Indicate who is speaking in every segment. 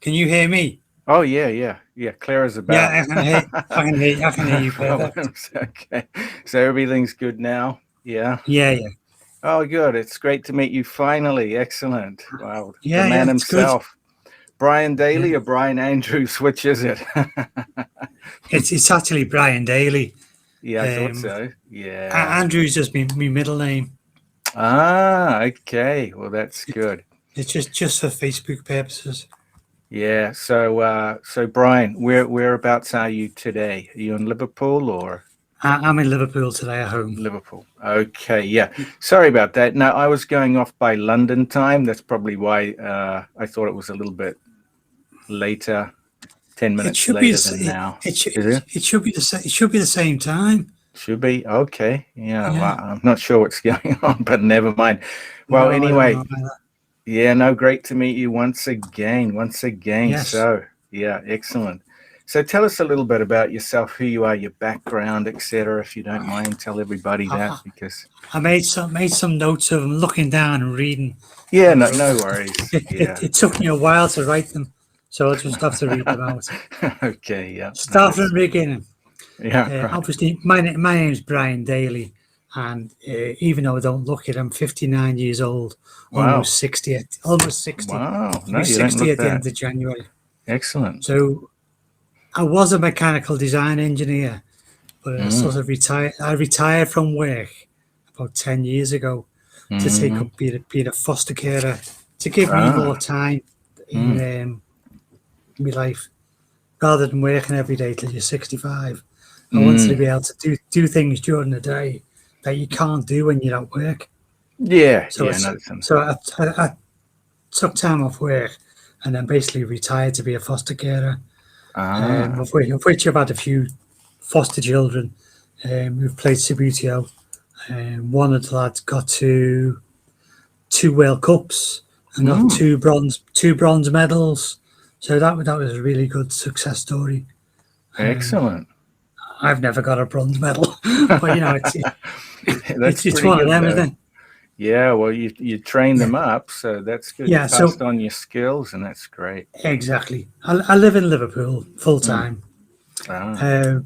Speaker 1: Can you hear me?
Speaker 2: Oh yeah. Clear as a
Speaker 1: Yeah,
Speaker 2: bell.
Speaker 1: I can hear
Speaker 2: No
Speaker 1: you perfect.
Speaker 2: problems. Okay. So everything's good now. Yeah.
Speaker 1: Yeah, yeah,
Speaker 2: Oh, good. It's great to meet you finally. Excellent. Wow. The
Speaker 1: yeah,
Speaker 2: man
Speaker 1: yeah. It's good.
Speaker 2: himself. Brian
Speaker 1: Yeah,
Speaker 2: Daley or Brian Andrews? Which is it?
Speaker 1: it's actually Brian Daley.
Speaker 2: Yeah, I thought
Speaker 1: Um,
Speaker 2: so. Yeah.
Speaker 1: Andrew's just me middle name.
Speaker 2: Ah, okay. Well, that's good.
Speaker 1: It's just for Facebook purposes.
Speaker 2: Yeah. So Brian, whereabouts are you today? Are you in Liverpool or?
Speaker 1: I'm in Liverpool today at home.
Speaker 2: Liverpool. Okay, yeah. Sorry about that. No, I was going off by London time. That's probably why I thought it was a little bit later, 10
Speaker 1: It
Speaker 2: minutes
Speaker 1: should be
Speaker 2: later than now. Is it?
Speaker 1: it should be it should be the same time.
Speaker 2: Should be. Okay. Yeah. Well,
Speaker 1: Yeah.
Speaker 2: I'm not sure what's going on, but never mind. Well,
Speaker 1: No, I don't
Speaker 2: anyway,
Speaker 1: know either.
Speaker 2: yeah, no, great to meet you once again. Once again.
Speaker 1: Yes.
Speaker 2: So, yeah, excellent. So tell us a little bit about yourself, who you are, your background, etc. If you don't mind, tell everybody that
Speaker 1: I,
Speaker 2: because
Speaker 1: I made some notes of them, looking down and reading.
Speaker 2: yeah, no worries.
Speaker 1: It,
Speaker 2: Yeah.
Speaker 1: it took me a while to write them, so I'll just have to read them out.
Speaker 2: Okay, yeah. No,
Speaker 1: Start from the beginning.
Speaker 2: yeah, right.
Speaker 1: Obviously, my name's Brian Daley, and even though I don't look it, I'm 59 years old,
Speaker 2: Wow.
Speaker 1: almost 60.
Speaker 2: Wow.
Speaker 1: I'll
Speaker 2: No,
Speaker 1: be
Speaker 2: you don't
Speaker 1: 60
Speaker 2: look
Speaker 1: at the
Speaker 2: that.
Speaker 1: end of January.
Speaker 2: Excellent.
Speaker 1: So I was a mechanical design engineer, but I
Speaker 2: Mm,
Speaker 1: sort of retired. I retired from work about 10 years ago to take
Speaker 2: hmm.
Speaker 1: up being a foster carer to give me more
Speaker 2: Ah.
Speaker 1: time in
Speaker 2: Mm,
Speaker 1: my life rather than working every day till you're 65. I wanted to
Speaker 2: mm.
Speaker 1: be able to do things during the day that you can't do when you're at work.
Speaker 2: Yeah,
Speaker 1: So
Speaker 2: yeah,
Speaker 1: it's
Speaker 2: no, listen.
Speaker 1: so I took time off work and then basically retired to be a foster carer.
Speaker 2: Ah.
Speaker 1: Of which I've had a few foster children who've played Subbuteo. One of the lads got to two World Cups and got
Speaker 2: Mm,
Speaker 1: two bronze medals. So that was a really good success story. Um,
Speaker 2: excellent.
Speaker 1: I've never got a bronze medal, but you know
Speaker 2: That's
Speaker 1: it's
Speaker 2: pretty
Speaker 1: one of
Speaker 2: good
Speaker 1: them,
Speaker 2: though.
Speaker 1: isn't it?
Speaker 2: Yeah, well, you train
Speaker 1: Yeah,
Speaker 2: them up, so that's good. You
Speaker 1: yeah.
Speaker 2: passed
Speaker 1: So
Speaker 2: on your skills, and that's great.
Speaker 1: exactly, I live in Liverpool full
Speaker 2: Mm.
Speaker 1: time.
Speaker 2: Ah.
Speaker 1: Uh,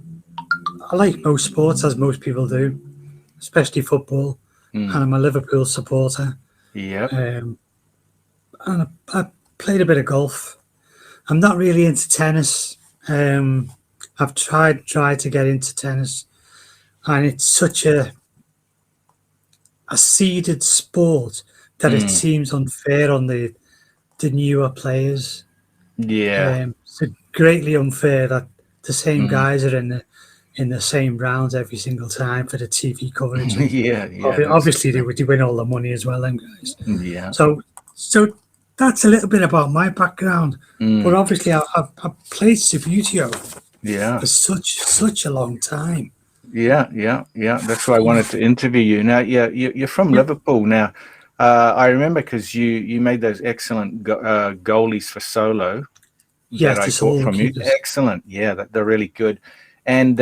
Speaker 1: I like most sports, as most people do, especially football,
Speaker 2: Mm.
Speaker 1: and I'm a Liverpool supporter.
Speaker 2: Yep.
Speaker 1: Um, and I played a bit of golf. I'm not really into tennis. I've tried to get into tennis, and it's such a seeded sport that it
Speaker 2: Mm.
Speaker 1: seems unfair on the newer players.
Speaker 2: Yeah.
Speaker 1: So greatly unfair that the same
Speaker 2: Mm.
Speaker 1: guys are in the same rounds every single time for the TV coverage, and
Speaker 2: Yeah, that's
Speaker 1: obviously
Speaker 2: true.
Speaker 1: they win all the money as well, them guys.
Speaker 2: Yeah.
Speaker 1: So so that's a little bit about my background. But
Speaker 2: Mm.
Speaker 1: obviously, I've played Subbuteo
Speaker 2: Yeah.
Speaker 1: for such a long time.
Speaker 2: Yeah. That's why I wanted to interview you. Now, yeah, you're from
Speaker 1: Yeah,
Speaker 2: Liverpool. Now, I remember because you made those excellent goalies for solo that
Speaker 1: yes,
Speaker 2: I
Speaker 1: the
Speaker 2: bought
Speaker 1: solo
Speaker 2: from you.
Speaker 1: keepers.
Speaker 2: Excellent. Yeah, they're really good. And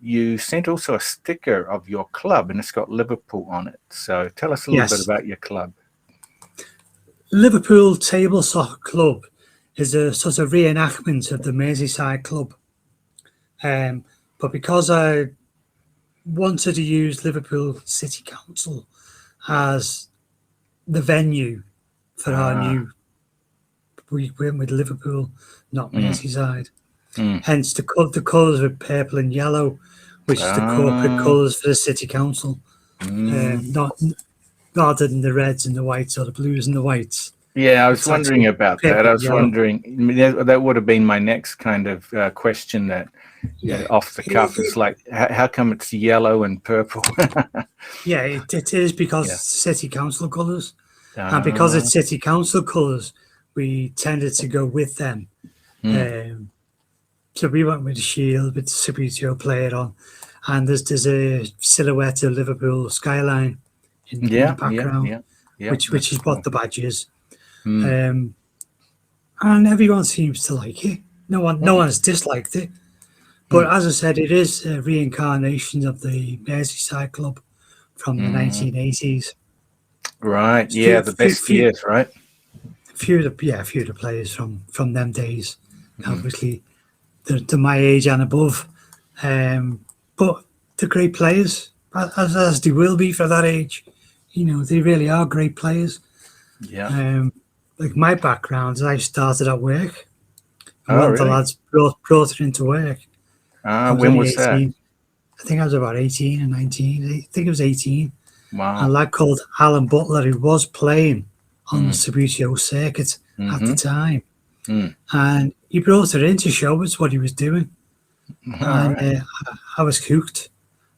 Speaker 2: you sent also a sticker of your club, and it's got Liverpool on it. So tell us a little bit
Speaker 1: Yes,
Speaker 2: about your club.
Speaker 1: Liverpool Table Soccer Club is a sort of reenactment of the Merseyside club. But because I wanted to use Liverpool City Council as the venue for our
Speaker 2: Ah.
Speaker 1: new, we went with Liverpool, not
Speaker 2: Mm,
Speaker 1: Merseyside.
Speaker 2: mm.
Speaker 1: Hence the colours were purple and yellow, which is the corporate
Speaker 2: Ah.
Speaker 1: colours for the City Council,
Speaker 2: Mm.
Speaker 1: not rather than the reds and the whites or the blues and the whites.
Speaker 2: Yeah, I was
Speaker 1: It's
Speaker 2: wondering
Speaker 1: actually
Speaker 2: about that.
Speaker 1: purple
Speaker 2: I
Speaker 1: and
Speaker 2: was
Speaker 1: yellow.
Speaker 2: wondering that would have been my next kind of question. That
Speaker 1: Yeah,
Speaker 2: off the cuff, it's like how come it's yellow and purple?
Speaker 1: yeah, it is because
Speaker 2: Yeah.
Speaker 1: it's City Council colours, and because
Speaker 2: Ah.
Speaker 1: it's City Council colours, we tended to go with them.
Speaker 2: Mm.
Speaker 1: Um, so we went with the shield with the Subbuteo player on, and there's a silhouette of Liverpool skyline in the
Speaker 2: Yeah, yeah,
Speaker 1: background,
Speaker 2: yeah, yeah.
Speaker 1: which
Speaker 2: That's
Speaker 1: is what
Speaker 2: cool.
Speaker 1: the badge is.
Speaker 2: Mm.
Speaker 1: Um, and everyone seems to like it. No
Speaker 2: Mm.
Speaker 1: one has disliked it. But
Speaker 2: Mm.
Speaker 1: as I said, it is a reincarnation of the Merseyside club from the
Speaker 2: Mm.
Speaker 1: 1980s.
Speaker 2: Right. Yeah,
Speaker 1: Few,
Speaker 2: the
Speaker 1: few,
Speaker 2: best
Speaker 1: few,
Speaker 2: years, right?
Speaker 1: a few of the players from them days. Obviously, they're my age and above, but they're great players, as they will be for that age. You know, they really are great players.
Speaker 2: Yeah.
Speaker 1: Like my background is I started at work. And
Speaker 2: Oh,
Speaker 1: one of the
Speaker 2: really?
Speaker 1: lads brought it into work.
Speaker 2: When
Speaker 1: only
Speaker 2: was that?
Speaker 1: 18. I think I was about 18 and 19. I think it was 18. A
Speaker 2: Wow.
Speaker 1: lad called Alan Butler, who was playing on the Subbuteo circuit at the time. And he brought it in to show us what he was doing.
Speaker 2: All
Speaker 1: And
Speaker 2: right.
Speaker 1: I was hooked.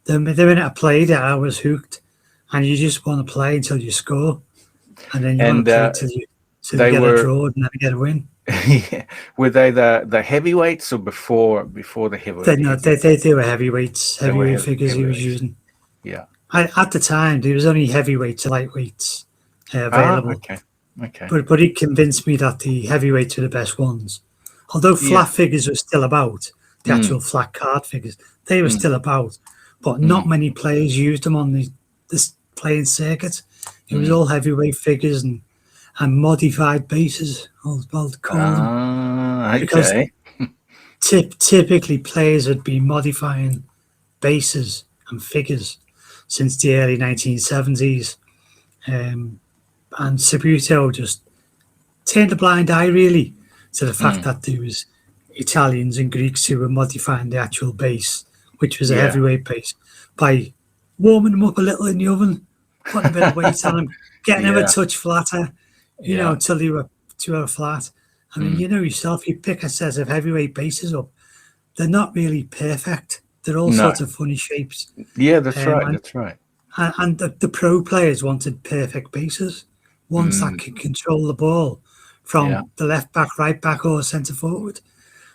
Speaker 1: The minute I played it, I was hooked. And you just want to play until you score. And then you want to play till you get a draw and then get a win.
Speaker 2: Were they the heavyweights or before the heavyweights?
Speaker 1: They were heavyweights, heavyweight figures he was using.
Speaker 2: Yeah.
Speaker 1: At the time, there was only heavyweights and lightweights available.
Speaker 2: Okay.
Speaker 1: But he convinced me that the heavyweights were the best ones. Although flat figures were still about, the actual flat card figures, they were still about. But not many players used them on this playing circuit. It was all heavyweight figures and modified bases, I'll call them. Because typically players had been modifying bases and figures since the early 1970s. And Subbuteo just turned a blind eye, really, to the fact that there was Italians and Greeks who were modifying the actual base, which was a heavyweight base, by warming them up a little in the oven, putting a bit of weight on them, getting them a touch flatter, you know, until they were flat. I mean, you know yourself, you pick a set of heavyweight bases up, they're not really perfect. They're all sorts of funny shapes.
Speaker 2: Yeah, that's right. That's right.
Speaker 1: And the pro players wanted perfect bases, ones that could control the ball from the left back, right back, or centre forward.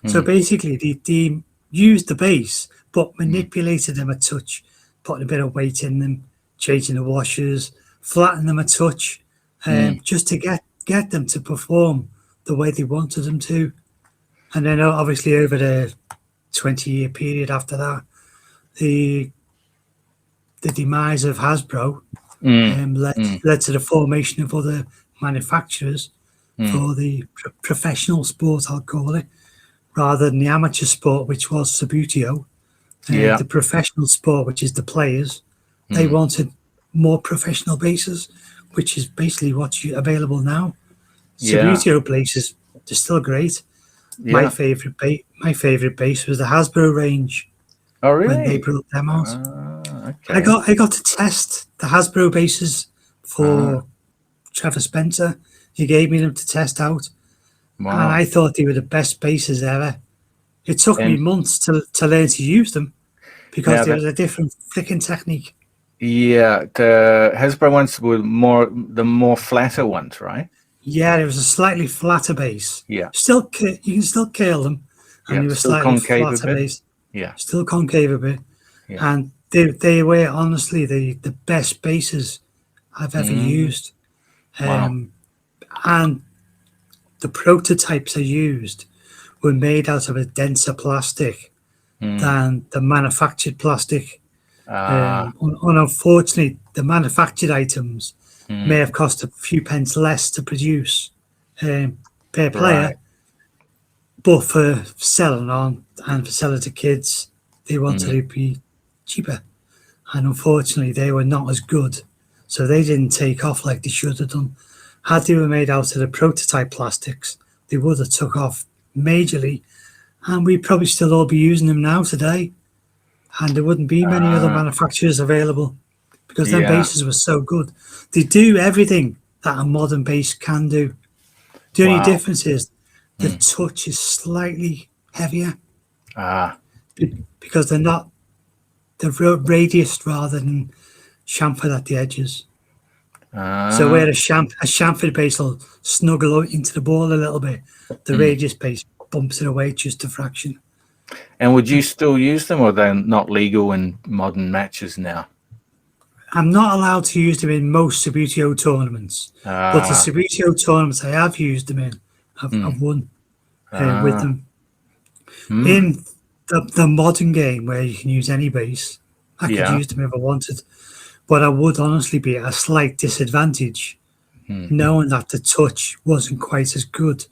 Speaker 1: So basically, they used the base, but manipulated them a touch, putting a bit of weight in them, changing the washers, flattening them a touch, just to get them to perform the way they wanted them to. And then obviously over the 20-year period after that, the demise of Hasbro led to the formation of other manufacturers for the professional sport, I'll call it, rather than the amateur sport, which was Subbuteo. The professional sport, which is the players, they wanted more professional bases, which is basically what's available now. Subbuteo Blazers, they're still great. My favorite base was the Hasbro range.
Speaker 2: Oh, really?
Speaker 1: When they brought them out.
Speaker 2: Okay.
Speaker 1: I got to test the Hasbro bases for Trevor Spencer. He gave me them to test out.
Speaker 2: Wow.
Speaker 1: And I thought they were the best bases ever. It took me months to learn to use them because there was a different flicking technique.
Speaker 2: Yeah, the Hasbro ones were the more flatter ones, right?
Speaker 1: Yeah, there was a slightly flatter base.
Speaker 2: Yeah.
Speaker 1: You can still curl them. And they were
Speaker 2: still
Speaker 1: slightly
Speaker 2: concave
Speaker 1: flatter
Speaker 2: a bit.
Speaker 1: base.
Speaker 2: Yeah.
Speaker 1: Still concave a bit.
Speaker 2: Yeah.
Speaker 1: And they were honestly the best bases I've ever used. And the prototypes I used were made out of a denser plastic than the manufactured plastic. Unfortunately, the manufactured items may have cost a few pence less to produce per player, but for selling on and for selling to kids, they wanted to be cheaper. And unfortunately, they were not as good. So they didn't take off like they should have done. Had they were made out of the prototype plastics, they would have took off majorly. And we'd probably still all be using them now today. And there wouldn't be many other manufacturers available because their bases were so good. They do everything that a modern base can do. The only difference is the touch is slightly heavier. Because they're radiused rather than chamfered at the edges. So where a chamfered base will snuggle into the ball a little bit, the radius base bumps it away just a fraction.
Speaker 2: And would you still use them, or they're not legal in modern matches now?
Speaker 1: I'm not allowed to use them in most Subbuteo tournaments, but the Subbuteo tournaments I have used them in, I've won with them. In the modern game where you can use any base, I could use them if I wanted, but I would honestly be at a slight disadvantage knowing that the touch wasn't quite as good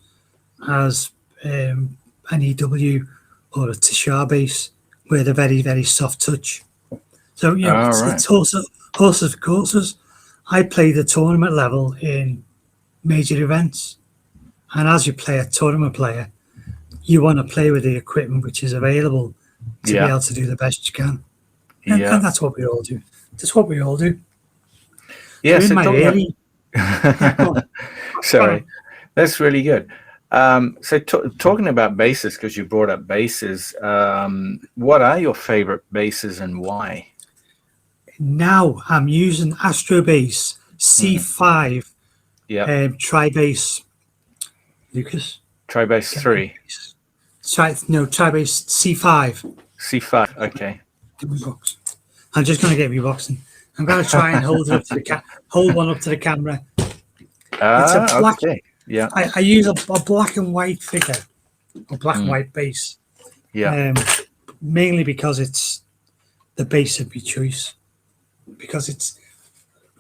Speaker 1: as an EW or a Tishar base, with a very, very soft touch. So, you know, it's also horses for courses. I play the tournament level in major events. And as you play a tournament player, you want to play with the equipment which is available to be able to do the best you can. And that's what we all do. That's what we all do.
Speaker 2: Yes.
Speaker 1: So in my early...
Speaker 2: Sorry. That's really good. So talking about bases, because you brought up bases, what are your favorite bases and why? Now
Speaker 1: I'm using Astro Base C5 Tri-Base. Lucas?
Speaker 2: Tri-Base 3.
Speaker 1: Tri-Base C5.
Speaker 2: C5, okay.
Speaker 1: Give me box. I'm just going to get me boxing. I'm going to try and hold it up to the hold one up to the camera. It's a black,
Speaker 2: okay. Yeah.
Speaker 1: I use a black and white figure, a black and white base.
Speaker 2: Yeah.
Speaker 1: Mainly because it's the base of my choice. Because it's,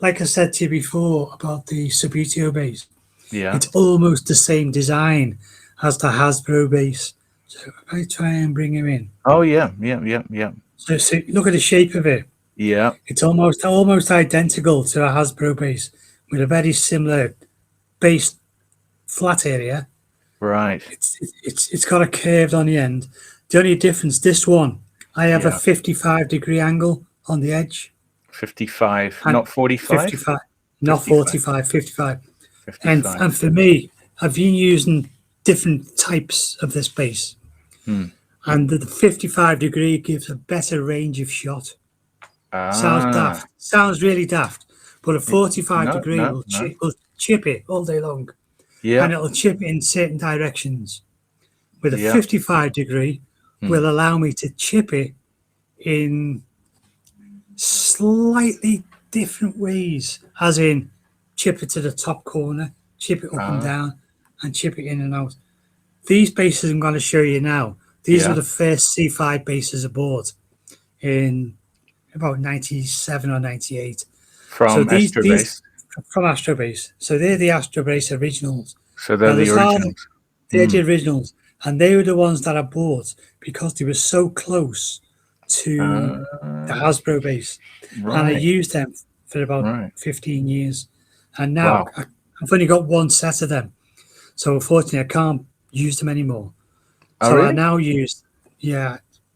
Speaker 1: like I said to you before about the Subbuteo base, it's almost the same design as the Hasbro base. So if I try and bring him in.
Speaker 2: Oh yeah.
Speaker 1: So look at the shape of it.
Speaker 2: Yeah.
Speaker 1: It's almost identical to a Hasbro base with a very similar base flat area.
Speaker 2: Right.
Speaker 1: It's got a curved on the end. The only difference, this one, I have a 55-degree angle on the edge.
Speaker 2: 55, not 45?
Speaker 1: 55, not 45, 55. And for me, I've been using different types of this base. And the 55-degree gives a better range of shot. Sounds daft. Sounds really daft. But a 45-degree will chip it all day long.
Speaker 2: Yeah.
Speaker 1: And it'll chip it in certain directions. With a 55-degree will allow me to chip it in slightly different ways, as in chip it to the top corner, chip it up and down, and chip it in and out. These bases I'm going to show you now, these were the first C5 bases aboard in about 97 or 98.
Speaker 2: From Astro Base?
Speaker 1: From Astro Base. So they're the Astro Base originals.
Speaker 2: So they're the originals?
Speaker 1: They're the originals. And they were the ones that I bought because they were so close to the Hasbro base.
Speaker 2: Right.
Speaker 1: And I used them for about 15 years. And now I've only got one set of them. So unfortunately, I can't use them anymore. So really? I now use,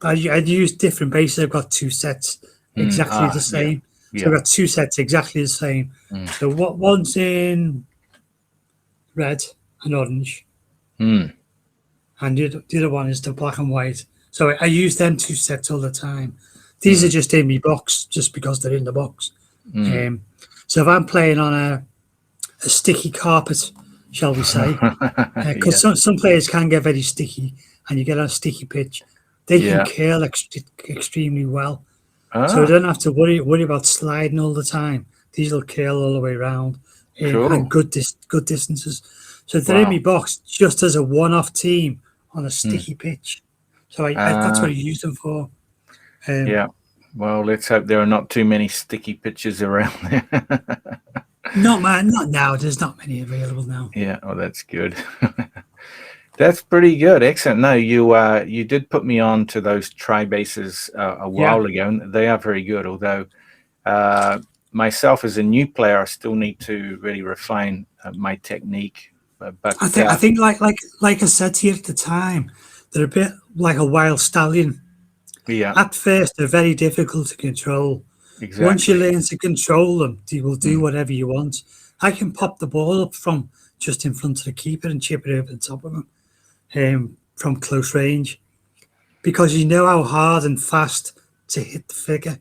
Speaker 1: I use different bases. I've got two sets exactly the same. So I've got two sets exactly the same. So one's in red and orange. And the other one is the black and white. So I use them two sets all the time. These are just in my box, just because they're in the box. So if I'm playing on a sticky carpet, shall we say, because some players can get very sticky, and you get on a sticky pitch, they can curl extremely well. So I don't have to worry about sliding all the time. These will curl all the way around and good distances. So they're in my box just as a one-off team on a sticky pitch. So that's what I use them for.
Speaker 2: Well, let's hope there are not too many sticky pitches around there.
Speaker 1: Not now. There's not many available now.
Speaker 2: Yeah, oh, that's good. That's pretty good. Excellent. No, you did put me on to those tri-bases a while ago, and they are very good. Although myself as a new player, I still need to really refine my technique. But
Speaker 1: I think like I said to you at the time, they're a bit like a wild stallion.
Speaker 2: Yeah.
Speaker 1: At first, they're very difficult to control. Exactly. Once you learn to control them, they will do whatever you want. I can pop the ball up from just in front of the keeper and chip it over the top of him from close range, because you know how hard and fast to hit the figure.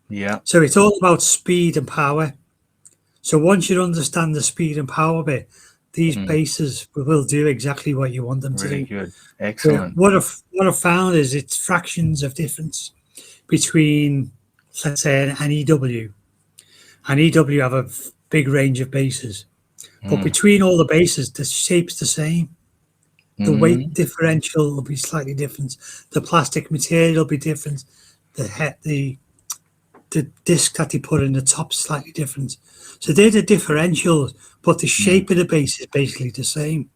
Speaker 2: Yeah.
Speaker 1: So it's all about speed and power. So once you understand the speed and power bit, these bases will do exactly what you want them to do.
Speaker 2: Really good. Excellent.
Speaker 1: What I've found is it's fractions of difference between, let's say, an EW. An EW have a big range of bases. But between all the bases, the shape's the same. The weight differential will be slightly different. The plastic material will be different. The the disc that they put in the top slightly different. So they're the differentials, but the shape of the base is basically the same.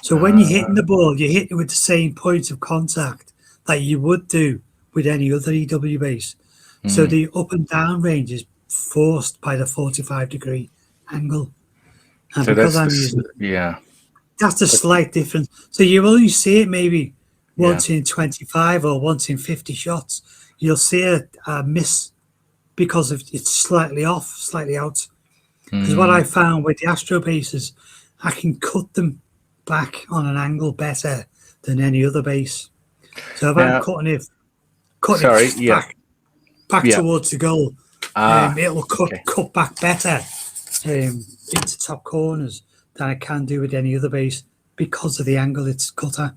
Speaker 1: So when you're hitting the ball, you're hitting with the same points of contact that you would do with any other EW base. So the up and down range is forced by the 45-degree angle. And
Speaker 2: So
Speaker 1: because
Speaker 2: that's
Speaker 1: I'm using, that's a slight difference. So you only see it maybe once in 25 or once in 50 shots. You'll see a miss because of it's slightly off, slightly out. Because what I found with the Astro Bases, I can cut them back on an angle better than any other base. So if I'm cutting it back towards the goal, it'll cut back better into top corners than I can do with any other base because of the angle it's cut at.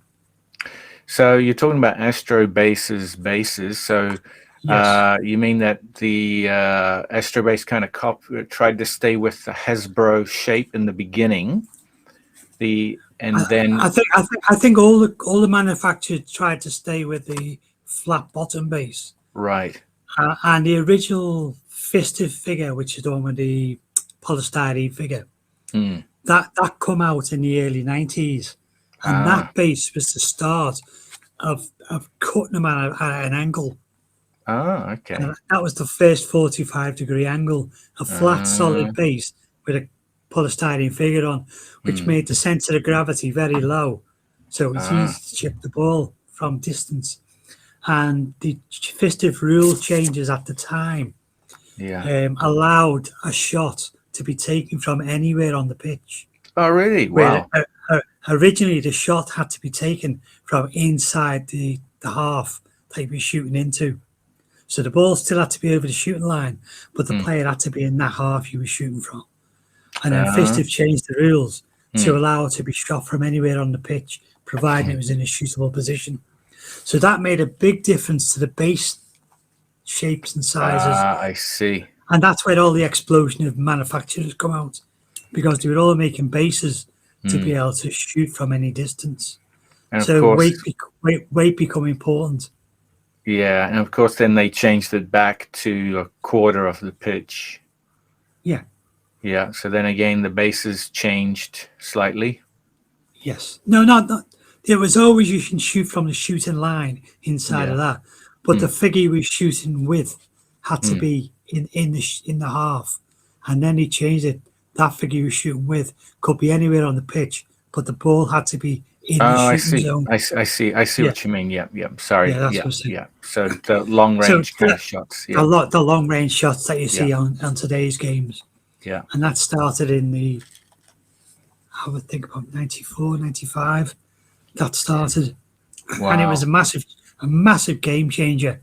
Speaker 2: So you're talking about Astro Bases. So you mean that the Astro Base kind of tried to stay with the Hasbro shape in the beginning, I
Speaker 1: think all the manufacturers tried to stay with the flat bottom base,
Speaker 2: right?
Speaker 1: And the original festive figure, which is the one with the polystyrene figure, that come out in the early 90s, and that base was the start of cutting them at an angle.
Speaker 2: Okay.
Speaker 1: And that was the first 45-degree angle, a flat, solid base with a polystyrene figure on, which made the center of gravity very low, so it was easy to chip the ball from distance. And the festive rule changes at the time allowed a shot to be taken from anywhere on the pitch.
Speaker 2: Oh, really? Wow.
Speaker 1: Originally, the shot had to be taken from inside the half that you'd be shooting into. So the ball still had to be over the shooting line, but the player had to be in that half you were shooting from. And then Festive changed the rules to allow it to be shot from anywhere on the pitch, provided it was in a shootable position. So that made a big difference to the base shapes and sizes.
Speaker 2: I see.
Speaker 1: And that's where all the explosion of manufacturers come out, because they were all making bases to be able to shoot from any distance.
Speaker 2: And
Speaker 1: so
Speaker 2: of course,
Speaker 1: weight become important.
Speaker 2: Yeah, and of course then they changed it back to a quarter of the pitch.
Speaker 1: Yeah.
Speaker 2: Yeah, so then again the bases changed slightly.
Speaker 1: Yes. No, not. There was always you can shoot from the shooting line inside of that, but the figure you were shooting with had to be in the half, and then he changed it. That figure you were shooting with could be anywhere on the pitch, but the ball had to be in the shooting zone.
Speaker 2: I see what you mean. Yeah. Sorry. Yeah. So the long range kind of shots. Yeah.
Speaker 1: The long range shots that you see on today's games.
Speaker 2: Yeah.
Speaker 1: And that started in I would think about 94, 95. That started.
Speaker 2: Wow.
Speaker 1: And it was a massive game changer.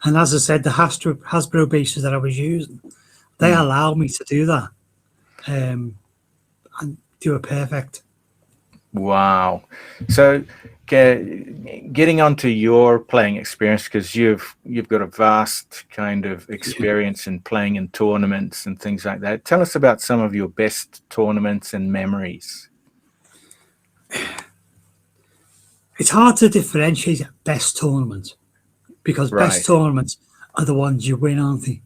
Speaker 1: And as I said, the Hasbro bases that I was using, they allowed me to do that. And do it perfect.
Speaker 2: Wow. So getting onto your playing experience, because you've got a vast kind of experience in playing in tournaments and things like that. Tell us about some of your best tournaments and memories.
Speaker 1: It's hard to differentiate best tournament, because best tournaments are the ones you win, aren't they?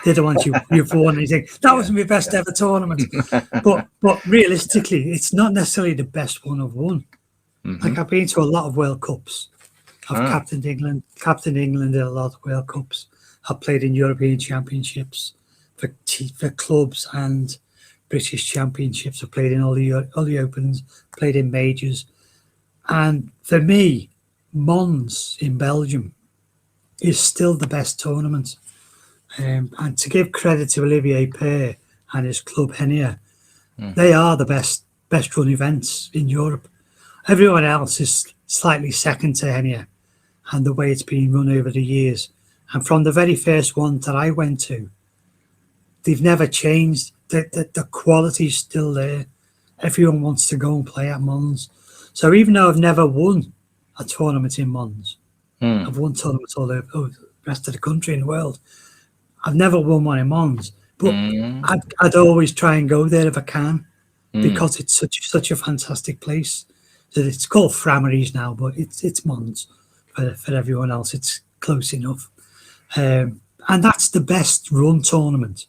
Speaker 1: They're the ones you've won and you think, that was my best ever tournament. But realistically, it's not necessarily the best one I've won. Like I've been to a lot of World Cups. I've captained England in a lot of World Cups. I've played in European Championships for clubs and British Championships. I've played in all the Opens, played in majors. And for me, Mons in Belgium is still the best tournament. And to give credit to Olivier Paire and his club Henia, they are the best run events in Europe. Everyone else is slightly second to Henia and the way it's been run over the years. And from the very first one that I went to, they've never changed. The quality's still there. Everyone wants to go and play at Mons. So even though I've never won a tournament in Mons, I've won tournaments all over the rest of the country and the world. I've never won one in Mons, but I'd always try and go there if I can, because it's such a fantastic place. So it's called Frameries now, but it's Mons for everyone else. It's close enough. And and that's the best run tournament.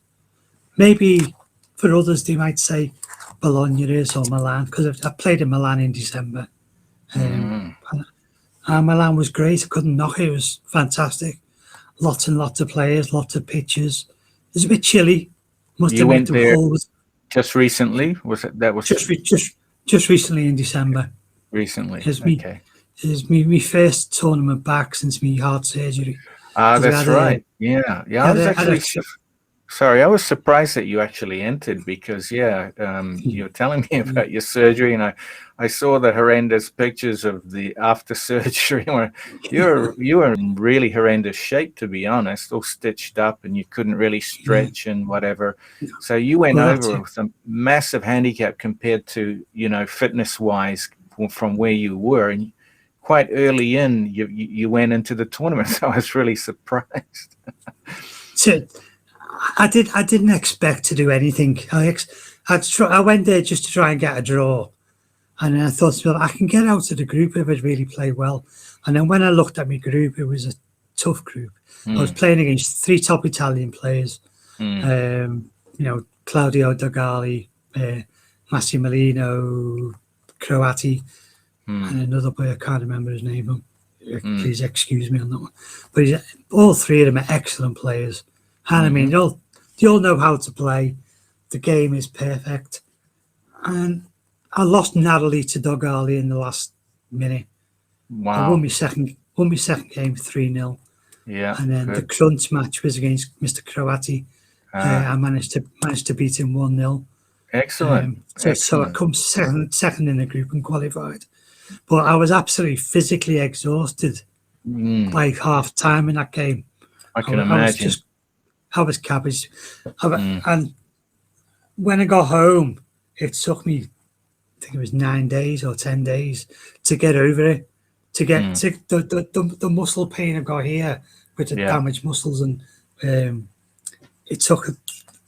Speaker 1: Maybe for others they might say Bologna is or Milan, because I played in Milan in December. And Milan was great. I couldn't knock it. It was fantastic. Lots and lots of players, lots of pitches. It was a bit chilly. Must
Speaker 2: You
Speaker 1: admit
Speaker 2: went there
Speaker 1: was
Speaker 2: just recently? Was it that was
Speaker 1: just recently in December?
Speaker 2: recently?
Speaker 1: Okay. It was my first tournament back since my heart surgery.
Speaker 2: Ah, that's right. Yeah. I was actually sorry. I was surprised that you actually entered because, you were telling me about your surgery, and I saw the horrendous pictures of the after surgery. Where you were in really horrendous shape, to be honest, all stitched up, and you couldn't really stretch and whatever. So you went over with a massive handicap compared to, fitness wise from where you were, and quite early in you went into the tournament. So I was really surprised.
Speaker 1: So I didn't expect to do anything. I went there just to try and get a draw, and then I thought, well, I can get out of the group if I really play well. And then when I looked at my group, it was a tough group. I was playing against 3 top Italian players. Claudio Dogali, Massimiliano Croati, and another player, I can't remember his name. Please excuse me on that one. But all 3 of them are excellent players. And I mean, they all know how to play. The game is perfect. And I lost narrowly to Dogali in the last minute.
Speaker 2: Wow.
Speaker 1: I won my second game 3-0.
Speaker 2: Yeah.
Speaker 1: And then the crunch match was against Mr. Croati. I managed to beat him 1-0.
Speaker 2: Excellent.
Speaker 1: So I come second in the group and qualified. But I was absolutely physically exhausted by half time in that game.
Speaker 2: I can imagine.
Speaker 1: I was cabbage. And when I got home, it took me, I think it was 9 days or 10 days to get over it, to get to the muscle pain I got here with the damaged muscles. And it took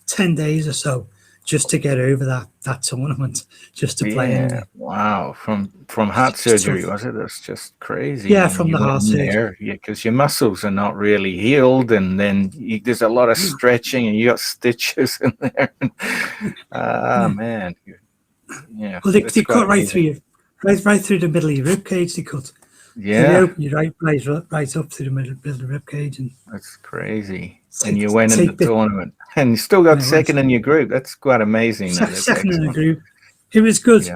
Speaker 1: 10 days or so just to get over that tournament, just to play in it.
Speaker 2: Wow. From heart surgery, was it? That's just crazy.
Speaker 1: Yeah, from the heart surgery.
Speaker 2: Yeah, because your muscles are not really healed, and then there's a lot of stretching, and you got stitches in there. Man. Yeah.
Speaker 1: Well, they cut right through you, right through the middle of your rib cage. They cut.
Speaker 2: Yeah.
Speaker 1: They open you right up through the middle of the rib cage, and
Speaker 2: that's crazy. And you went in the tournament, and you still got second in your group. That's quite amazing.
Speaker 1: Second in the group. It was good. Yeah.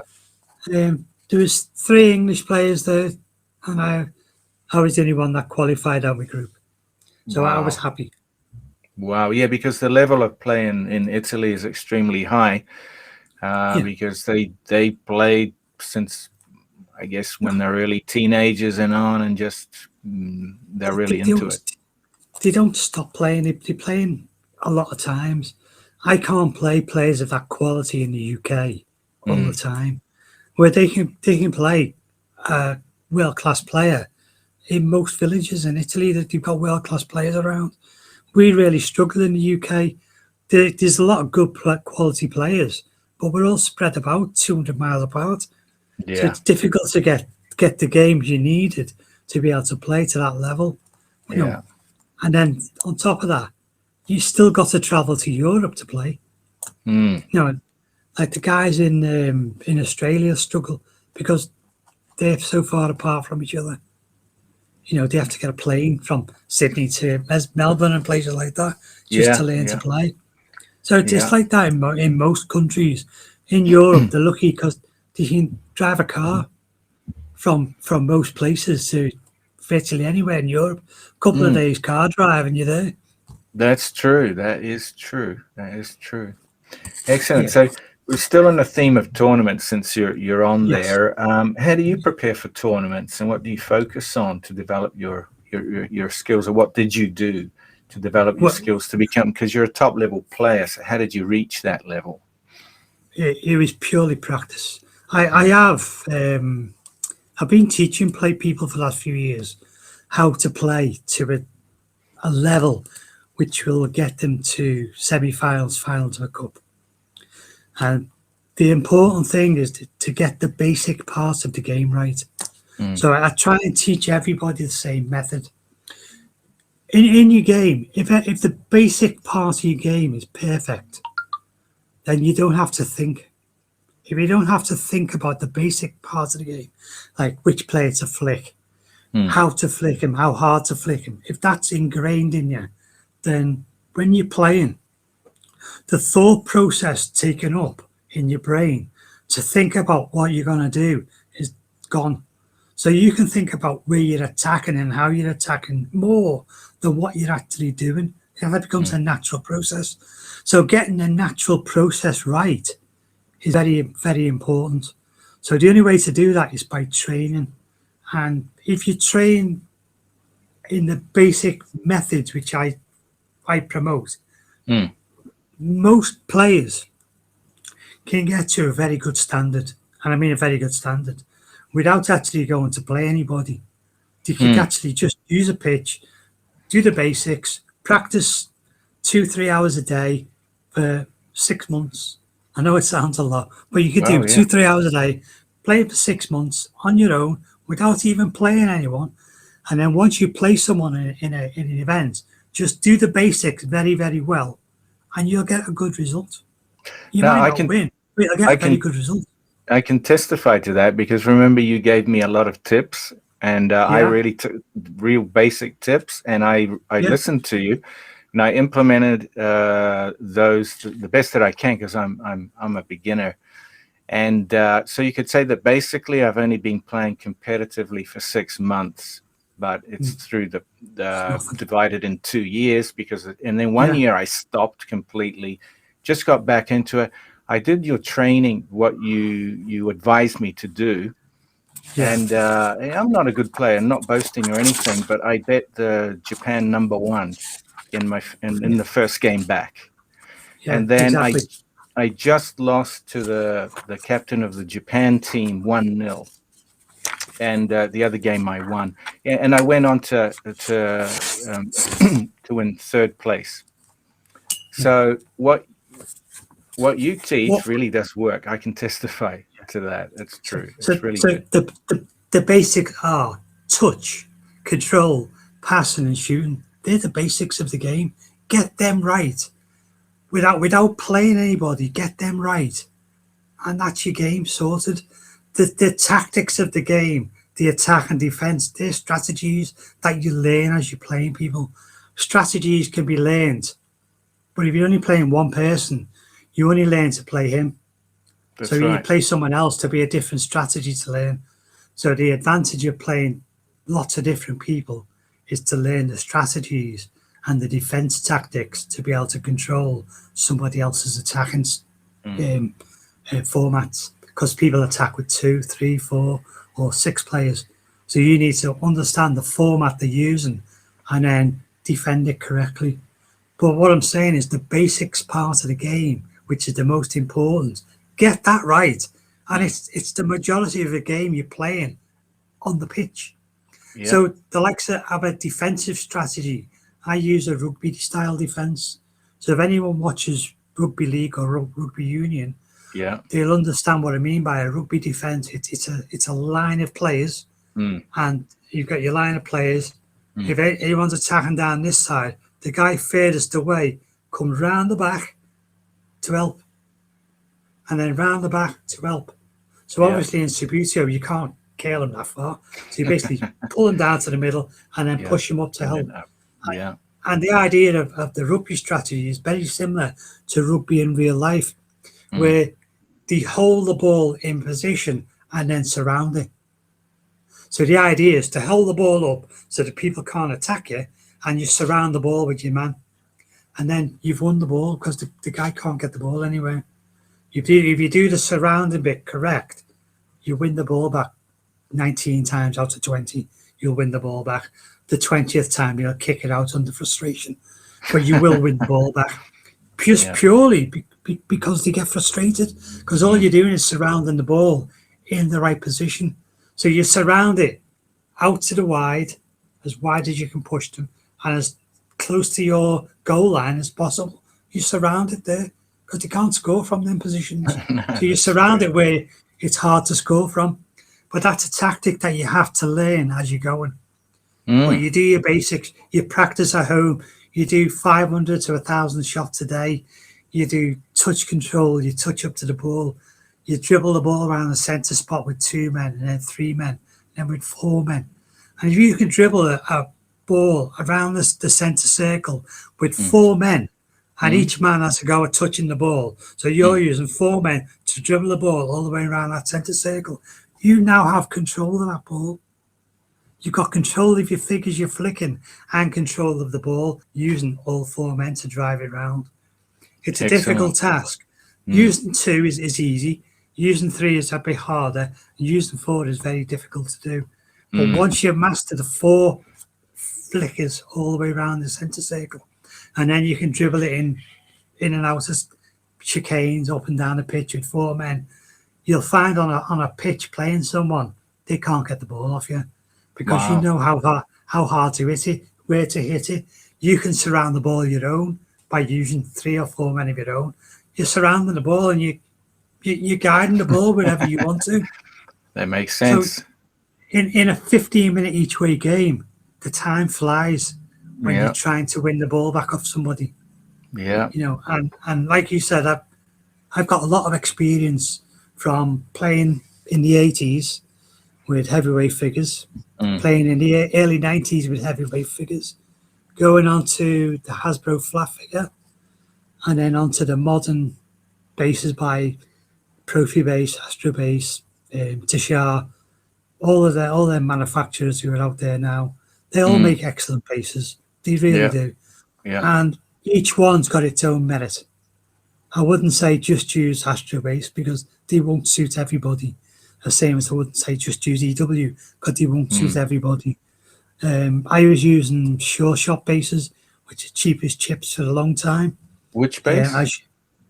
Speaker 1: There was 3 English players there, and I was the only one that qualified out of my group. So I was happy.
Speaker 2: Wow. Yeah, because the level of play in Italy is extremely high, because they played since, I guess, when they're really teenagers and on, and just they're really into it.
Speaker 1: They don't stop playing. They're playing a lot of times. I can't play players of that quality in the UK all the time, where they can play a world-class player in most villages in Italy. That they've got world-class players around. We really struggle in the UK. There's a lot of good quality players, but we're all spread about 200 miles apart. So it's difficult to get the games you needed to be able to play to that level. You know? And then on top of that, you still got to travel to Europe to play. Like the guys in Australia struggle because they're so far apart from each other. They have to get a plane from Sydney to Melbourne and places like that just to learn to play. So it's like that in most countries. In Europe, they're lucky because they can drive a car from most places to virtually anywhere in Europe. A couple of days car drive and you're there.
Speaker 2: That's true. That is true. Excellent. So we're still on the theme of tournaments since you're on there. How do you prepare for tournaments, and what do you focus on to develop your skills, or what did you do to develop your skills to become, because you're a top level player, so how did you reach that level?
Speaker 1: It was purely practice. I've been teaching people for the last few years how to play to a level which will get them to semi-finals, finals of a cup. And the important thing is to get the basic parts of the game right. So I try and teach everybody the same method. in your game, if the basic part of your game is perfect, then you don't have to think. If you don't have to think about the basic part of the game, like which player to flick, how to flick him, how hard to flick him, if that's ingrained in you, then when you're playing, the thought process taken up in your brain to think about what you're going to do is gone. So you can think about where you're attacking and how you're attacking more than what you're actually doing. And that becomes a natural process. So getting the natural process right is very, very important. So the only way to do that is by training. And if you train in the basic methods which I promote, most players can get to a very good standard. And I mean a very good standard, without actually going to play anybody. You can actually just use a pitch, do the basics, practice 2-3 hours a day for 6 months. I know it sounds a lot, but you could do 2-3 hours a day, play it for 6 months on your own without even playing anyone. And then once you play someone in an event, just do the basics very, very well, and you'll get a good result. You might not win, but you'll get a very good result.
Speaker 2: I can testify to that, because remember, you gave me a lot of tips, and I really took real basic tips, and I listened to you, and I implemented those the best that I can, because I'm a beginner. And so you could say that basically I've only been playing competitively for 6 months, but it's through the divided in 2 years, and then 1 year I stopped completely, just got back into it. I did your training, what you advised me to do. And I'm not a good player, not boasting or anything, but I bet the Japan #1 in the first game back. And then I just lost to the captain of the Japan team 1-0. And the other game I won. And I went on to win 3rd place. So what you teach really does work. I can testify to that. It's true. It's really good.
Speaker 1: The basics are touch, control, passing and shooting. They're the basics of the game. Get them right. Without playing anybody, get them right. And that's your game sorted. The tactics of the game, the attack and defense, they're strategies that you learn as you're playing people. Strategies can be learned, but if you're only playing one person, you only learn to play him. So you play someone else to be a different strategy to learn. So the advantage of playing lots of different people is to learn the strategies and the defense tactics to be able to control somebody else's attacking formats, because people attack with 2, 3, 4 or 6 players. So you need to understand the format they're using and then defend it correctly. But what I'm saying is the basics part of the game, which is the most important, get that right. And it's the majority of the game you're playing on the pitch. Yeah. So the likes of a defensive strategy, I use a rugby style defense. So if anyone watches rugby league or rugby union, they'll understand what I mean by a rugby defense. It's a line of players, and you've got your line of players. If anyone's attacking down this side, the guy furthest away comes round the back to help, and then round the back to help. So obviously in Subbuteo you can't kill him that far. So you basically pull him down to the middle and then push him up to help. And the idea of the rugby strategy is very similar to rugby in real life, where they hold the ball in position and then surround it. So the idea is to hold the ball up so that people can't attack you, and you surround the ball with your man. And then you've won the ball because the guy can't get the ball anywhere. If you do the surrounding bit correct, you win the ball back 19 times out of 20. You'll win the ball back. The 20th time, you'll kick it out under frustration. But you will win the ball back. Purely because they get frustrated. Because all you're doing is surrounding the ball in the right position. So you surround it out to the wide as you can push them, and as close to your goal line as possible. You surround it there because they can't score from them positions. So you surround it where it's hard to score from. But that's a tactic that you have to learn as you're going. But you do your basics, you practice at home, you do 500 to 1,000 shots a day, you do touch control, you touch up to the ball, you dribble the ball around the centre spot with 2 men, and then 3 men, and then with 4 men. And if you can dribble a ball around the centre circle with 4 men, and each man has to go at touching the ball, so you're using 4 men to dribble the ball all the way around that centre circle, you now have control of that ball. You've got control of your figures you're flicking and control of the ball, using all 4 men to drive it round. It's a difficult task. Using 2 is easy. Using 3 is a bit harder. Using 4 is very difficult to do. But once you've mastered the 4 flickers all the way around the centre circle, and then you can dribble it in and out of chicanes up and down the pitch with 4 men, you'll find on a pitch playing someone, they can't get the ball off you. Because you know how hard to hit it, where to hit it. You can surround the ball your own by using 3 or 4 men of your own. You're surrounding the ball and you're guiding the ball wherever you want to.
Speaker 2: That makes sense.
Speaker 1: So in a 15-minute each way game, the time flies when you're trying to win the ball back off somebody.
Speaker 2: Yeah.
Speaker 1: You know, and like you said, I've got a lot of experience from playing in the 80s with heavyweight figures, playing in the early 90s with heavyweight figures, going on to the Hasbro flat figure, and then onto the modern bases by Profi Base, Astro Base, Tishar, all their manufacturers who are out there now. They all make excellent bases. They really do. Yeah. And each one's got its own merit. I wouldn't say just use Astro Base because they won't suit everybody. The same as I wouldn't say just use EW because they won't suit everybody. I was using Sure Shot bases, which are cheapest chips for a long time.
Speaker 2: Which base?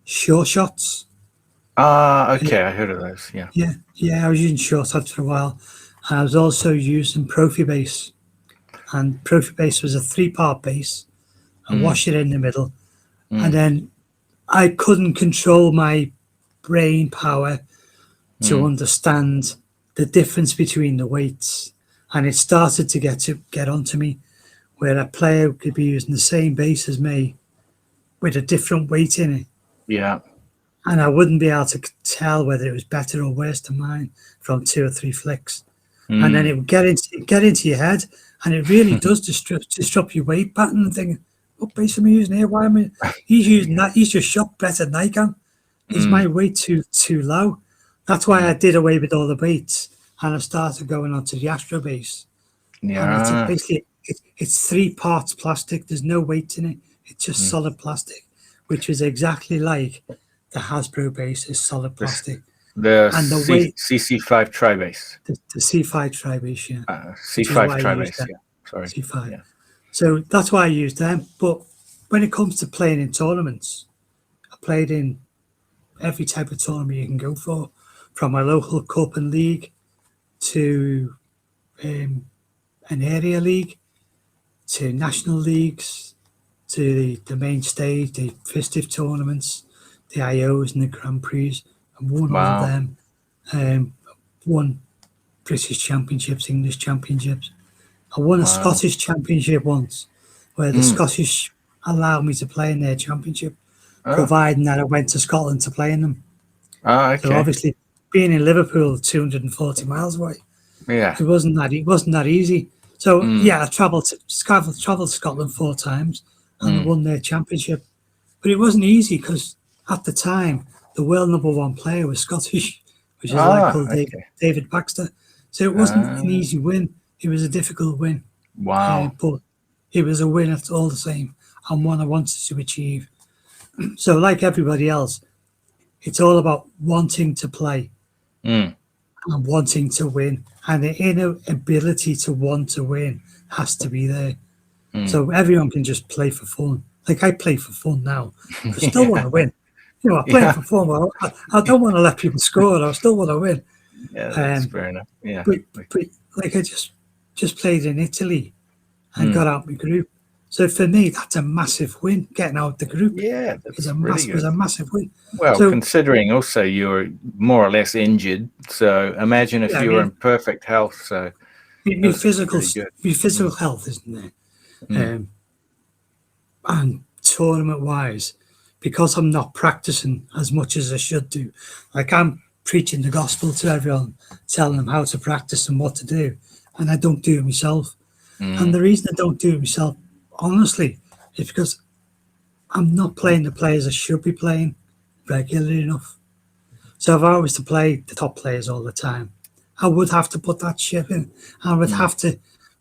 Speaker 1: Sure Shots.
Speaker 2: Okay, I heard of those.
Speaker 1: Yeah. I was using Sure Shots for a while. I was also using Profi Base, and Profi Base was a 3-part base. I wash it in the middle, and then I couldn't control my brain power to understand the difference between the weights, and it started to get onto me, where a player could be using the same base as me with a different weight in it.
Speaker 2: Yeah.
Speaker 1: And I wouldn't be able to tell whether it was better or worse than mine from 2 or 3 flicks. And then it would get into your head, and it really does disrupt your weight pattern and thinking, what base am I using here? Why am I? He's using that. He's just shot better than I can. Is my weight too low? That's why I did away with all the weights, and I started going on to the Astro Base.
Speaker 2: Yeah.
Speaker 1: And it's 3 parts plastic. There's no weight in it. It's just solid plastic, which is exactly like the Hasbro base is solid plastic.
Speaker 2: The CC5 Tri-Base.
Speaker 1: The C5 Tri-Base, yeah.
Speaker 2: C5 Tri-Base, yeah. Sorry.
Speaker 1: C5.
Speaker 2: Yeah.
Speaker 1: So that's why I use them. But when it comes to playing in tournaments, I played in every type of tournament you can go for, from a local cup and league to an area league to national leagues to the main stage, the festive tournaments, the IOs and the Grand Prix. I won all of them. Won British Championships, English Championships. I won a Scottish Championship once, where the Scottish allowed me to play in their championship, providing that I went to Scotland to play in them.
Speaker 2: Okay.
Speaker 1: So obviously, being in Liverpool, 240 miles away, it wasn't that easy. So I travelled to Scotland 4 times and I won their championship, but it wasn't easy because at the time the world #1 player was Scottish, which is called David Baxter. So it wasn't an easy win. It was a difficult win.
Speaker 2: Wow.
Speaker 1: But it was a win all the same, and one I wanted to achieve. So like everybody else, it's all about wanting to play and wanting to win. And the inner ability to want to win has to be there. So everyone can just play for fun. Like I play for fun now. I still want to win. You know, I play for fun. Well, I don't want to let people score. I still want to win.
Speaker 2: Yeah, that's fair enough. Yeah.
Speaker 1: But like I just played in Italy and got out of my group. So for me, that's a massive win. Getting out of the group, was a massive win.
Speaker 2: Well, considering also you're more or less injured, so imagine if you were in perfect health. So
Speaker 1: My
Speaker 2: Pretty
Speaker 1: physical health isn't there. And tournament wise, because I'm not practicing as much as I should do, like I'm preaching the gospel to everyone, telling them how to practice and what to do, and I don't do it myself. And the reason I don't do it myself, honestly, is because I'm not playing the players I should be playing regularly enough. So if I was to play the top players all the time, I would have to put that shit in. I would have to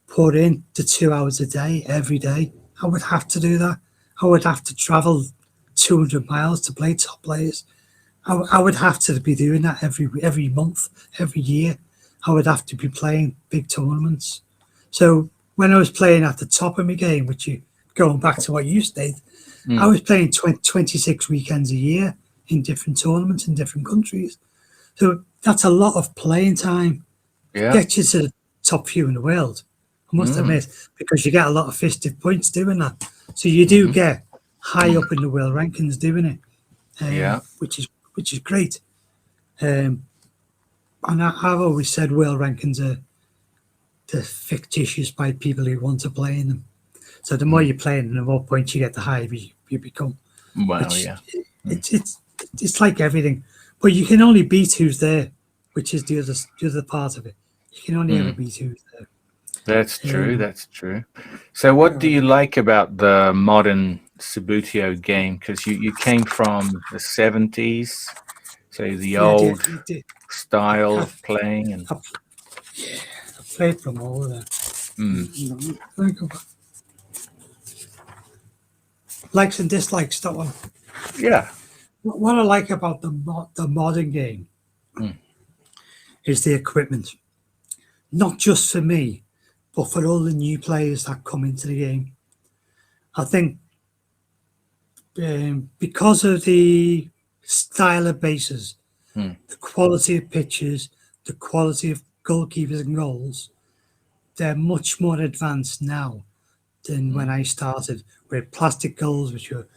Speaker 1: put in the 2 hours a day, every day. I would have to do that. I would have to travel 200 miles to play top players. I would have to be doing that every month, every year. I would have to be playing big tournaments. So when I was playing at the top of my game, which you going back to what you stated, I was playing 26 weekends a year in different tournaments in different countries. So that's a lot of playing time.
Speaker 2: Yeah.
Speaker 1: Get you to the top few in the world, I must admit, because you get a lot of fisted points doing that. So you do get high up in the world rankings doing it, which is great. And I've always said world rankings are they're fictitious by people who want to play in them. So the more you play in them, the more points you get, the higher you become.
Speaker 2: Wow,
Speaker 1: It's like everything, but you can only beat who's there, which is the other part of it. You can only ever beat who's there.
Speaker 2: That's true. That's true. So, what do you like about the modern Subbuteo game? Because you came from the 70s, so the old style of playing, and
Speaker 1: I played from all of that. Let me go back. Likes and dislikes, that one.
Speaker 2: Yeah.
Speaker 1: What I like about the modern game is the equipment. Not just for me, but for all the new players that come into the game. I think because of the style of bases, the quality of pitches, the quality of goalkeepers and goals, they're much more advanced now than when I started, with plastic goals which were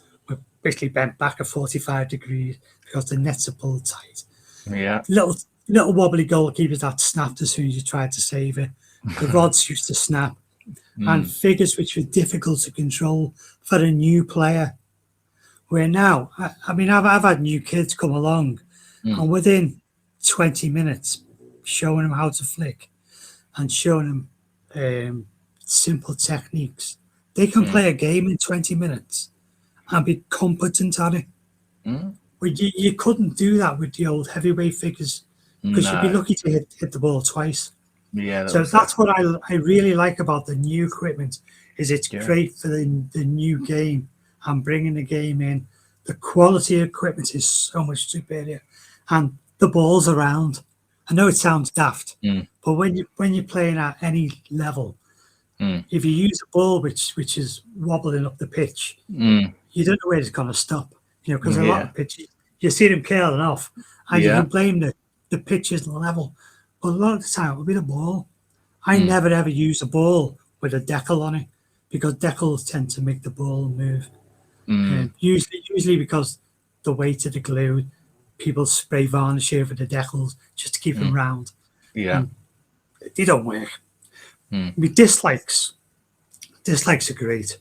Speaker 1: basically bent back at 45 degrees because the nets are pulled tight.
Speaker 2: Yeah.
Speaker 1: Little wobbly goalkeepers that snapped as soon as you tried to save it. The rods used to snap. And figures which were difficult to control for a new player. Where now, I mean, I've had new kids come along and within 20 minutes, showing them how to flick and showing them simple techniques, they can play a game in 20 minutes and be competent at it. But you couldn't do that with the old heavyweight figures because you'd be lucky to hit the ball twice.
Speaker 2: Yeah.
Speaker 1: So that's what I really like about the new equipment is it's great for the new game and bringing the game in. The quality of equipment is so much superior, and the ball's around. I know it sounds daft, but when you're playing at any level, if you use a ball which is wobbling up the pitch, you don't know where it's going to stop. You know, because a lot of pitches you see them curling off, and you can blame the pitch isn't level. But a lot of the time, it'll be the ball. I never ever use a ball with a decal on it because decals tend to make the ball move. Usually because the weight of the glue, people spray varnish over the decals just to keep them round.
Speaker 2: Yeah,
Speaker 1: and they don't work. My dislikes are great.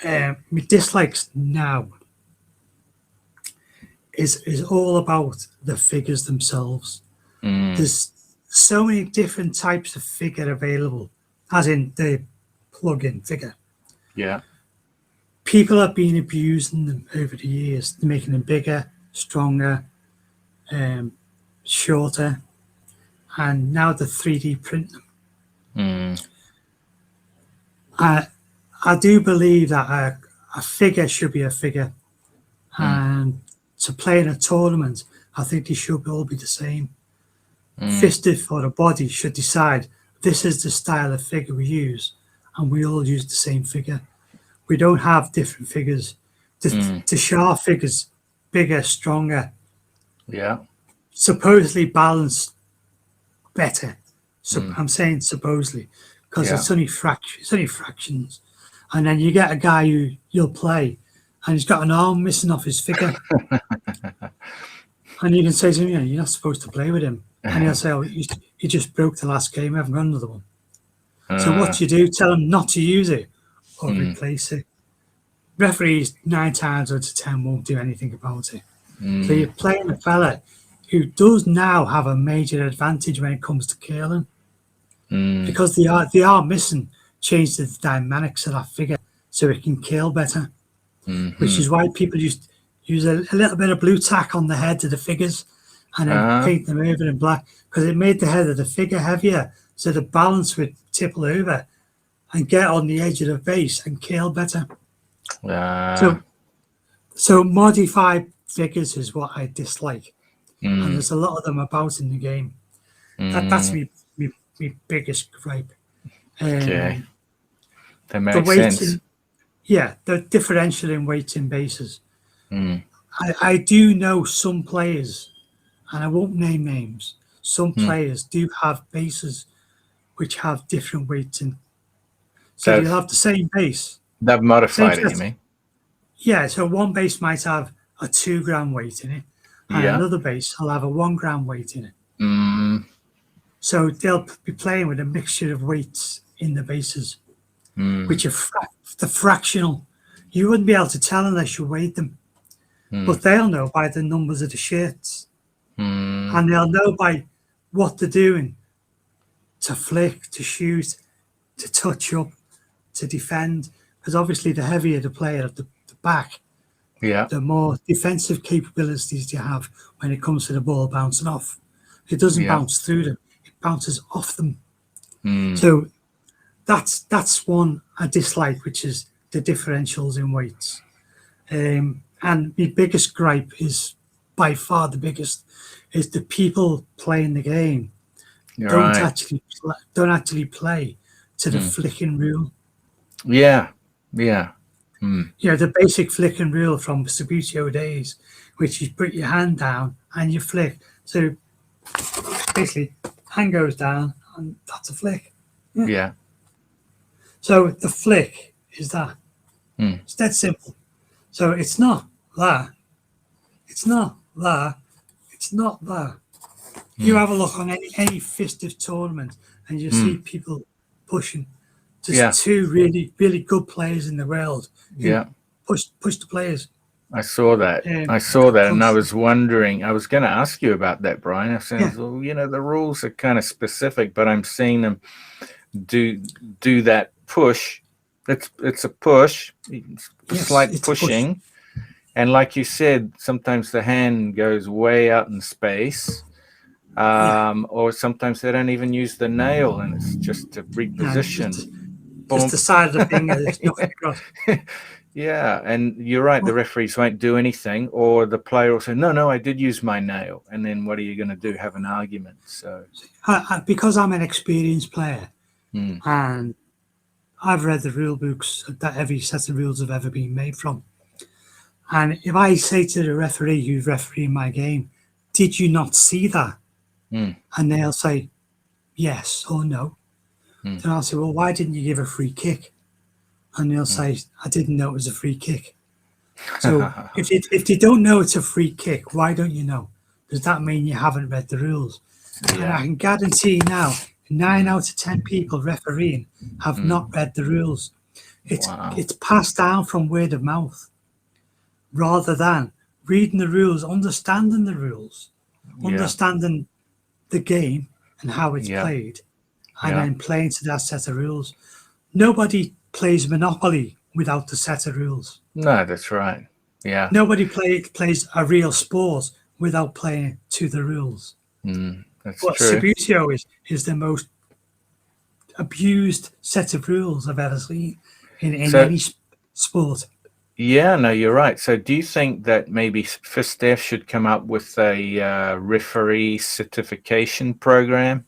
Speaker 1: My dislikes now is all about the figures themselves. There's so many different types of figure available, as in the plug-in figure.
Speaker 2: Yeah.
Speaker 1: People have been abusing them over the years, making them bigger, stronger, shorter, and now the 3D print them. I do believe that a figure should be a figure, and to play in a tournament, I think they should all be the same. Fisted for the body should decide this is the style of figure we use, and we all use the same figure. We don't have different figures. The sharp figures, bigger, stronger, supposedly balanced better. So I'm saying supposedly because it's only fractions. And then you get a guy who you'll play, and he's got an arm missing off his figure, and you can say to him, "You're not supposed to play with him." And he'll say, "Oh, he's you just broke the last game. We haven't got another one. So what you do, tell them not to use it or replace it. Referees 9 times out of 10 won't do anything about it. So you're playing a fella who does now have a major advantage when it comes to curling, because they are missing change the dynamics of that figure so it can curl better, which is why people use a little bit of blue tack on the head of the figures and then paint them over in black, because it made the head of the figure heavier, so the balance would tipple over and get on the edge of the base and curl better. So modified figures is what I dislike, and there's a lot of them about in the game. That's my biggest gripe.
Speaker 2: Okay, that makes sense.
Speaker 1: The differential in weight in bases. I do know some players, and I won't name names, some players do have bases which have different weights in. So you'll have the same base.
Speaker 2: They've modified it, you mean?
Speaker 1: Yeah, so one base might have a 2 gram weight in it, and another base will have a 1 gram weight in it. So they'll be playing with a mixture of weights in the bases, which are the fractional. You wouldn't be able to tell unless you weighed them, but they'll know by the numbers of the shirts, and they'll know by what they're doing to flick, to shoot, to touch up, to defend. Because obviously the heavier the player at the back, the more defensive capabilities you have when it comes to the ball bouncing off. It doesn't bounce through them, it bounces off them. So that's one I dislike, which is the differentials in weights. And my biggest gripe is, by far the biggest, is the people playing the game don't actually play to the flicking rule. The basic flicking rule from Subbuteo days, which you put your hand down and you flick. So basically, hand goes down and that's a flick. So the flick is that. It's that simple. So it's not that. It's not that. It's not that. You have a look on any festive tournament and you see people pushing. There's 2 really, really good players in the world. Push the players.
Speaker 2: I saw that. And I was wondering, I was going to ask you about that, Brian. I said, well, the rules are kind of specific, but I'm seeing them do that push. It's a push, slight pushing. And like you said, sometimes the hand goes way out in space. Or sometimes they don't even use the nail, and it's just to reposition.
Speaker 1: Just the side of the finger. It's not across.
Speaker 2: And you're right. The referees won't do anything, or the player will say, "No, I did use my nail." And then what are you going to do? Have an argument? So,
Speaker 1: because I'm an experienced player, and I've read the rule books that every set of rules have ever been made from, and if I say to the referee who's refereeing my game, "Did you not see that?" and they'll say yes or no, then I'll say, well, why didn't you give a free kick? And they'll say, I didn't know it was a free kick. So if they don't know it's a free kick, why don't you know? Does that mean you haven't read the rules? And I can guarantee now 9 out of 10 people refereeing have not read the rules. It's passed down from word of mouth rather than reading the rules, understanding the rules, understanding the game and how it's played, and then playing to that set of rules. Nobody plays Monopoly without the set of rules.
Speaker 2: No, that's right.
Speaker 1: Nobody plays a real sport without playing to the rules.
Speaker 2: That's
Speaker 1: true. Subbuteo is the most abused set of rules I've ever seen in any sport.
Speaker 2: Yeah, no, you're right. So do you think that maybe FISTEF should come up with a referee certification program?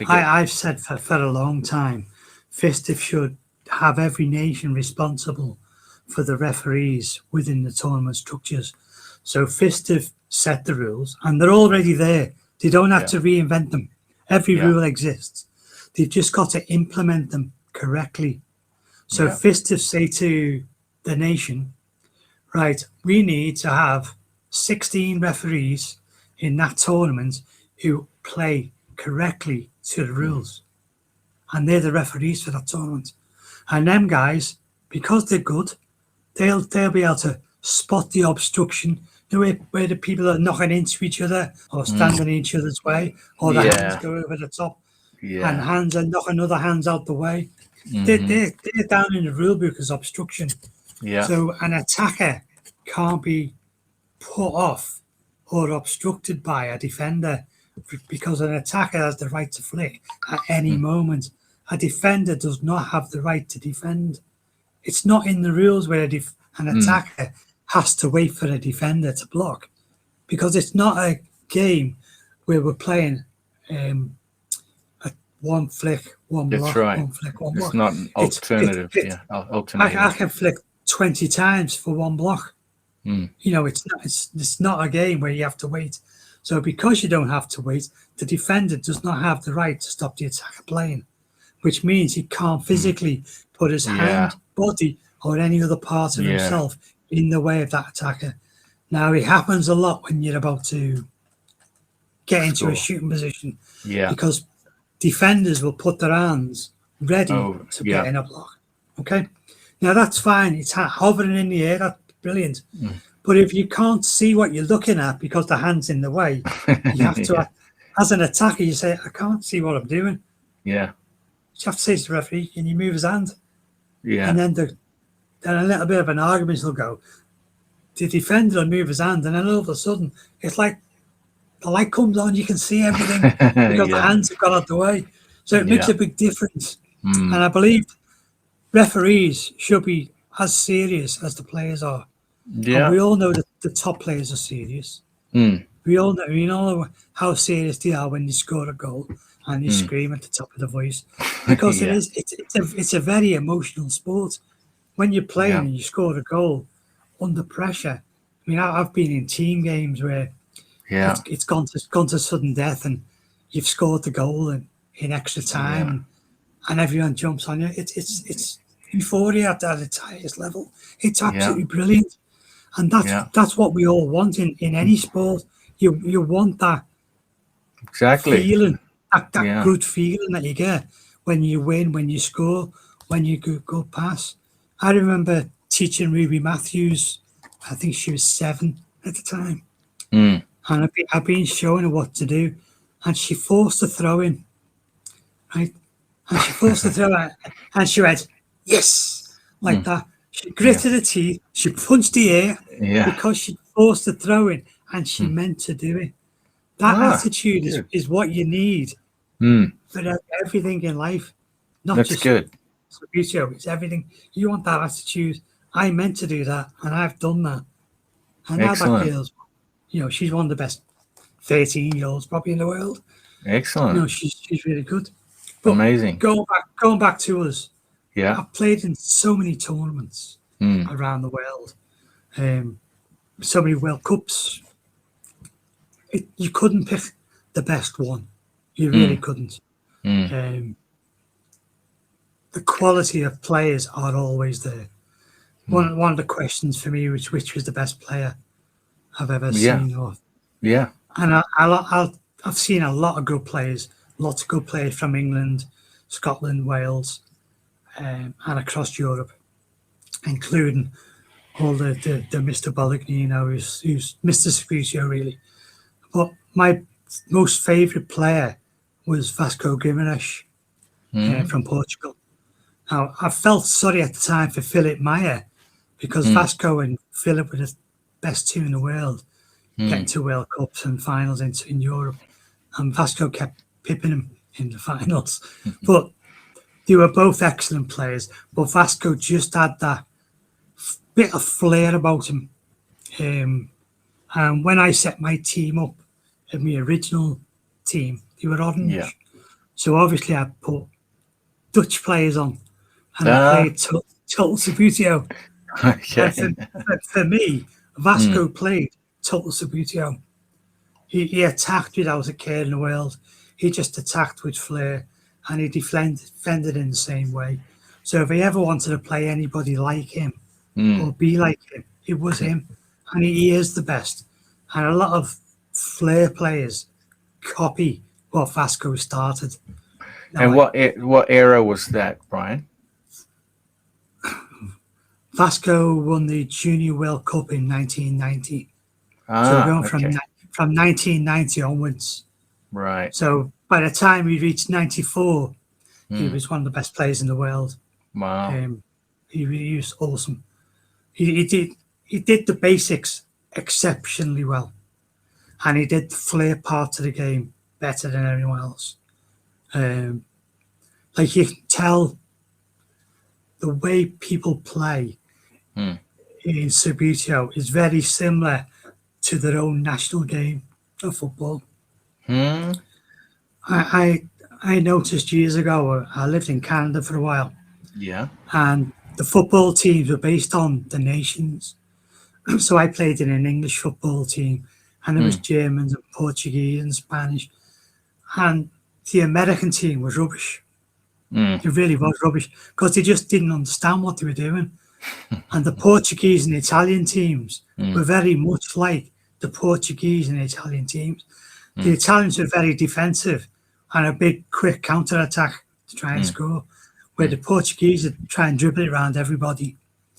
Speaker 1: I've said for a long time, FISTEF should have every nation responsible for the referees within the tournament structures. So FISTEF set the rules, and they're already there. They don't have to reinvent them. Every rule exists. They've just got to implement them correctly. So FISTEF say to the nation, right, we need to have 16 referees in that tournament who play correctly to the rules. And they're the referees for that tournament. And them guys, because they're good, they'll be able to spot the obstruction, where the people are knocking into each other or standing in each other's way, or the hands go over the top, and hands are knocking other hands out the way. They're down in the rule book as obstruction. So an attacker can't be put off or obstructed by a defender, because an attacker has the right to flick at any moment. A defender does not have the right to defend. It's not in the rules where an attacker has to wait for a defender to block, because it's not a game where we're playing one flick, one block, one flick, one block.
Speaker 2: It's not an alternative.
Speaker 1: I can flick 20 times for one block. You know, it's not a game where you have to wait. So because you don't have to wait, the defender does not have the right to stop the attacker playing, which means he can't physically put his hand, body, or any other part of himself in the way of that attacker. Now, it happens a lot when you're about to get into a shooting position, because defenders will put their hands ready to get in a block. Okay, now that's fine. It's hovering in the air. That's brilliant. But if you can't see what you're looking at because the hand's in the way, you have to, as an attacker, you say, I can't see what I'm doing. You have to say to the referee, can you move his hand? And then then a little bit of an argument will go. The defender will move his hand, and then all of a sudden, it's like the light comes on, you can see everything because the hands have got out the way. So it makes a big difference. And I believe referees should be as serious as the players are. And we all know that the top players are serious. We all know how serious they are when you score a goal and you scream at the top of the voice, because it's a very emotional sport. When you're playing and you score a goal under pressure, I mean, I've been in team games where it's gone to sudden death, and you've scored the goal in extra time, and everyone jumps on you. It's euphoria at its highest level. It's absolutely brilliant, and that's what we all want in any sport. You want that feeling, that good feeling that you get when you win, when you score, when you go pass. I remember teaching Ruby Matthews. I think she was 7 at the time. And I've been showing her what to do. And she forced a throw in. Right? And she forced a throw in. And she went, yes, like that. She gritted her teeth. She punched the air because she forced a throw in. And she meant to do it. That attitude is what you need for everything in life. Not
Speaker 2: That's
Speaker 1: just
Speaker 2: good.
Speaker 1: Subbuteo, it's everything. You want that attitude. I meant to do that, and I've done that. And now that girl's, she's one of the best 13-year-olds probably in the world.
Speaker 2: Excellent.
Speaker 1: She's really good. But
Speaker 2: amazing.
Speaker 1: Going back to us.
Speaker 2: Yeah.
Speaker 1: I've played in so many tournaments around the world. So many World Cups. You couldn't pick the best one. You really couldn't. The quality of players are always there. One of the questions for me was, which was the best player I've ever seen? And I've seen a lot of good players, lots of good players from England, Scotland, Wales, and across Europe, including all the Mr. Bologna, who's Mr. Subbuteo, really. But my most favourite player was Vasco Guimarães from Portugal. Now, I felt sorry at the time for Philip Meyer, because Vasco and Philip were the best two in the world, getting to World Cups and finals in Europe. And Vasco kept pipping him in the finals. But they were both excellent players. But Vasco just had that bit of flair about him. And when I set my team up, in my original team, they were orange. So obviously I put Dutch players on. And I played total Subbuteo. For me, Vasco played total Subbuteo. He attacked without a care in the world. He just attacked with flair, and he defended in the same way. So if he ever wanted to play anybody like him or be like him, it was him. And he is the best. And a lot of flair players copy what Vasco started.
Speaker 2: And what era was that, Brian?
Speaker 1: Vasco won the Junior World Cup in 1990. So we're going from 1990 onwards.
Speaker 2: Right.
Speaker 1: So by the time he reached 94, he was one of the best players in the world.
Speaker 2: Wow.
Speaker 1: He was awesome. He did the basics exceptionally well, and he did the flair part of the game better than anyone else. Like you can tell the way people play in Subbuteo is very similar to their own national game of football. I noticed years ago, I lived in Canada for a while.
Speaker 2: Yeah.
Speaker 1: And the football teams were based on the nations. So I played in an English football team, and there was Germans and Portuguese and Spanish. And the American team was rubbish. It really was rubbish because they just didn't understand what they were doing. And the Portuguese and Italian teams were very much like the Portuguese and Italian teams. The Italians were very defensive and a big, quick counter-attack to try and score, where the Portuguese would try and dribble it around everybody.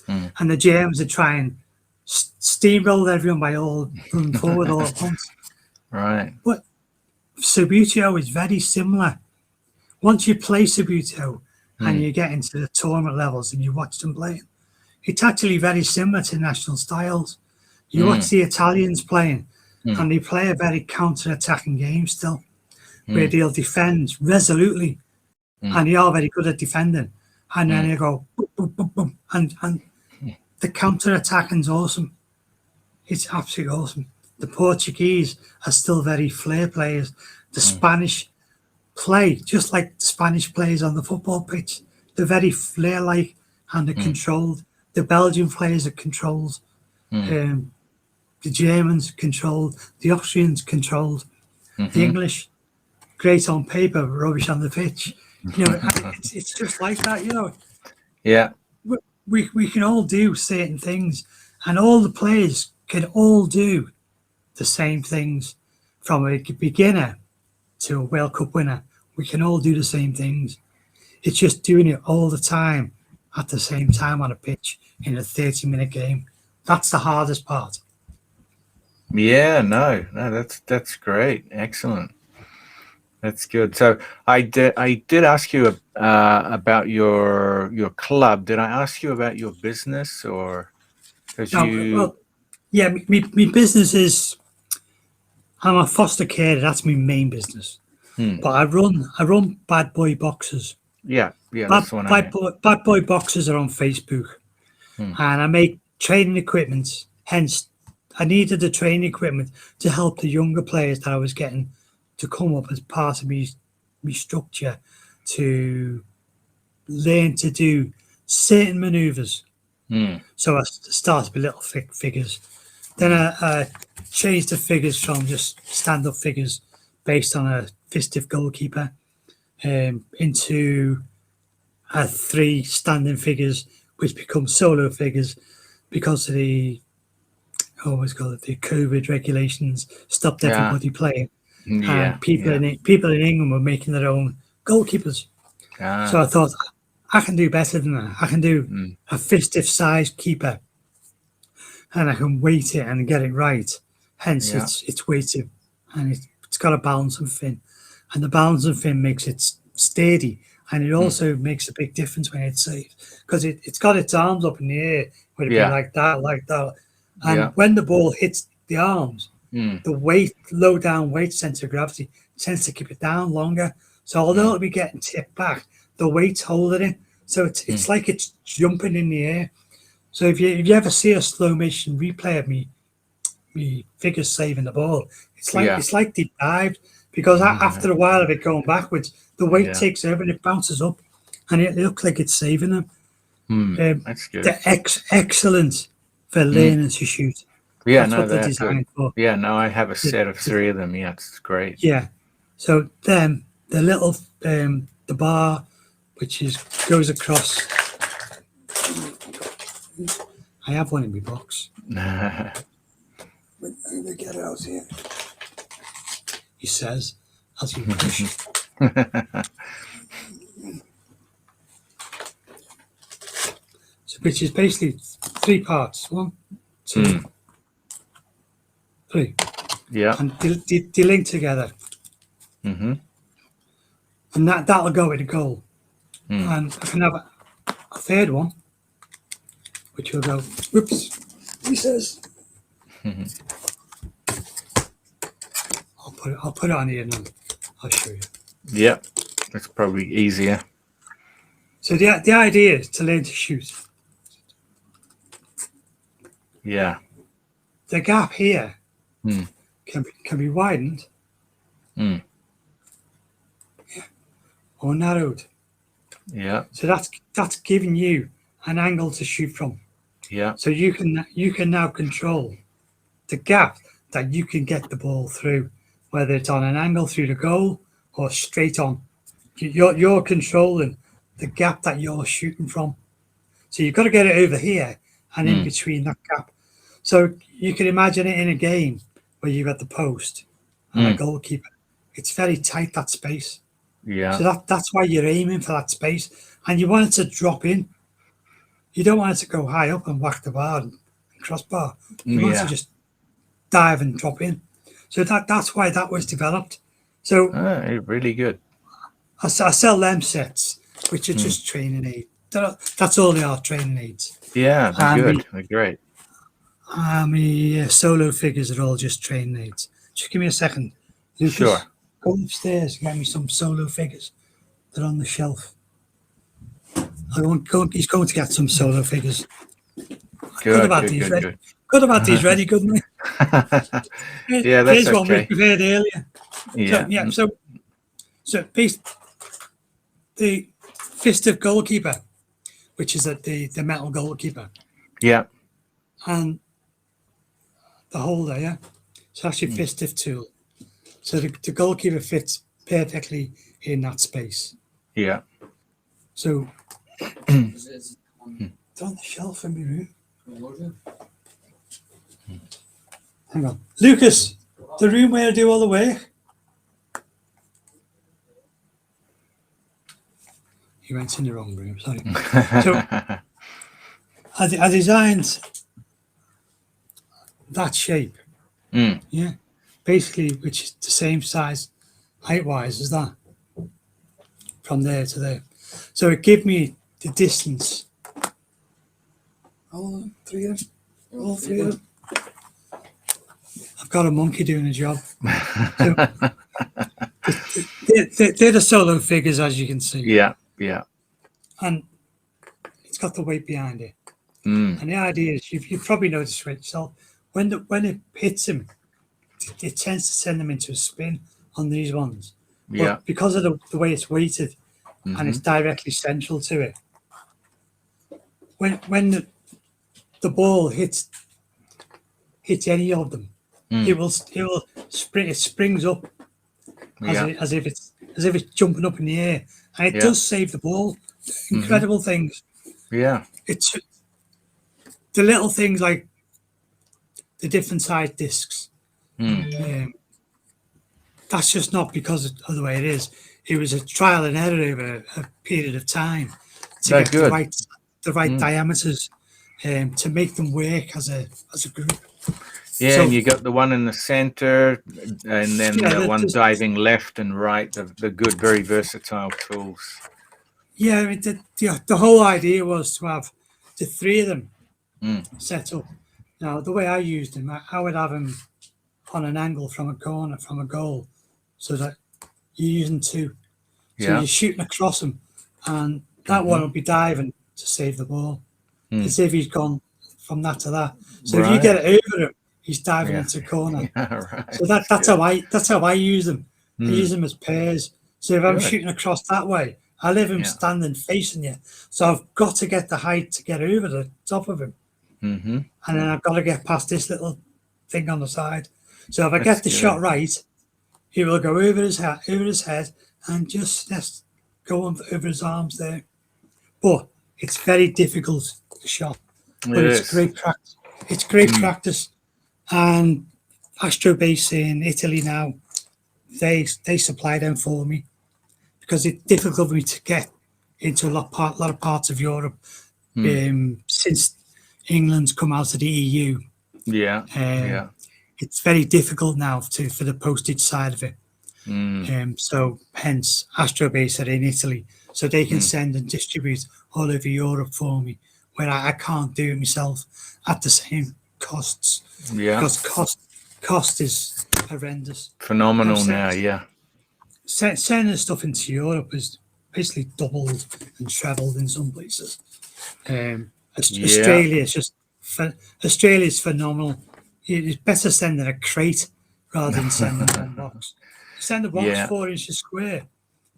Speaker 1: And the Germans would try and steamroll everyone by all running forward all at once.
Speaker 2: Right.
Speaker 1: But Subbuteo is very similar. Once you play Subbuteo and you get into the tournament levels and you watch them playing, it's actually very similar to national styles. You watch the Italians playing, and they play a very counter-attacking game still, where they'll defend resolutely, and they are very good at defending. And then you go, boom, boom, boom, boom, and the counter-attacking is awesome. It's absolutely awesome. The Portuguese are still very flair players. The Spanish play just like the Spanish players on the football pitch. They're very flair-like and they're controlled. The Belgian players are controlled. The Germans controlled. The Austrians controlled. The English, great on paper, rubbish on the pitch. You know, it's just like that. You know.
Speaker 2: Yeah.
Speaker 1: We can all do certain things, and all the players can all do the same things, from a beginner to a World Cup winner. We can all do the same things. It's just doing it all the time at the same time on a pitch in a 30-minute game. That's the hardest part.
Speaker 2: Yeah, no, that's great. Excellent. That's good. So I did ask you about your club. Did I ask you about your business, or
Speaker 1: Well, yeah, my business is, I'm a foster carer. That's my main business. But I run Bad Boy Boxes.
Speaker 2: Yeah, that's one.
Speaker 1: Bad Boy Boxes are on Facebook, and I make training equipment. Hence, I needed the training equipment to help the younger players that I was getting to come up as part of me structure to learn to do certain maneuvers. So I started with little figures. Then I changed the figures from just stand-up figures based on a fistive goalkeeper into 3 standing figures, which become solo figures because of the the COVID regulations stopped everybody playing. And people in England were making their own goalkeepers. So I thought, I can do better than that. I can do a fistive sized keeper, and I can weight it and get it right. Hence, it's weighted, and it's got a balancing fin, and the balancing fin makes it steady, and it also makes a big difference when it's safe, because it's got its arms up in the air, where it'd be like that, and when the ball hits the arms, the low down weight center of gravity tends to keep it down longer. So although it'll be getting tipped back, the weight's holding it. So it's like it's jumping in the air. So if you ever see a slow motion replay of me figures saving the ball, it's like they dived, because after a while of it going backwards, the weight takes over and it bounces up, and it looks like it's saving them.
Speaker 2: That's good.
Speaker 1: They're excellent for learning to shoot.
Speaker 2: Yeah,
Speaker 1: that's what they're designed for.
Speaker 2: Yeah, no, I have a set of 3 of them. Yeah, it's great.
Speaker 1: Yeah, so the little the bar, which goes across. I have one in my box. Let me get it out here. He says, as you push. So, which is basically 3 parts. 1, 2, 3.
Speaker 2: Yeah.
Speaker 1: And they link together.
Speaker 2: Mm-hmm.
Speaker 1: And that'll go in a goal. And I can have a third one, which will go, whoops, he says. I'll put it on here and I'll show you.
Speaker 2: Yeah, that's probably easier.
Speaker 1: So the idea is to learn to shoot.
Speaker 2: Yeah.
Speaker 1: The gap here can be widened or narrowed.
Speaker 2: Yeah.
Speaker 1: So that's giving you an angle to shoot from.
Speaker 2: Yeah.
Speaker 1: So you can now control the gap that you can get the ball through, whether it's on an angle through the goal or straight on. You're controlling the gap that you're shooting from. So you've got to get it over here and in between that gap. So you can imagine it in a game where you've got the post and a goalkeeper. It's very tight, that space.
Speaker 2: Yeah.
Speaker 1: So that's why you're aiming for that space. And you want it to drop in. You don't want it to go high up and whack the bar and crossbar. You want it to just dive and drop in. So that's why that was developed. So
Speaker 2: really good.
Speaker 1: I sell them sets, which are just training aids. That's all they are, training aids.
Speaker 2: Yeah, they're good. They're great.
Speaker 1: My solo figures are all just training aids. Just give me a second. Lucas,
Speaker 2: Sure.
Speaker 1: Go upstairs and get me some solo figures. They're on the shelf. He's going to get some solo figures. Could have had these ready, couldn't we?
Speaker 2: Yeah, that's
Speaker 1: Here's one we
Speaker 2: okay.
Speaker 1: prepared earlier.
Speaker 2: Yeah.
Speaker 1: So the fist of goalkeeper, which is the metal goalkeeper,
Speaker 2: Yeah.
Speaker 1: and the holder, yeah. So that's your fist of tool. So the goalkeeper fits perfectly in that space.
Speaker 2: Yeah.
Speaker 1: So it's on the shelf in my room. Hang on, Lucas, the room where I do all the work. You went in the wrong room, sorry. So I designed that shape, yeah, basically, which is the same size height-wise as that, from there to there. So it gave me the distance. All three of them. I've got a monkey doing a job. So, they're the solo figures, as you can see.
Speaker 2: Yeah. Yeah.
Speaker 1: And it's got the weight behind it. And the idea is, you've probably noticed for yourself, when it hits him, it tends to send them into a spin on these ones.
Speaker 2: Yeah.
Speaker 1: But because of the way it's weighted and it's directly central to it, when the ball hits any of them, it springs up as if it's jumping up in the air, and it does save the ball. Incredible things.
Speaker 2: Yeah.
Speaker 1: It's the little things like the different size discs. That's just not because of the way it is. It was a trial and error over a period of time to get the right diameters to make them work as a group.
Speaker 2: Yeah,
Speaker 1: So,
Speaker 2: and you got the one in the center, and then the one diving left and right. The good, very versatile tools.
Speaker 1: Yeah, I mean, the whole idea was to have the 3 of them set up. Now, the way I used them, I would have them on an angle from a corner, from a goal, so that you're using 2. So you're shooting across them, and that one will be diving to save the ball. As if he's gone from that to that. So if you get it over him, he's diving into the corner.
Speaker 2: Right.
Speaker 1: So that's how I use them. I use them as pairs. So if I'm shooting across that way, I leave him standing facing you. So I've got to get the height to get over the top of him. And then I've got to get past this little thing on the side. So if I get the shot right, he will go over his head and just go on over his arms there. But it's very difficult to shot. But it's great practice. It's great practice. And Astro Bases in Italy now, they supply them for me because it's difficult for me to get into a lot of parts of Europe since England's come out of the EU.
Speaker 2: Yeah.
Speaker 1: It's very difficult now for the postage side of it. So hence Astro Bases are in Italy, so they can send and distribute all over Europe for me, where I can't do it myself at the same costs.
Speaker 2: Yeah.
Speaker 1: Because cost is horrendous.
Speaker 2: Phenomenal now, yeah.
Speaker 1: Sending stuff into Europe is basically doubled and trebled in some places. Australia is just Australia's phenomenal. It's better sending a crate rather than sending one box. Send a box 4 inches square.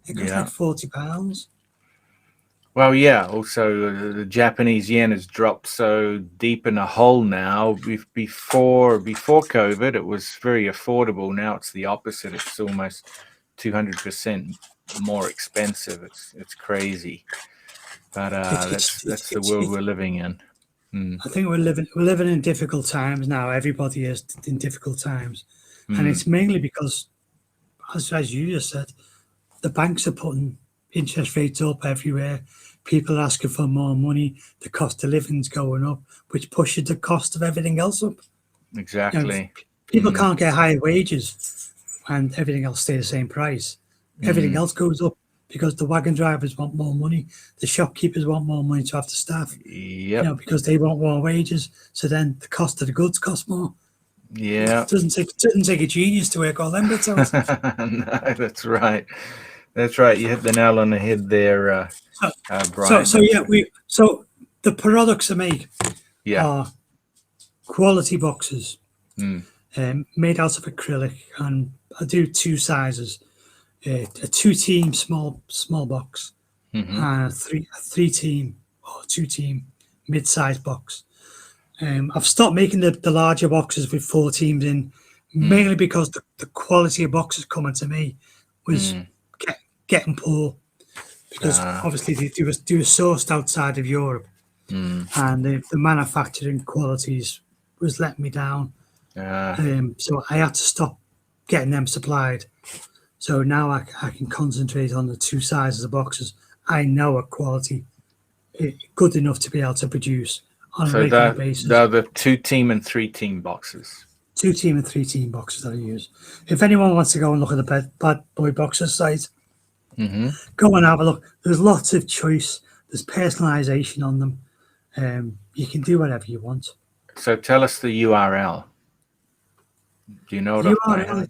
Speaker 1: It costs like £40.
Speaker 2: Well, yeah. Also, the Japanese yen has dropped so deep in a hole now. Before COVID, it was very affordable. Now it's the opposite. It's almost 200% more expensive. It's crazy. But that's the world we're living in.
Speaker 1: I think we're living in difficult times now. Everybody is in difficult times, and it's mainly because, as you just said, the banks are putting interest rates up everywhere. People are asking for more money. The cost of living's going up, which pushes the cost of everything else up.
Speaker 2: Exactly.
Speaker 1: People can't get higher wages, and everything else stays the same price. Everything else goes up because the wagon drivers want more money. The shopkeepers want more money to have the staff.
Speaker 2: Yep.
Speaker 1: Because they want more wages. So then the cost of the goods costs more.
Speaker 2: Yeah.
Speaker 1: It doesn't take a genius to work all them bits out.
Speaker 2: No, that's right. That's right. You hit the nail on the head there, Brian.
Speaker 1: So the products I make
Speaker 2: Yeah.
Speaker 1: are quality boxes made out of acrylic, and I do 2 sizes: a 2-team small box and a 3-team or 2-team mid-sized box. I've stopped making the larger boxes with 4 teams in, mainly because the quality of boxes coming to me was getting poor, because obviously they were sourced outside of Europe, and the manufacturing qualities was letting me down. So I had to stop getting them supplied. So now I can concentrate on the 2 sizes of boxes I know are quality, good enough to be able to produce on a regular basis.
Speaker 2: They're the 2-team and 3-team boxes.
Speaker 1: 2-team and 3-team boxes that I use. If anyone wants to go and look at the Bad Boy Boxers site, go and have a look. There's lots of choice. There's personalization on them. You can do whatever you want.
Speaker 2: So tell us the URL. Do you know what
Speaker 1: URL?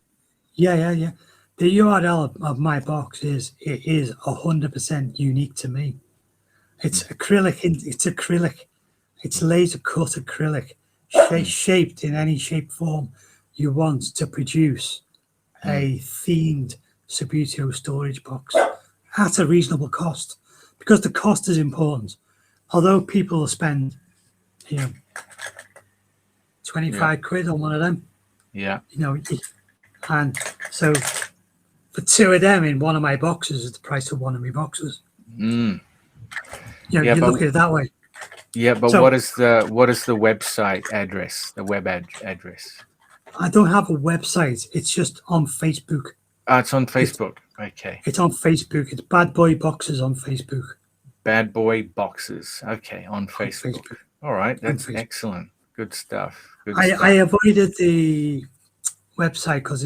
Speaker 1: Yeah. The URL of my box is 100% unique to me. It's acrylic. It's acrylic. It's laser cut acrylic, shaped in any shape form you want to produce a themed Subbuteo storage box at a reasonable cost, because the cost is important. Although people will spend, 25 quid on one of them.
Speaker 2: Yeah.
Speaker 1: And so for 2 of them in one of my boxes is the price of one of my boxes. You look at it that way.
Speaker 2: Yeah, but what is the website address? The web address?
Speaker 1: I don't have a website. It's just on Facebook.
Speaker 2: It's on Facebook. Okay.
Speaker 1: It's on Facebook. It's Bad Boy Boxes on Facebook.
Speaker 2: Bad Boy Boxes. Okay, on Facebook. All right, that's excellent. Good stuff.
Speaker 1: I avoided the website because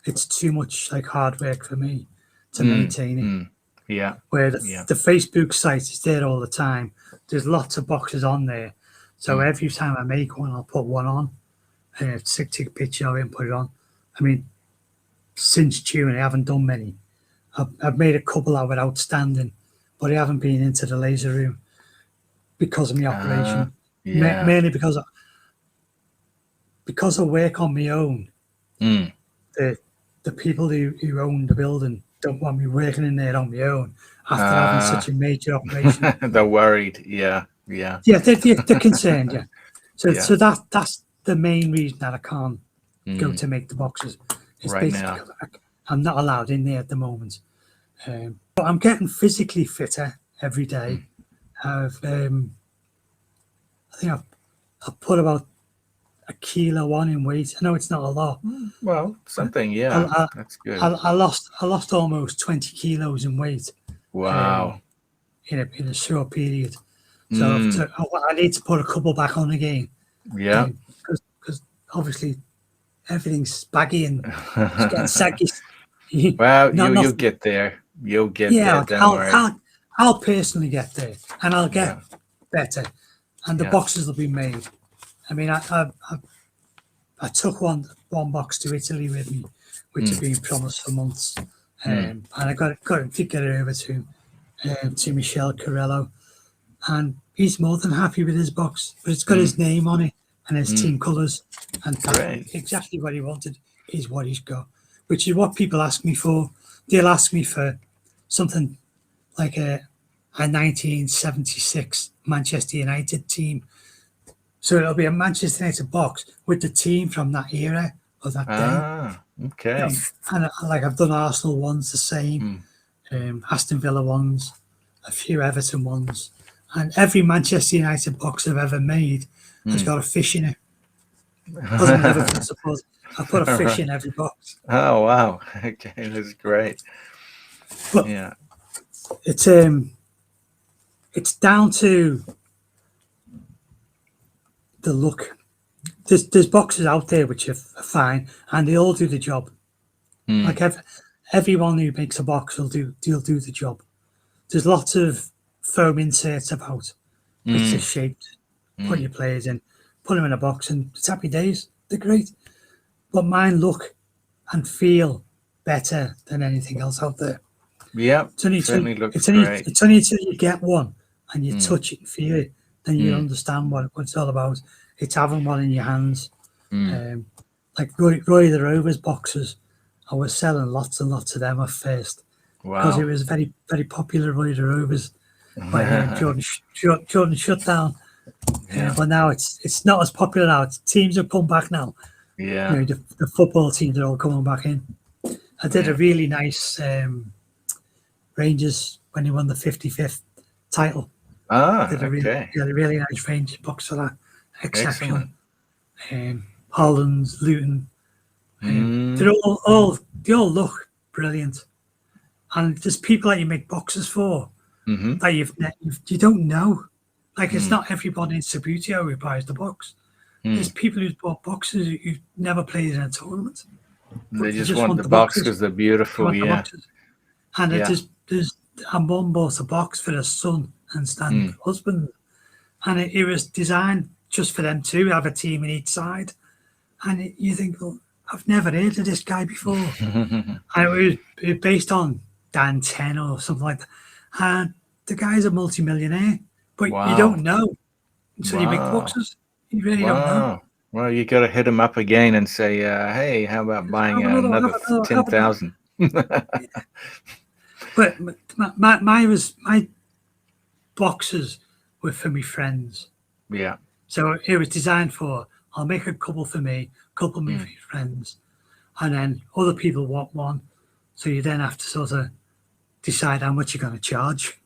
Speaker 1: it's too much like hard work for me to maintain it.
Speaker 2: Yeah.
Speaker 1: Where the Facebook site is there all the time. There's lots of boxes on there. So every time I make one, I'll put one on. Take a picture of it and put it on. I mean, since June, I haven't done many. I've made a couple that were outstanding, but I haven't been into the laser room because of my operation. Mainly because I work on my own. The people who own the building don't want me working in there on my own after having such a major operation.
Speaker 2: They're worried. Yeah,
Speaker 1: they're concerned. Yeah, so that's the main reason that I can't go to make the boxes. It's
Speaker 2: right now.
Speaker 1: I'm not allowed in there at the moment, but I'm getting physically fitter every day. I think I've put about a kilo on in weight. I know it's not a lot.
Speaker 2: Well, something, yeah. That's good.
Speaker 1: I lost almost 20 kilos in weight.
Speaker 2: Wow.
Speaker 1: In a short period. So I need to put a couple back on again.
Speaker 2: Yeah.
Speaker 1: Because obviously everything's baggy and it's getting saggy.
Speaker 2: Well, you'll get there. You'll get there. Don't worry.
Speaker 1: I'll personally get there, and I'll get better, and the boxes will be made. I mean, I took one box to Italy with me, which had been promised for months, and I got to get it over to Michel Corello, and he's more than happy with his box. But it's got his name on it and his team colours, and exactly what he wanted is what he's got, which is what people ask me for. They'll ask me for something like a 1976 Manchester United team. So it'll be a Manchester United box with the team from that era or that day.
Speaker 2: Okay.
Speaker 1: And I've done Arsenal ones the same, Aston Villa ones, a few Everton ones, and every Manchester United box I've ever made has got a fish in it. Other than Everton, I suppose. I put a fish in every box.
Speaker 2: Oh wow! Okay, that's great.
Speaker 1: But it's down to the look. There's boxes out there which are fine, and they all do the job. Like everyone who makes a box will do the job. There's lots of foam inserts about, which are shaped. Put your players in, put them in a box, and it's happy days. They're great, but mine look and feel better than anything else out there.
Speaker 2: Yeah, certainly looks great.
Speaker 1: It's only until you get one and you touch it and feel it, then you understand what it's all about. It's having one in your hands. Like Roy the Rovers boxes, I was selling lots and lots of them at first because it was very, very popular. Roy the Rovers, but Jordan shut down. But now it's not as popular now. Teams have come back now.
Speaker 2: Yeah,
Speaker 1: you know, the football teams are all coming back in. I did a really nice Rangers when he won the 55th title. Did a really nice Rangers box for that. Exceptional. Holland, Luton. They all look brilliant. And there's people that you make boxes for that you don't know. Like it's not everybody in Subbuteo who buys the box. There's people who've bought boxes who've never played in a tournament.
Speaker 2: They just want the box because they're beautiful,
Speaker 1: And there's mum bought a box for her son and Stan's husband, and it was designed just for them to have a team in each side. And you think, well, I've never heard of this guy before. And it was based on Dan 10 or something like that. And the guy's a multi-millionaire, but you don't know until you make boxes. You really don't know.
Speaker 2: Well, you got to hit him up again and say, hey, how about buying another 10,000?
Speaker 1: But my boxes were for my friends.
Speaker 2: Yeah.
Speaker 1: So it was designed for, I'll make a couple for me, a couple of my friends, and then other people want one. So you then have to sort of decide how much you're going to charge,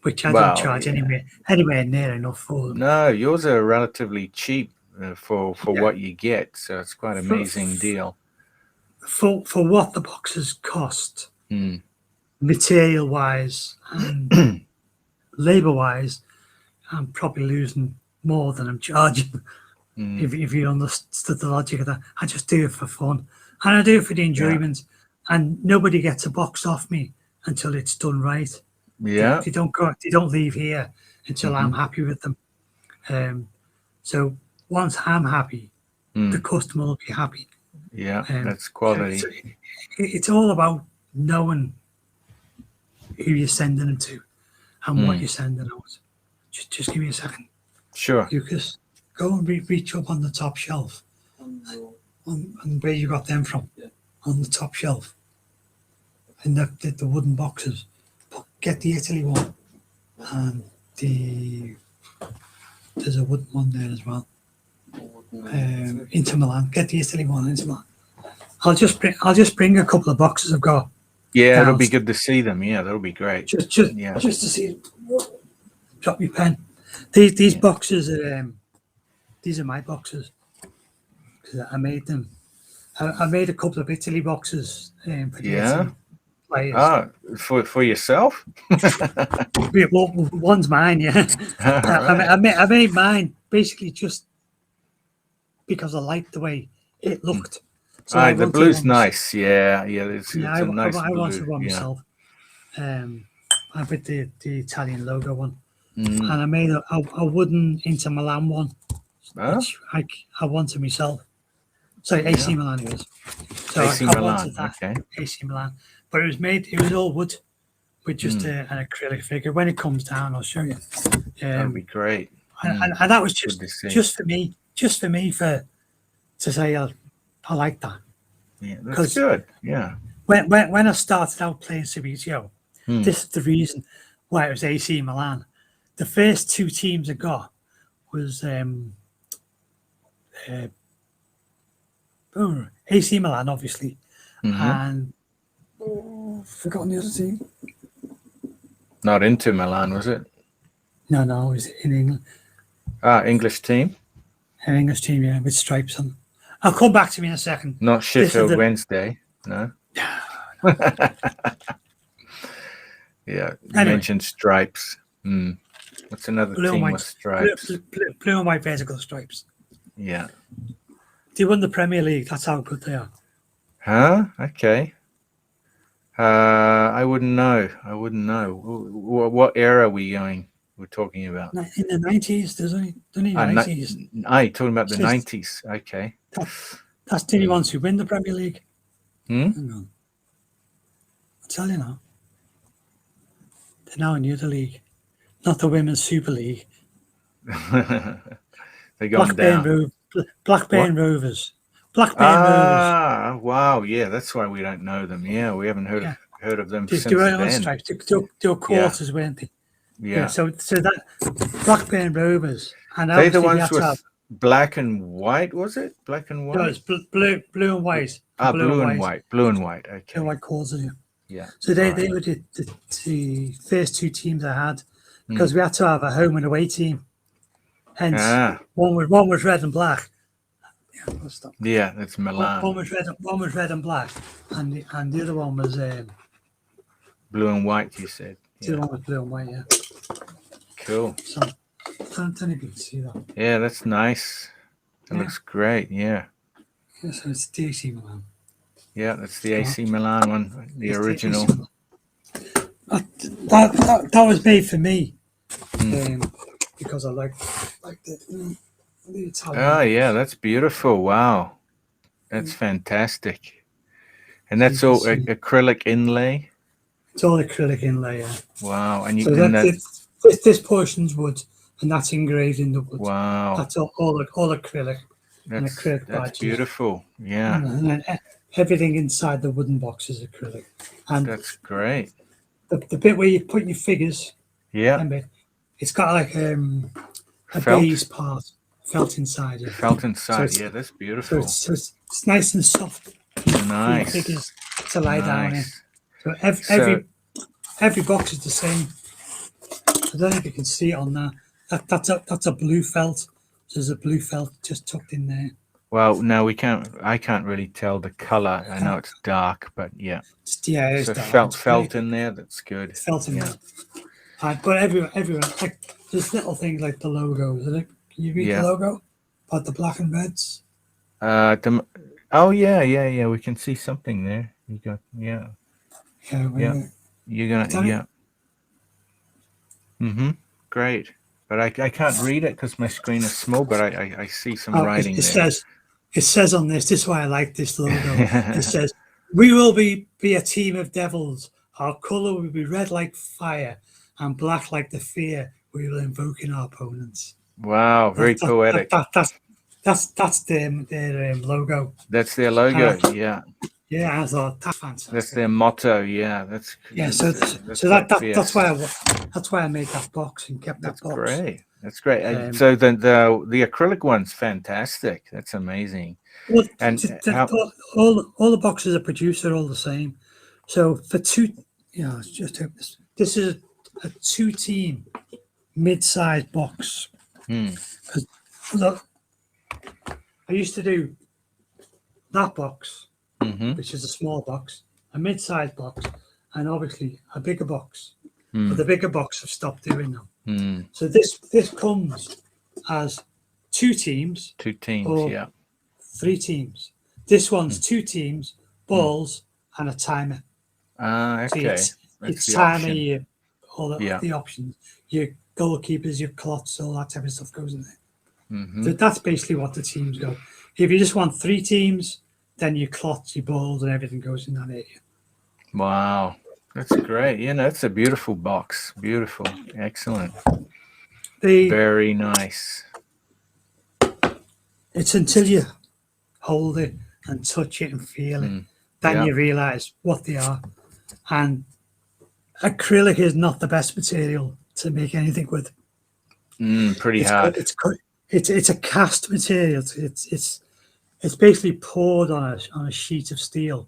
Speaker 1: which I don't charge anywhere near enough for them.
Speaker 2: No, yours are relatively cheap for what you get. So it's quite an amazing deal.
Speaker 1: For what the boxes cost, material-wise and labour-wise, I'm probably losing more than I'm charging. If you understood the logic of that, I just do it for fun, and I do it for the enjoyment. And nobody gets a box off me until it's done right.
Speaker 2: Yeah,
Speaker 1: they don't leave here until I'm happy with them. So once I'm happy, the customer will be happy.
Speaker 2: Yeah, that's quality.
Speaker 1: So it's all about knowing who you're sending them to and what you're sending out. Just give me a second.
Speaker 2: Sure.
Speaker 1: Lucas, go and reach up on the top shelf. On where you got them from. Yeah. On the top shelf. And the wooden boxes. Get the Italy one. And there's a wooden one there as well. Inter Milan. Get the Italy one, Inter Milan. I'll just bring a couple of boxes I've got.
Speaker 2: Yeah, it'll be good to see them. Yeah, that'll be great.
Speaker 1: Just to see. Drop your pen. These boxes are these are my boxes. because I made them. I made a couple of Italy boxes for the
Speaker 2: Yeah.
Speaker 1: Italy players.
Speaker 2: Ah, for yourself?
Speaker 1: Yeah, well, one's mine, yeah.
Speaker 2: Right.
Speaker 1: I made mine basically just because I liked the way it looked. So I
Speaker 2: The
Speaker 1: wanted
Speaker 2: blue's
Speaker 1: one myself.
Speaker 2: nice. Yeah, it's
Speaker 1: Yeah,
Speaker 2: a nice
Speaker 1: I wanted
Speaker 2: blue.
Speaker 1: one
Speaker 2: Yeah.
Speaker 1: myself. I put the Italian logo one,
Speaker 2: Mm.
Speaker 1: and I made a wooden Inter Milan one,
Speaker 2: Oh,
Speaker 1: which I wanted myself. Sorry, AC
Speaker 2: yeah.
Speaker 1: Milan it is. So
Speaker 2: AC
Speaker 1: I
Speaker 2: Milan.
Speaker 1: wanted that
Speaker 2: Okay.
Speaker 1: AC Milan, but it was made. It was all wood with just
Speaker 2: Mm.
Speaker 1: an acrylic figure. When it comes down, I'll show you.
Speaker 2: That would be great.
Speaker 1: And that was
Speaker 2: Good to see.
Speaker 1: just for me to say I like that.
Speaker 2: Yeah, that's
Speaker 1: Because
Speaker 2: good. Yeah.
Speaker 1: when I started out playing Subbuteo,
Speaker 2: Mm.
Speaker 1: this is the reason why it was AC Milan. The first two teams I got was AC Milan, obviously,
Speaker 2: Mm-hmm.
Speaker 1: and forgotten the other team.
Speaker 2: Not into Milan, was it?
Speaker 1: No, it was in England.
Speaker 2: English team.
Speaker 1: An English team, yeah, with stripes on. I'll come back to me in a second.
Speaker 2: Not
Speaker 1: This is
Speaker 2: Sheffield Wednesday. No. Yeah. You
Speaker 1: Anyway.
Speaker 2: mentioned stripes. Mm. What's another
Speaker 1: Blue and
Speaker 2: team
Speaker 1: white,
Speaker 2: with stripes?
Speaker 1: blue and white vertical stripes.
Speaker 2: Yeah.
Speaker 1: They won the Premier League. That's how good they are.
Speaker 2: Huh? Okay. I wouldn't know. What era are we're talking about?
Speaker 1: In the 90s, there's only 90s.
Speaker 2: You're talking about the 90s. Okay.
Speaker 1: That's the only ones who win the Premier League.
Speaker 2: Hmm?
Speaker 1: Hang on. I'll tell you now. They're now in the other league. Not the Women's Super League.
Speaker 2: They gone down.
Speaker 1: Blackburn Rovers. Blackburn Rovers.
Speaker 2: Wow. Yeah, that's why we don't know them. Yeah, we haven't heard of them since
Speaker 1: They were on
Speaker 2: then.
Speaker 1: stripes. They were quarters, weren't they?
Speaker 2: Yeah.
Speaker 1: So that Blackburn Rovers. And
Speaker 2: They the
Speaker 1: obviously
Speaker 2: ones with black and white, was it? Black and white?
Speaker 1: No, it's blue and white.
Speaker 2: Blue and white. Blue and white. Okay.
Speaker 1: Blue and white quarters, yeah.
Speaker 2: Yeah.
Speaker 1: So they were the first two teams I had because we had to have a home and away team. Hence, one was red and black. Yeah, I'll stop.
Speaker 2: Yeah, that's Milan.
Speaker 1: One was red and black, and the other one was
Speaker 2: blue and white. You said.
Speaker 1: The other one was blue and white. Yeah.
Speaker 2: Cool.
Speaker 1: So, don't know if you can see that.
Speaker 2: Yeah, that's nice. That looks great. Yeah.
Speaker 1: Yeah, so it's the AC Milan.
Speaker 2: Yeah, that's the AC Milan one, the original.
Speaker 1: That was made for me because I like the Italian.
Speaker 2: Yeah, that's beautiful. Wow, that's fantastic. And that's all acrylic inlay.
Speaker 1: It's all acrylic inlay. Yeah.
Speaker 2: Wow, and
Speaker 1: this portion's wood, and that's engraved in the wood.
Speaker 2: Wow,
Speaker 1: that's all acrylic.
Speaker 2: That's beautiful. Yeah.
Speaker 1: And then everything inside the wooden box is acrylic. And
Speaker 2: that's great.
Speaker 1: The bit where you put your figures, it's got like a base part, felt inside. Yeah.
Speaker 2: Felt inside, so that's beautiful.
Speaker 1: So it's nice and soft.
Speaker 2: Nice.
Speaker 1: For your figures to lie down in. So every box is the same. I don't know if you can see it on there. That's a blue felt. There's a blue felt just tucked in there.
Speaker 2: Well, no, I can't really tell the color. I know it's dark, but yeah.
Speaker 1: It's
Speaker 2: dark. Felt in there. That's good.
Speaker 1: It's felt in there. But everyone, like there's little things like the logo. Is it? Can you read the logo? About the black and reds.
Speaker 2: Yeah. We can see something there. You got You're gonna Great. But I can't read it because my screen is small, but I see some writing there.
Speaker 1: It says on this is why I like this logo. It says, "We will be a team of devils. Our color will be red like fire and black like the fear we will invoke in our opponents."
Speaker 2: Wow, very poetic.
Speaker 1: That's their logo.
Speaker 2: That's their logo,
Speaker 1: Yeah, I thought that's fantastic.
Speaker 2: That's their motto. Yeah, that's
Speaker 1: that's why I made that box and kept that box.
Speaker 2: Great. That's great. So the acrylic one's fantastic. That's amazing.
Speaker 1: Well, all the boxes are produced are all the same. So for this is a 2-team mid-sized box. Because look, I used to do that box,
Speaker 2: Mm-hmm.
Speaker 1: which is a small box, a mid-sized box, and obviously a bigger box.
Speaker 2: Mm.
Speaker 1: But the bigger box have stopped doing them.
Speaker 2: Mm.
Speaker 1: So this comes as 2 teams
Speaker 2: 2 teams,
Speaker 1: or
Speaker 2: yeah.
Speaker 1: 3 teams. This one's 2 teams, balls, and a timer. So
Speaker 2: Okay.
Speaker 1: it's
Speaker 2: That's the
Speaker 1: timer,
Speaker 2: option.
Speaker 1: all the options. Your goalkeepers, your clots, all that type of stuff goes in there.
Speaker 2: Mm-hmm.
Speaker 1: So that's basically what the teams go. If you just want 3 teams, then your clots, your balls, and everything goes in that area.
Speaker 2: Wow. That's great. You know, it's a beautiful box. Beautiful. Excellent. Very nice.
Speaker 1: It's until you hold it and touch it and feel it, then you realise what they are. And acrylic is not the best material to make anything with.
Speaker 2: Pretty hard.
Speaker 1: It's a cast material. It's basically poured on a sheet of steel,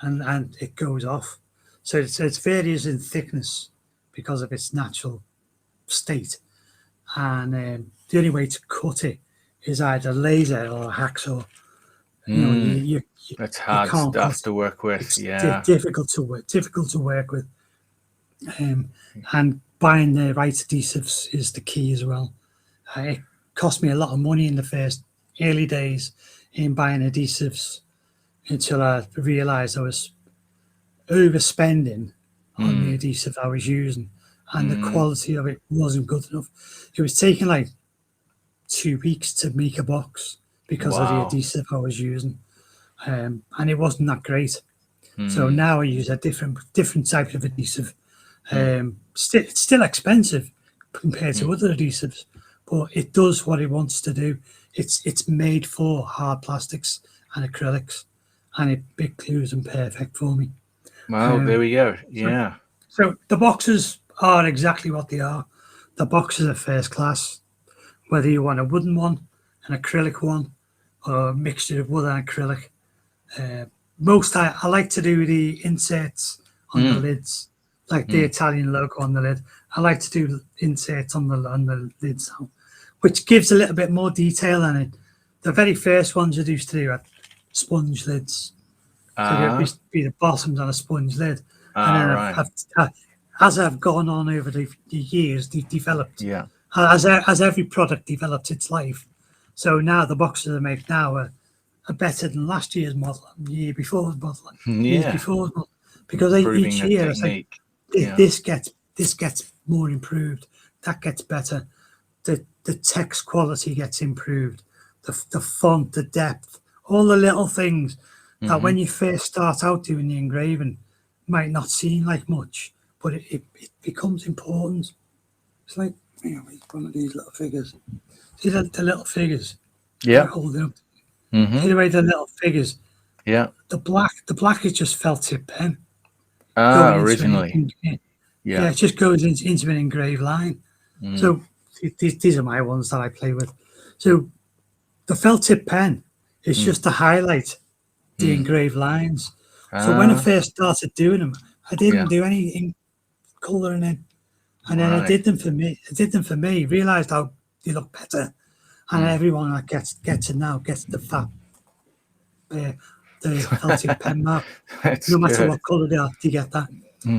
Speaker 1: and it goes off. So it varies in thickness because of its natural state. And the only way to cut it is either laser or a hacksaw.
Speaker 2: That's hard stuff to work with.
Speaker 1: It's difficult to work with. And buying the right adhesives is the key as well. It cost me a lot of money in the first early days in buying adhesives until I realised I was overspending on the adhesive I was using, and the quality of it wasn't good enough. It was taking like 2 weeks to make a box because of the adhesive I was using, and it wasn't that great. So now I use a different type of adhesive. It's still expensive compared to other adhesives, but it does what it wants to do. It's made for hard plastics and acrylics, and it glues them perfect for me.
Speaker 2: Well, there we go. Yeah.
Speaker 1: So the boxes are exactly what they are. The boxes are first class. Whether you want a wooden one, an acrylic one, or a mixture of wood and acrylic. I like to do the inserts on the lids, like the Italian logo on the lid. I like to do inserts on the lids now, which gives a little bit more detail on it. The very first ones I used to do had sponge lids. So there used to be the bottoms on a sponge lid. And then as I've gone on over the years, they've developed.
Speaker 2: Yeah.
Speaker 1: As every product develops its life. So now the boxes I make now are better than last year's model, the year before the model, years before, because each year it's like this gets more improved, that gets better, the text quality gets improved, the font, the depth, all the little things that when you first start out doing the engraving might not seem like much, but it becomes important. It's like one of these little figures. See the little figures?
Speaker 2: Yeah.
Speaker 1: Holding up. See the way the little figures.
Speaker 2: Yeah.
Speaker 1: The black is just felt tip pen.
Speaker 2: Originally.
Speaker 1: It just goes into an engraved line. So these are my ones that I play with. So the felt tip pen is just to highlight the engraved lines. So when I first started doing them, I didn't do any colouring in. And then I did them for me. Realised how they look better. And everyone that gets it now gets the felt tip pen mark. No matter what colour they are, you get that.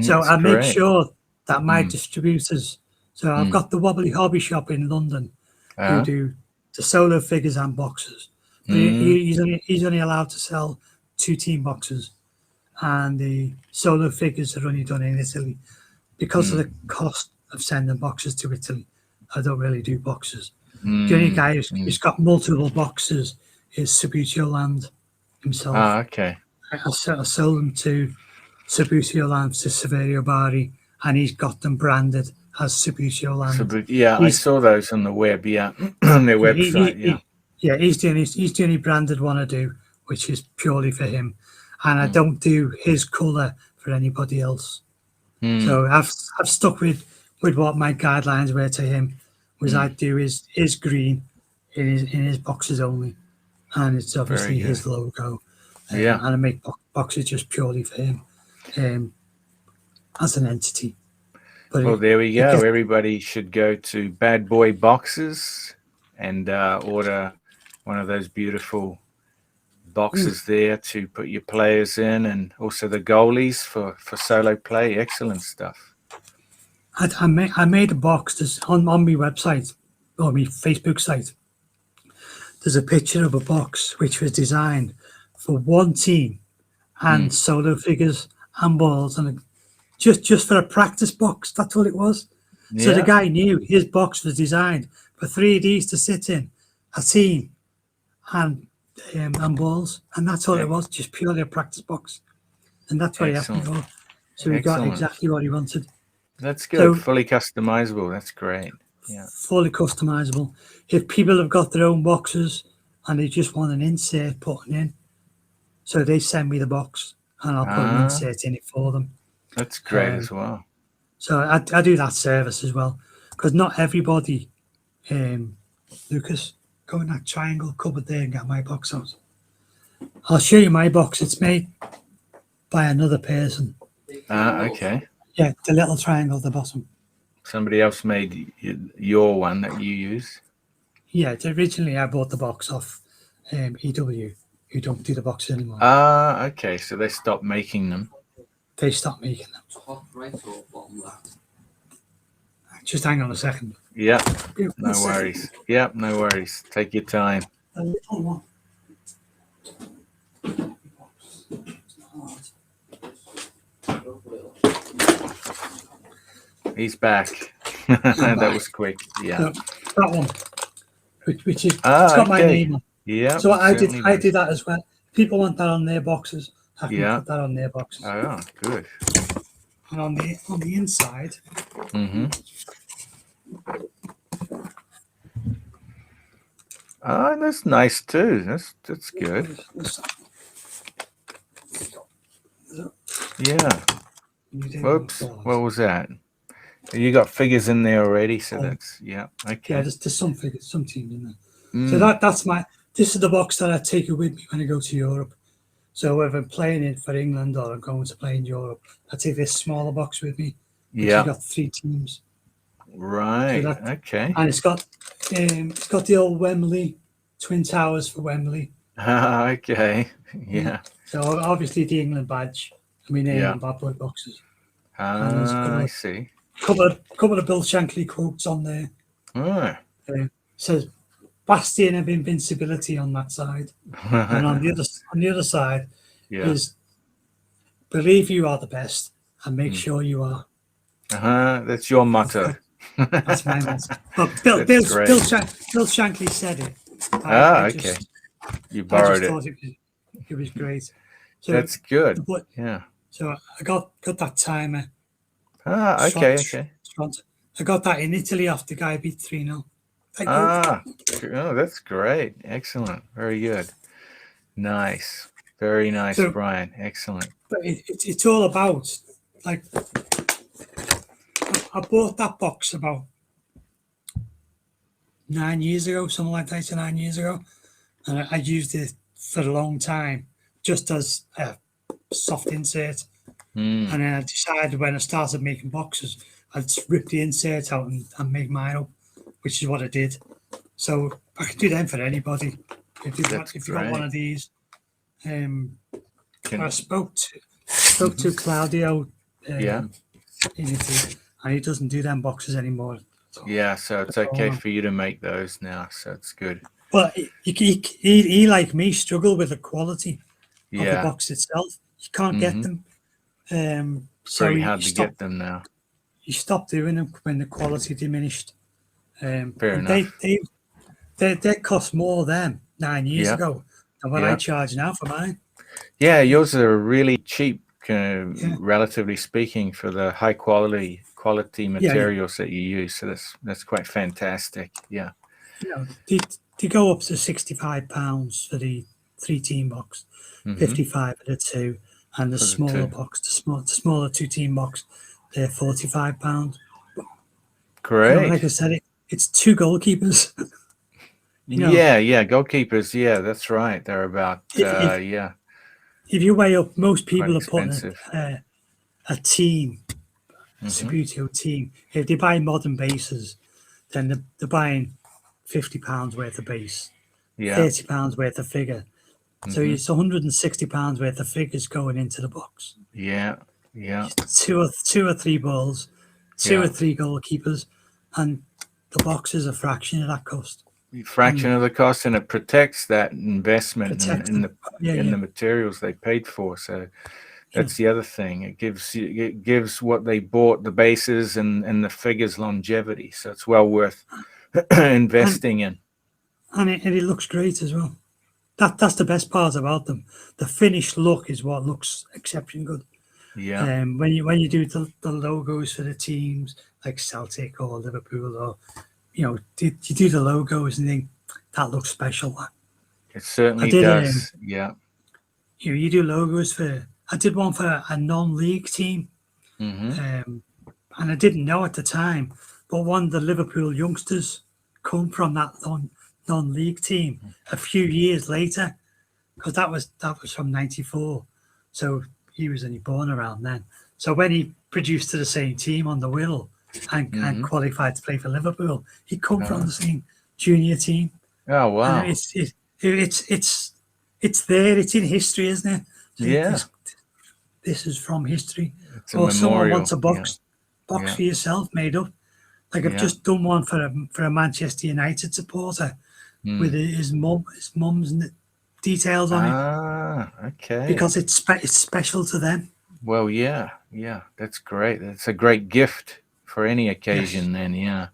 Speaker 1: So I make sure that my distributors, so I've got the Wobbly Hobby Shop in London who do the solo figures and boxes. But he's only allowed to sell 2 team boxes, and the solo figures are only done in Italy. Because of the cost of sending boxes to Italy, I don't really do boxes. The only guy who's got multiple boxes is Subbuteo Land himself.
Speaker 2: Okay.
Speaker 1: I sold them to Subbuteo Land, to Saverio Bari, and he's got them branded as Subbuteo Land.
Speaker 2: I saw those on the web, on their website,
Speaker 1: he's the only branded one I do, which is purely for him. And I don't do his colour for anybody else. So I've stuck with what my guidelines were to him, was I do his green in his boxes only, and it's obviously his logo. And I make boxes just purely for him as an entity. But
Speaker 2: there we go. Everybody should go to Bad Boy Boxes and order one of those beautiful boxes there to put your players in, and also the goalies for solo play. Excellent stuff.
Speaker 1: I made a box that's on my website or my Facebook site. There's a picture of a box which was designed for one team and solo figures and balls, and just for a practice box. That's all it was.
Speaker 2: Yeah.
Speaker 1: So the guy knew his box was designed for 3Ds to sit in, a team, and balls, and that's all it was. Just purely a practice box, and that's what he asked me for. So he got exactly what he wanted.
Speaker 2: That's good. So, fully customizable. That's great. Yeah.
Speaker 1: Fully customizable. If people have got their own boxes and they just want an insert put in, so they send me the box and I'll put an insert in it for them.
Speaker 2: That's great as well.
Speaker 1: So I do that service as well, because not everybody, Lucas, go in that triangle cupboard there and get my box out. I'll show you my box. It's made by another person.
Speaker 2: Okay.
Speaker 1: Yeah, the little triangle at the bottom.
Speaker 2: Somebody else made your one that you use?
Speaker 1: Yeah, originally I bought the box off EW, who don't do the boxes anymore.
Speaker 2: Okay, so they stopped making them.
Speaker 1: They stopped making them.
Speaker 3: Top right or bottom left?
Speaker 1: Just hang on a second.
Speaker 2: Yeah, no worries. Yeah, no worries. Take your time.
Speaker 1: A little one.
Speaker 2: He's back. That was quick. Yeah.
Speaker 1: No, that one, which is it's got my name on.
Speaker 2: Yeah.
Speaker 1: So I did that as well. People want that on their boxes. I can put that on their boxes.
Speaker 2: Oh, good.
Speaker 1: And on the inside.
Speaker 2: Oh, that's nice too. That's good. Yeah. Whoops. What was that? You got figures in there already, so that's okay.
Speaker 1: Yeah, there's some figures, some teams in there. So that's this is the box that I take it with me when I go to Europe. So if I'm playing it for England or I'm going to play in Europe, I take this smaller box with me.
Speaker 2: Yeah.
Speaker 1: I've got 3 teams.
Speaker 2: Right.
Speaker 1: So
Speaker 2: okay.
Speaker 1: And it's got the old Wembley, Twin Towers for Wembley.
Speaker 2: Okay. Yeah.
Speaker 1: So obviously the England badge. I mean, bad boy boxes.
Speaker 2: I see.
Speaker 1: Couple of Bill Shankly quotes on there. Says Bastion of Invincibility on that side, and on the other side is believe you are the best and make sure you are.
Speaker 2: That's your motto.
Speaker 1: That's my motto. But Bill Shankly said it.
Speaker 2: Okay. You borrowed it.
Speaker 1: Thought it was great. So
Speaker 2: that's good.
Speaker 1: But,
Speaker 2: yeah.
Speaker 1: So I got that timer.
Speaker 2: Okay.
Speaker 1: I got that in Italy after the guy beat 3-0.
Speaker 2: Oh, that's great. Excellent. Very good. Nice. Very nice, so, Brian. Excellent.
Speaker 1: But it's all about, like, I bought that box about 9 years ago, something like that, 9 years ago. And I used it for a long time, just as a soft insert. And then I decided when I started making boxes, I'd rip the insert out and make mine up, which is what I did. So I can do them for anybody. If you've got one of these. I spoke to Claudio in Italy, and he doesn't do them boxes anymore.
Speaker 2: Yeah, so it's okay for you to make those now, so it's good.
Speaker 1: Well, he like me, struggle with the quality of the box itself. You can't get them.
Speaker 2: It's very hard to get them now.
Speaker 1: You stopped doing them when the quality diminished.
Speaker 2: Fair enough.
Speaker 1: They cost more than 9 years ago than what I charge now for mine.
Speaker 2: Yeah, yours are really cheap, relatively speaking, for the high quality materials that you use. So that's quite fantastic. Yeah.
Speaker 1: They go up to £65 for the 3-team box, 55 for the 2. And the smaller box, the smaller 2-team box, they're £45.
Speaker 2: Great.
Speaker 1: Like I said, it's 2 goalkeepers.
Speaker 2: Goalkeepers. Yeah, that's right. They're about
Speaker 1: If you weigh up, most people are putting a team, a Subbuteo team. If they buy modern bases, then they're buying £50 worth of base, £30 worth of figure. So it's £160 worth of figures going into the box.
Speaker 2: Yeah.
Speaker 1: Two or three balls, two or three goalkeepers, and the box is a fraction of that cost.
Speaker 2: Fraction of the cost, and it protects that investment in
Speaker 1: Yeah.
Speaker 2: the materials they paid for. So that's the other thing. It gives what they bought, the bases and the figures, longevity. So it's well worth investing in.
Speaker 1: And it looks great as well. That's the best part about them. The finished look is what looks exceptionally good.
Speaker 2: Yeah.
Speaker 1: When you do the logos for the teams like Celtic or Liverpool, or you do the logos and think that looks special.
Speaker 2: It certainly does. Yeah.
Speaker 1: You do logos for. I did one for a non-league team, and I didn't know at the time, but one of the Liverpool youngsters come from that non-league team a few years later, because that was from '94, so he was only born around then. So when he produced to the same team on the will and qualified to play for Liverpool, he come from the same junior team.
Speaker 2: Oh wow!
Speaker 1: And it's there. It's in history, isn't it?
Speaker 2: Yeah.
Speaker 1: This is from history.
Speaker 2: It's a
Speaker 1: or someone
Speaker 2: memorial.
Speaker 1: wants a box for yourself made up. Like I've just done one for a Manchester United supporter with his mum's details on it.
Speaker 2: Ah, okay.
Speaker 1: Because it's special to them.
Speaker 2: Well, yeah, that's great. That's a great gift for any occasion. Then, yeah,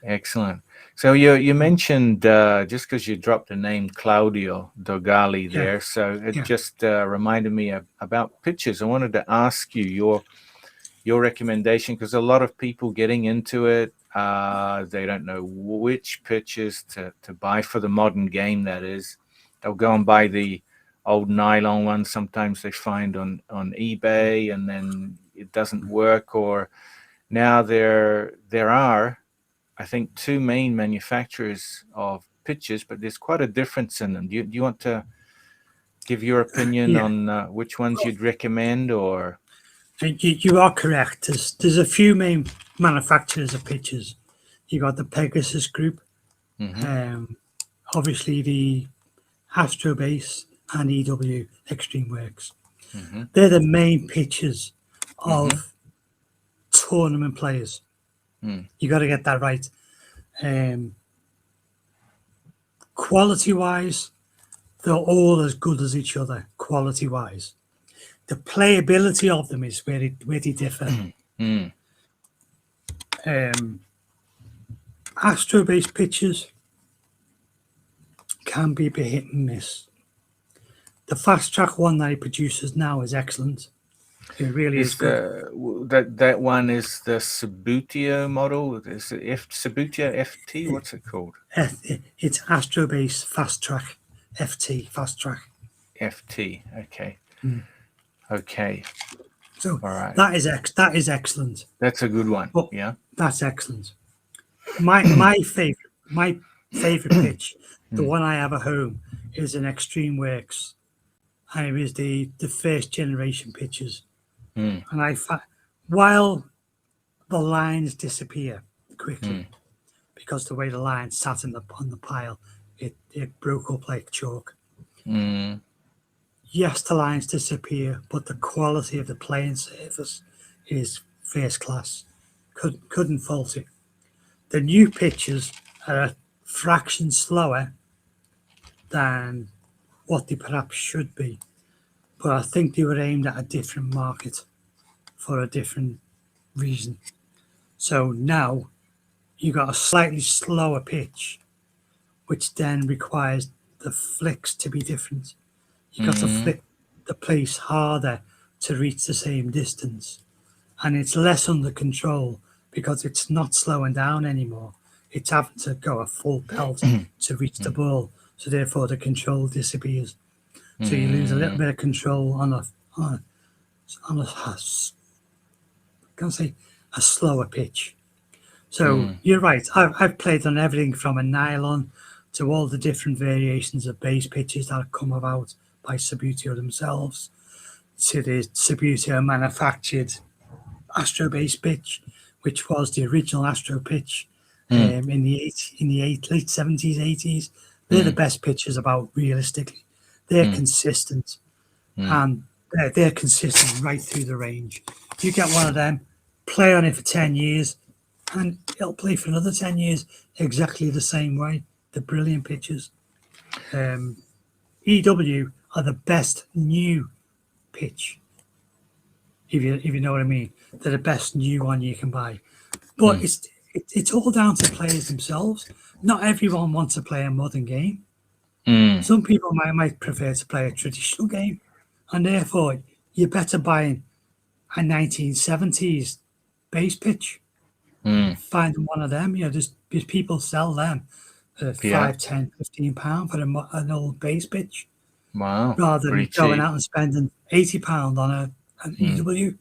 Speaker 2: excellent. So you mentioned just because you dropped the name Claudio Dogali there, so it just reminded me about pictures. I wanted to ask you your recommendation, because a lot of people getting into it, they don't know which pictures to buy for the modern game. That is, they'll go and buy the old nylon ones. Sometimes they find on eBay, and then it doesn't work. Or now there are, I think, two main manufacturers of pitches, but there's quite a difference in them. Do you want to give your opinion on which ones you'd recommend? Or
Speaker 1: you are correct. There's a few main manufacturers of pitches. You got the Pegasus Group, obviously the Astro Base and EW Extreme Works. They're the main pitches of tournament players. You got to get that right. Quality wise, they're all as good as each other. Quality wise, the playability of them is where they differ. Astro Base pitches can be a bit hit and miss. The fast track one that he produces now is excellent. It really is good.
Speaker 2: That one is the Subbuteo model. Is it Subbuteo FT? What's it called?
Speaker 1: It's Astro Base Fast Track FT Fast Track.
Speaker 2: FT. Okay. Okay.
Speaker 1: So
Speaker 2: all right.
Speaker 1: that is excellent.
Speaker 2: That's a good one.
Speaker 1: But
Speaker 2: yeah.
Speaker 1: That's excellent. My favorite pitch, the one I have at home, is an Extreme Works. And it was the first generation pitches. And while the lines disappear quickly, because the way the lines sat on the pile, it broke up like chalk. Yes, the lines disappear, but the quality of the playing surface is first class. Couldn't fault it. The new pitches are a fraction slower than what they perhaps should be, but I think they were aimed at a different market for a different reason. So now you got a slightly slower pitch, which then requires the flicks to be different. You got to flick the place harder to reach the same distance, and it's less under control because it's not slowing down anymore. It's having to go a full pelt to reach the ball, so therefore the control disappears. So you lose a little bit of control on a slower pitch. So you're right. I've played on everything from a nylon to all the different variations of base pitches that have come about by Subbuteo themselves, to the Subbuteo manufactured Astro Base pitch, which was the original Astro pitch in the late 70s, 80s. They're the best pitches about, realistically. they're consistent, and they're consistent right through the range. You get one of them, play on it for 10 years, and it'll play for another 10 years exactly the same way. They're brilliant pitches. EW are the best new pitch, if you know what I mean. They're the best new one you can buy. But it's all down to players themselves. Not everyone wants to play a modern game. Some people might prefer to play a traditional game, and therefore you're better buying a 1970s base pitch. Finding one of them, there's people sell them for £5, £10, £15 for an old base pitch.
Speaker 2: Wow.
Speaker 1: Rather than going out and spending £80 on an EW.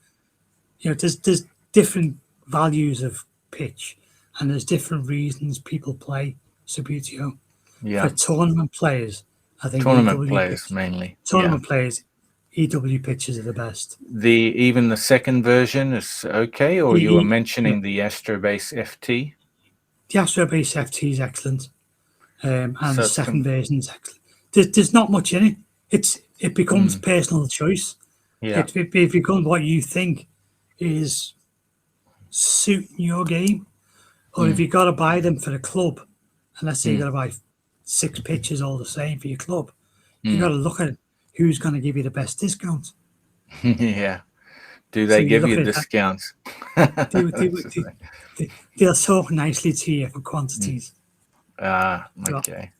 Speaker 1: There's different values of pitch, and there's different reasons people play Subbuteo. For tournament players, I think
Speaker 2: tournament players mainly.
Speaker 1: Tournament players, EW pitches are the best.
Speaker 2: Even the second version is okay, or you were mentioning the Astro Base FT?
Speaker 1: The Astro Base FT is excellent, and the second version is excellent. There's not much in it. It becomes personal choice.
Speaker 2: Yeah.
Speaker 1: It becomes what you think is suiting your game, or if you got to buy them for the club, and let's say you got to buy 6 pitches all the same for your club, you got to look at who's going to give you the best discount.
Speaker 2: Yeah. Do they give you discounts?
Speaker 1: They'll talk nicely to you for quantities.
Speaker 2: Okay.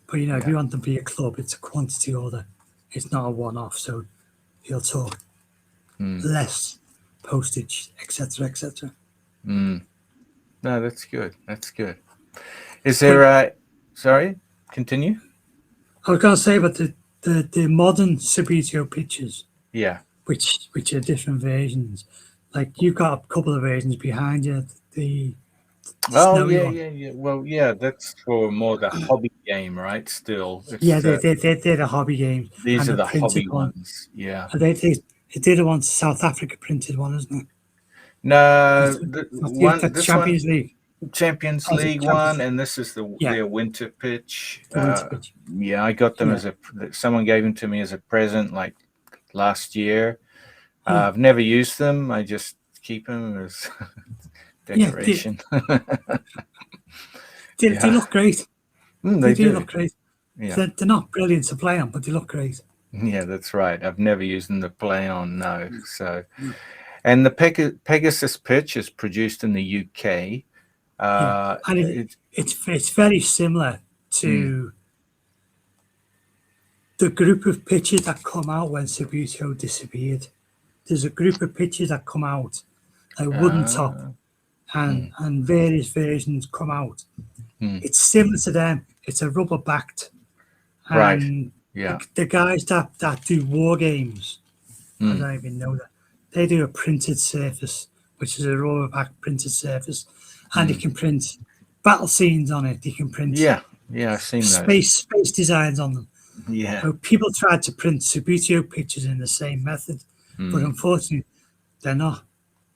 Speaker 1: But if you want them for your club, it's a quantity order. It's not a one-off, so he'll talk less postage, etc., etc.
Speaker 2: No, that's good. That's good. Is there sorry, continue?
Speaker 1: I was going to say about the modern Subbuteo pitches.
Speaker 2: Yeah.
Speaker 1: Which are different versions. Like you've got a couple of versions behind you. The
Speaker 2: yeah. Well, yeah, that's for more the hobby game, right? Still.
Speaker 1: They're the hobby games.
Speaker 2: These are the hobby ones. Yeah.
Speaker 1: They're the ones South Africa printed one, isn't it?
Speaker 2: No,
Speaker 1: the Champions League.
Speaker 2: Champions League one, and this is their winter pitch. Yeah, I got them someone gave them to me as a present like last year. I've never used them. I just keep them as decoration.
Speaker 1: They look great.
Speaker 2: They do
Speaker 1: look great.
Speaker 2: Yeah.
Speaker 1: They're not brilliant to play on, but they look great.
Speaker 2: Yeah, that's right. I've never used them to play on, no. So, and the Pegasus pitch is produced in the UK.
Speaker 1: And it's very similar to the group of pitches that come out when Subbuteo disappeared. There's a group of pitches that come out, like wooden top, and various versions come out. It's similar to them. It's a rubber backed.
Speaker 2: Right. Yeah.
Speaker 1: The guys that do war games, I don't even know that. They do a printed surface, which is a rubber backed printed surface. And you can print battle scenes on it. You can print
Speaker 2: I've seen
Speaker 1: space designs on them.
Speaker 2: Yeah.
Speaker 1: So people tried to print Subbuteo pictures in the same method, but unfortunately, they're not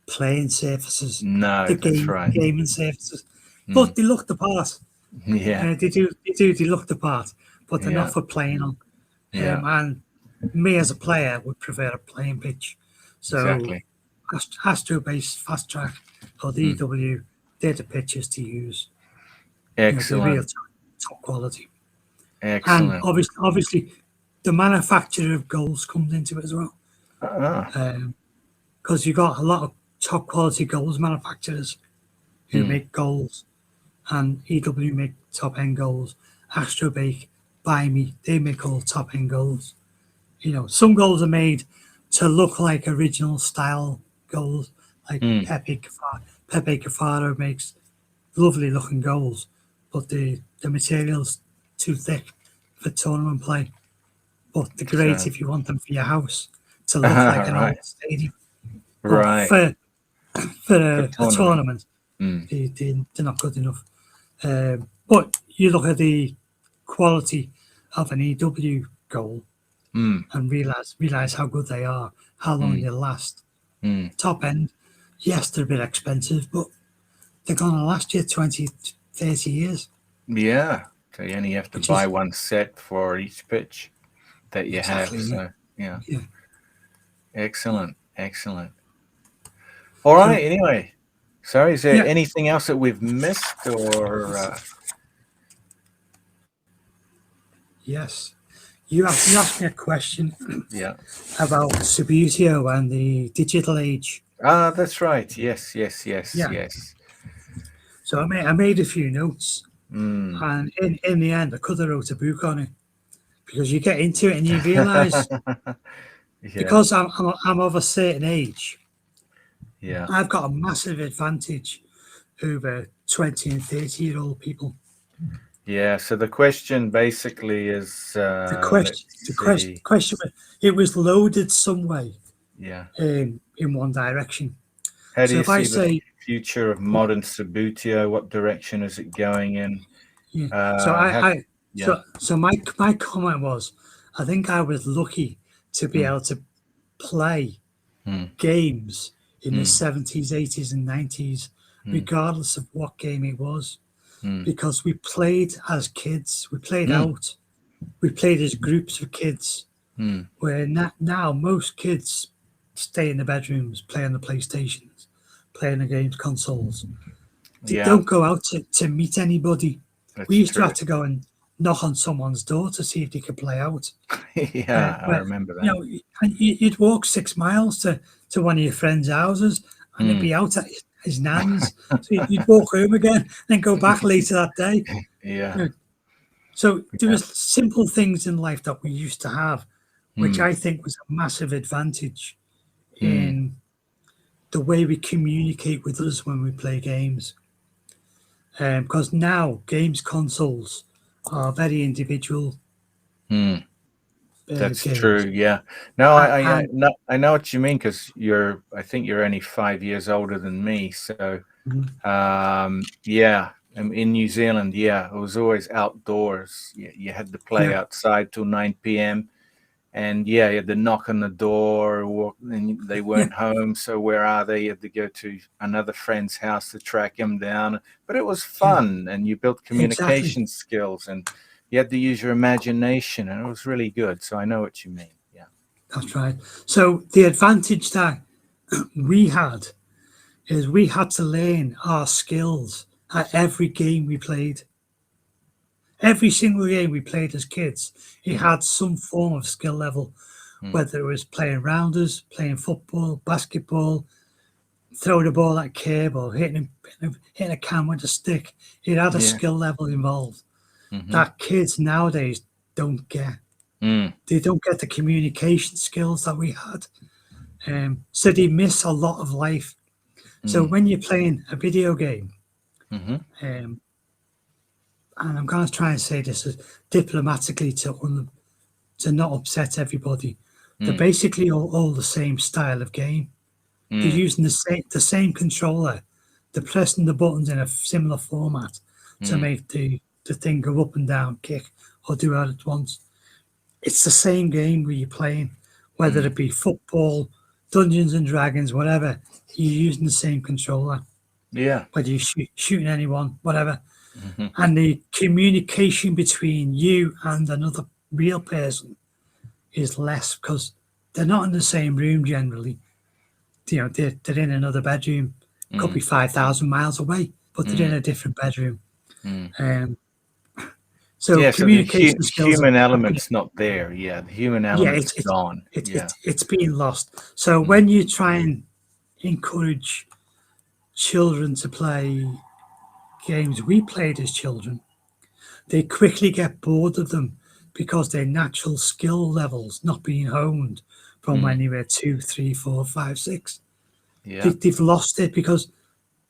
Speaker 1: playing surfaces.
Speaker 2: No, that's right.
Speaker 1: Gaming surfaces, but they look the part.
Speaker 2: Yeah,
Speaker 1: they do. They look the part, but they're not for playing on. And me as a player would prefer a playing pitch. So
Speaker 2: exactly.
Speaker 1: Astro Base Fast Track or the EW. They're the pitches to use.
Speaker 2: Excellent.
Speaker 1: The real top quality.
Speaker 2: Excellent.
Speaker 1: And obviously, the manufacturer of goals comes into it as well. Because you've got a lot of top quality goals manufacturers who make goals, and EW make top end goals. Astro Bake, Buy Me, they make all top end goals. Some goals are made to look like original style goals, like Pepe Cafaro makes lovely looking goals, but the material's too thick for tournament play. But they're great if you want them for your house to look like an old stadium.
Speaker 2: Right.
Speaker 1: For a tournament, they're not good enough. But you look at the quality of an EW goal and realize how good they are, how long they last. Top end, yes, they're a bit expensive, but they're going to last you 20, 30 years.
Speaker 2: Yeah. So you only have to buy one set for each pitch. that you
Speaker 1: Exactly,
Speaker 2: have.
Speaker 1: yeah.
Speaker 2: So yeah,
Speaker 1: Yeah.
Speaker 2: excellent. All
Speaker 1: So,
Speaker 2: right. Anyway, sorry. Is there
Speaker 1: yeah,
Speaker 2: anything else that we've missed, or
Speaker 1: yes. You asked me a question
Speaker 2: yeah?
Speaker 1: about Subbuteo and the digital age.
Speaker 2: Ah, that's right. Yes.
Speaker 1: Yeah. So I made a few notes,
Speaker 2: Mm.
Speaker 1: and in the end, I could have wrote a book on it, because you get into it and you realise,
Speaker 2: Yeah.
Speaker 1: because I'm of a certain age,
Speaker 2: Yeah.
Speaker 1: I've got a massive advantage over 20 and 30-year-old people.
Speaker 2: Yeah. So the question basically is,
Speaker 1: The question,
Speaker 2: let's
Speaker 1: the question,
Speaker 2: see.
Speaker 1: question, it was loaded some way
Speaker 2: Yeah.
Speaker 1: in one direction.
Speaker 2: How do
Speaker 1: So
Speaker 2: you
Speaker 1: if I
Speaker 2: see the
Speaker 1: say,
Speaker 2: future of modern Subbuteo? What direction is it going in?
Speaker 1: yeah, so
Speaker 2: Yeah.
Speaker 1: so my comment was, I think I was lucky to be able to play
Speaker 2: Mm.
Speaker 1: games in the
Speaker 2: Mm.
Speaker 1: 70s, 80s, and 90s,
Speaker 2: Mm.
Speaker 1: regardless of what game it was,
Speaker 2: Mm.
Speaker 1: because we played as kids, we played
Speaker 2: Mm.
Speaker 1: out, we played as groups of kids.
Speaker 2: Mm.
Speaker 1: Where now most kids stay in the bedrooms, play on the PlayStations, play on the games consoles. They
Speaker 2: Yeah,
Speaker 1: don't go out to meet anybody. We
Speaker 2: that's
Speaker 1: used to
Speaker 2: true.
Speaker 1: have to go and knock on someone's door to see if they could play out.
Speaker 2: Yeah, I
Speaker 1: But
Speaker 2: remember
Speaker 1: you
Speaker 2: that.
Speaker 1: know, and you'd walk 6 miles to one of your friends' houses, and they'd
Speaker 2: Mm.
Speaker 1: be out at his nan's. So you'd walk home again, and go back later that day.
Speaker 2: Yeah.
Speaker 1: You know, so there
Speaker 2: Yeah.
Speaker 1: was simple things in life that we used to have, which
Speaker 2: Mm.
Speaker 1: I think was a massive advantage
Speaker 2: Mm.
Speaker 1: in the way we communicate with others when we play games. Because now games consoles are very individual
Speaker 2: Mm. That's true.
Speaker 1: games.
Speaker 2: Yeah. No,
Speaker 1: And
Speaker 2: I know what you mean, because I think you're only 5 years older than me. So, yeah, in New Zealand, yeah, it was always outdoors. You had to play
Speaker 1: yeah,
Speaker 2: outside till 9 p.m. And yeah, you had to knock on the door, and they
Speaker 1: yeah,
Speaker 2: weren't home. So where are they? You had to go to another friend's house to track them down. But it was
Speaker 1: yeah,
Speaker 2: fun, and you built
Speaker 1: exactly.
Speaker 2: communication skills, and you had to use your imagination, and it was really good. So I know what you mean. Yeah.
Speaker 1: That's right. So the advantage that we had is we had to learn our skills at every game we played. Every single game we played as kids, it
Speaker 2: Mm.
Speaker 1: had some form of skill level,
Speaker 2: Mm.
Speaker 1: whether it was playing rounders, playing football, basketball, throwing a ball at curb, or hitting a can with a stick. It had a
Speaker 2: Yeah.
Speaker 1: skill level involved
Speaker 2: Mm-hmm.
Speaker 1: that kids nowadays don't get.
Speaker 2: Mm.
Speaker 1: They don't get the communication skills that we had. So they miss a lot of life. So
Speaker 2: Mm.
Speaker 1: when you're playing a video game,
Speaker 2: Mm-hmm.
Speaker 1: and I'm going to try and say this as diplomatically to not upset everybody, they're
Speaker 2: Mm.
Speaker 1: basically all the same style of game. They're
Speaker 2: Mm.
Speaker 1: using the same controller. They're pressing the buttons in a similar format to
Speaker 2: Mm.
Speaker 1: make the thing go up and down, kick, or do it at once. It's the same game where you're playing, whether it be football, Dungeons and Dragons, whatever. You're using the same controller,
Speaker 2: Yeah.
Speaker 1: whether you're shooting anyone, whatever.
Speaker 2: Mm-hmm.
Speaker 1: And the communication between you and another real person is less, because they're not in the same room generally. You know, they're in another bedroom. Could be 5,000 miles away, but they're in a different bedroom.
Speaker 2: Mm.
Speaker 1: So
Speaker 2: Yeah. So the
Speaker 1: communication skills
Speaker 2: human
Speaker 1: have been,
Speaker 2: element's not there. Yeah. The human
Speaker 1: yeah,
Speaker 2: element's gone. Yeah.
Speaker 1: it's being lost. So
Speaker 2: Mm.
Speaker 1: when you try and encourage children to play games we played as children, they quickly get bored of them, because their natural skill levels not being honed from when
Speaker 2: Mm.
Speaker 1: they were 2, 3, 4, 5, 6.
Speaker 2: Yeah.
Speaker 1: They've lost it, because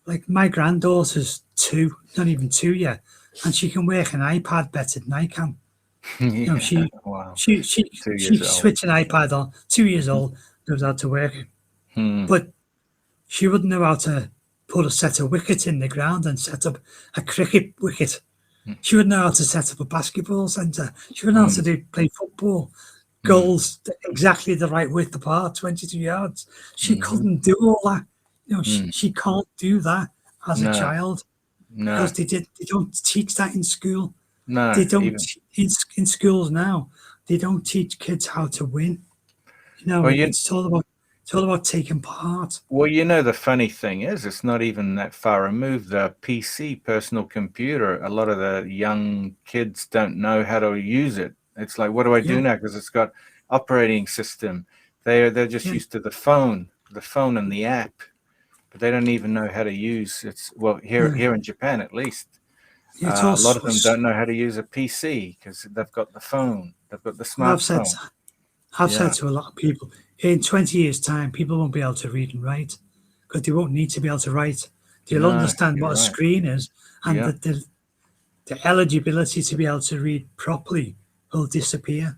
Speaker 1: like my granddaughter's 2, not even 2 yet, and she can work an iPad better than I can. You know,
Speaker 2: Yeah. Wow.
Speaker 1: she
Speaker 2: 2 years
Speaker 1: can
Speaker 2: old.
Speaker 1: switch an iPad on. 2 years old, knows how to work it,
Speaker 2: Hmm.
Speaker 1: but she wouldn't know how to put a set of wickets in the ground and set up a cricket wicket. She wouldn't know how to set up a basketball centre. She wouldn't know how to play football. Goals exactly the right width apart, 22 yards. She couldn't do all that. You know, she can't do that as a
Speaker 2: No.
Speaker 1: child,
Speaker 2: No.
Speaker 1: because they don't teach that in school.
Speaker 2: No.
Speaker 1: They don't
Speaker 2: Even.
Speaker 1: in schools now. they don't teach kids how to win. You know,
Speaker 2: Well,
Speaker 1: it's all about taking part.
Speaker 2: Well, the funny thing is, it's not even that far removed. The PC, personal computer, a lot of the young kids don't know how to use it. It's like, what do I do
Speaker 1: Yeah,
Speaker 2: now? Because it's got operating system. They're just
Speaker 1: yeah,
Speaker 2: used to the phone and the app, but they don't even know how to use it's well
Speaker 1: yeah.
Speaker 2: here in Japan at least.
Speaker 1: It's
Speaker 2: A lot of
Speaker 1: also.
Speaker 2: them don't know how to use a PC because they've got the phone, they've got the
Speaker 1: I've said
Speaker 2: smartphone.
Speaker 1: I've said
Speaker 2: Yeah,
Speaker 1: to a lot of people, in 20 years' time, people won't be able to read and write because they won't need to be able to write. They'll
Speaker 2: no,
Speaker 1: understand
Speaker 2: you're
Speaker 1: what a
Speaker 2: right.
Speaker 1: screen is, and
Speaker 2: Yeah,
Speaker 1: the eligibility to be able to read properly will disappear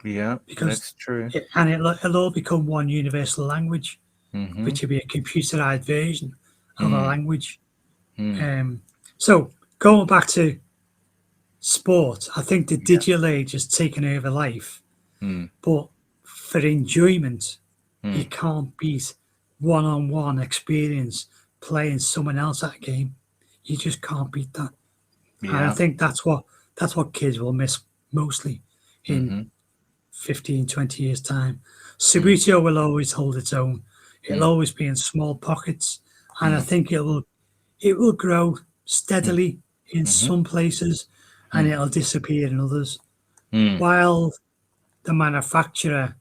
Speaker 2: yeah,
Speaker 1: because
Speaker 2: that's true.
Speaker 1: it'll all become one universal language,
Speaker 2: Mm-hmm.
Speaker 1: which will be a computerized version of a
Speaker 2: Mm,
Speaker 1: language.
Speaker 2: mm,
Speaker 1: So going back to sport, I think the
Speaker 2: yeah.
Speaker 1: digital age has taken over life,
Speaker 2: Mm,
Speaker 1: but for enjoyment, you
Speaker 2: mm.
Speaker 1: can't beat one-on-one experience playing someone else at a game. You just can't beat that. And I
Speaker 2: Yeah.
Speaker 1: think that's what kids will miss mostly in
Speaker 2: Mhm.
Speaker 1: 15, 20 years' time.
Speaker 2: Mm,
Speaker 1: Subbuteo will always hold its own. It'll
Speaker 2: mm,
Speaker 1: always be in small pockets. And I
Speaker 2: mm,
Speaker 1: think it will grow
Speaker 2: mm,
Speaker 1: steadily in
Speaker 2: mhm,
Speaker 1: some places and
Speaker 2: mm,
Speaker 1: it'll disappear in others.
Speaker 2: mm.
Speaker 1: While the manufacturer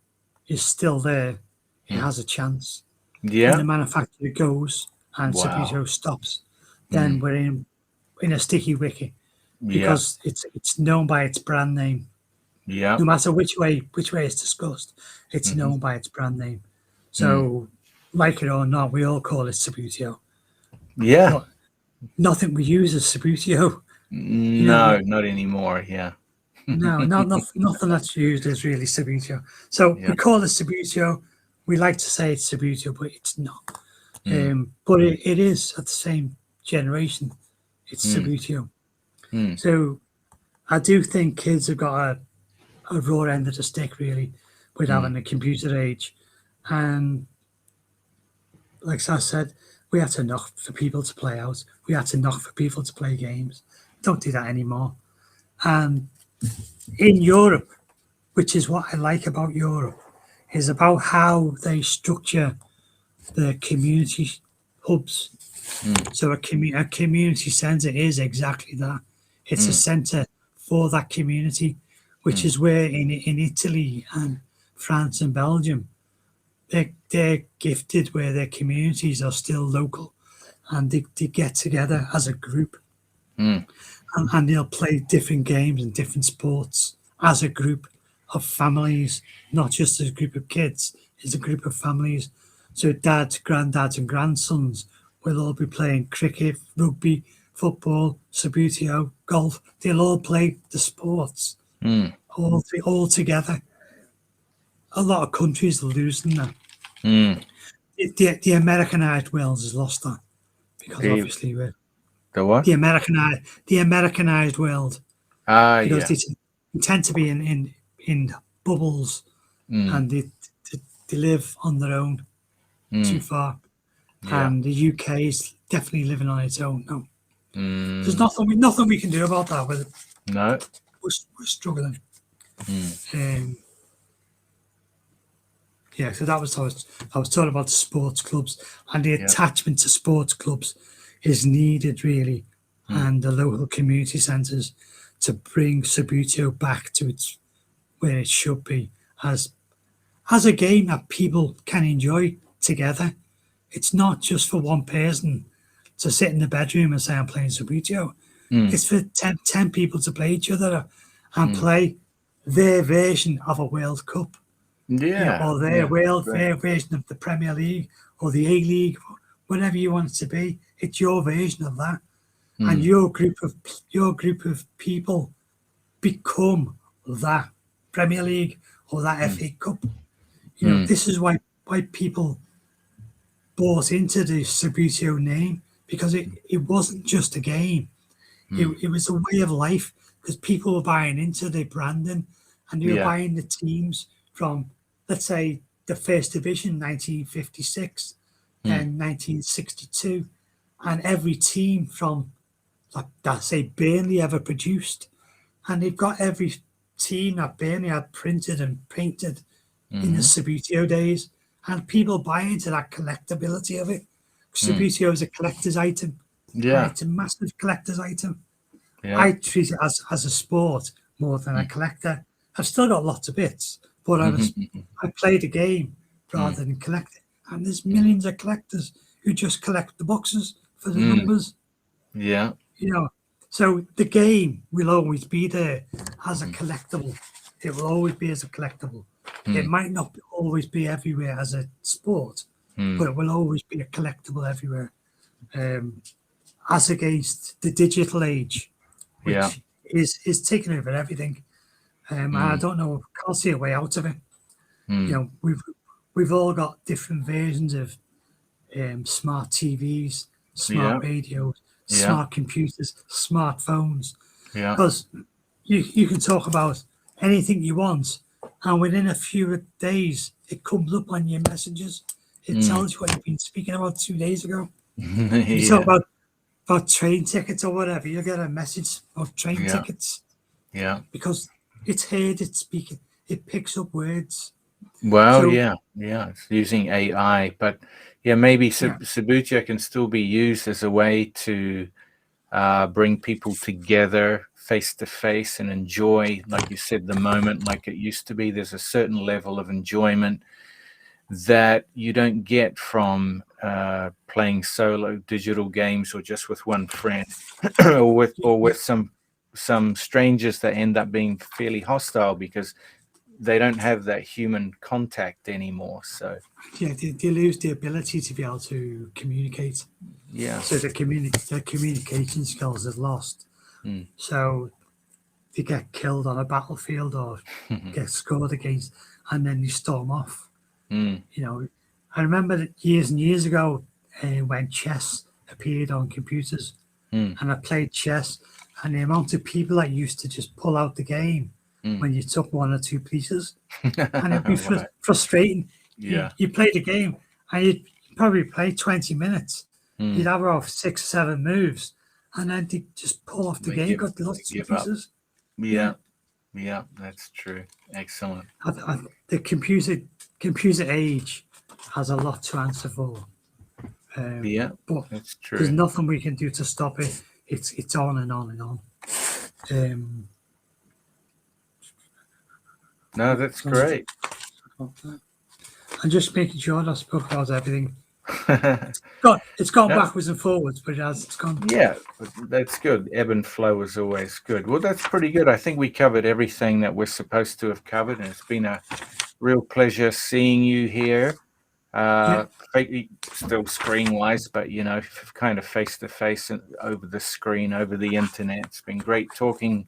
Speaker 1: is still there, it
Speaker 2: Mm.
Speaker 1: has a chance. When the
Speaker 2: Yeah.
Speaker 1: manufacturer goes and
Speaker 2: Wow.
Speaker 1: Subbuteo stops, then
Speaker 2: Mm.
Speaker 1: we're in a sticky wicket
Speaker 2: Yeah.
Speaker 1: because it's known by its brand name.
Speaker 2: Yeah.
Speaker 1: No matter which way it's discussed, it's
Speaker 2: Mhm.
Speaker 1: known by its brand name.
Speaker 2: Mm.
Speaker 1: So, like it or not, we all call it Subbuteo,
Speaker 2: Yeah.
Speaker 1: but nothing we use is Subbuteo. You know,
Speaker 2: No, not anymore. Yeah.
Speaker 1: no, nothing that's used is really Subbuteo. So
Speaker 2: Yeah.
Speaker 1: we call it Subbuteo. We like to say it's Subbuteo, but it's not.
Speaker 2: Mm.
Speaker 1: But it is at the same generation. It's
Speaker 2: Mm.
Speaker 1: Subbuteo.
Speaker 2: Mm.
Speaker 1: So I do think kids have got a raw end of the stick really with
Speaker 2: Mm.
Speaker 1: having a computer age. And like I said, we had to knock for people to play out. We had to knock for people to play games. Don't do that anymore. And in Europe, which is what I like about Europe, is about how they structure the community hubs.
Speaker 2: Mm.
Speaker 1: So a community centre is exactly that. It's a
Speaker 2: Mm.
Speaker 1: centre for that community, which
Speaker 2: Mm.
Speaker 1: is where in Italy and France and Belgium, they're gifted where their communities are still local and they get together as a group
Speaker 2: Mm.
Speaker 1: and they'll play different games and different sports as a group of families, not just as a group of kids, it's a group of families. So dads, granddads, and grandsons will all be playing cricket, rugby, football, Subbuteo, golf. They'll all play the sports
Speaker 2: Mm.
Speaker 1: all together. A lot of countries are losing that.
Speaker 2: Mm.
Speaker 1: The Americanized world has lost that because
Speaker 2: The
Speaker 1: obviously we're
Speaker 2: the what?
Speaker 1: the Americanized world because
Speaker 2: Yeah.
Speaker 1: they tend to be in bubbles
Speaker 2: Mm.
Speaker 1: and they live on their own too
Speaker 2: Mm.
Speaker 1: far.
Speaker 2: Yeah.
Speaker 1: And the UK is definitely living on its own now. There's
Speaker 2: Mm.
Speaker 1: nothing we can do about that.
Speaker 2: No.
Speaker 1: We're struggling.
Speaker 2: Mm.
Speaker 1: Um, yeah, so I was talking about the sports clubs and the
Speaker 2: Yeah.
Speaker 1: attachment to sports clubs is needed really,
Speaker 2: Mm.
Speaker 1: and the local community centres to bring Subbuteo back to its where it should be as a game that people can enjoy together. It's not just for one person to sit in the bedroom and say I'm playing Subbuteo.
Speaker 2: Mm.
Speaker 1: It's for 10 people to play each other and
Speaker 2: Mm.
Speaker 1: play their version of a World Cup,
Speaker 2: Yeah.
Speaker 1: or
Speaker 2: Yeah. Great.
Speaker 1: their version of the Premier League or the A League, whatever you want it to be. It's your version of that, and
Speaker 2: Mm.
Speaker 1: your group of people become that Premier League or that
Speaker 2: Mm.
Speaker 1: FA Cup.
Speaker 2: Mm.
Speaker 1: This is why people bought into the Subbuteo name because it wasn't just a game.
Speaker 2: Mm.
Speaker 1: It was a way of life because people were buying into the branding and they were
Speaker 2: Yeah.
Speaker 1: buying the teams from, let's say, the First Division 1956,
Speaker 2: Mm.
Speaker 1: then 1962, and every team from that say Burnley ever produced. And they've got every team that Bernie had printed and painted in the Subbuteo days, and people buy into that collectability of it. Subbuteo is a collector's item.
Speaker 2: Yeah.
Speaker 1: It's a massive collector's item.
Speaker 2: Yeah.
Speaker 1: I treat it as a sport more than a collector. I've still got lots of bits, but I play the game rather than collect it. And there's millions of collectors who just collect the boxes for the numbers.
Speaker 2: Yeah.
Speaker 1: You know, so the game will always be there as a collectible. It will always be as a collectible. It might not always be everywhere as a sport, but it will always be a collectible everywhere. As against the digital age, which is taking over everything. And I don't know, can't see a way out of it. You know, we've all got different versions of smart TVs, smart radios, smart computers, smartphones.
Speaker 2: Yeah.
Speaker 1: Because you can talk about anything you want, and within a few days, it comes up on your messages. It tells you what you've been speaking about 2 days ago. You talk about train tickets or whatever, you get a message about train tickets.
Speaker 2: Yeah.
Speaker 1: Because it's heard it speaking. It picks up words.
Speaker 2: Well,
Speaker 1: So-
Speaker 2: yeah, it's using AI, but maybe Subbuteo can still be used as a way to bring people together face to face and enjoy, like you said, the moment like it used to be. There's a certain level of enjoyment that you don't get from playing solo digital games or just with one friend or with some strangers that end up being fairly hostile because they don't have that human contact anymore. So
Speaker 1: they lose the ability to be able to communicate. So their communication skills are lost. So they get killed on a battlefield or get scored against, and then they storm off. You know, I remember that years and years ago when chess appeared on computers, and I played chess, and the amount of people that used to just pull out the game when you took one or two pieces, and it'd be frustrating. You play the game, and you'd probably play 20 minutes. You'd have off 6 or 7 moves, and then they just pull off the game, got lots of pieces.
Speaker 2: Yeah, that's true. Excellent.
Speaker 1: The computer age has a lot to answer for. But
Speaker 2: that's true.
Speaker 1: there's nothing we can do to stop it. It's on and on and on.
Speaker 2: No, that's great.
Speaker 1: I'm just making sure I spoke about everything. It's gone backwards and forwards, but it's gone.
Speaker 2: Yeah, that's good. Ebb and flow is always good. Well, that's pretty good. I think we covered everything that we're supposed to have covered, and it's been a real pleasure seeing you here. Still screen-wise, but kind of face-to-face and over the screen, over the internet. It's been great talking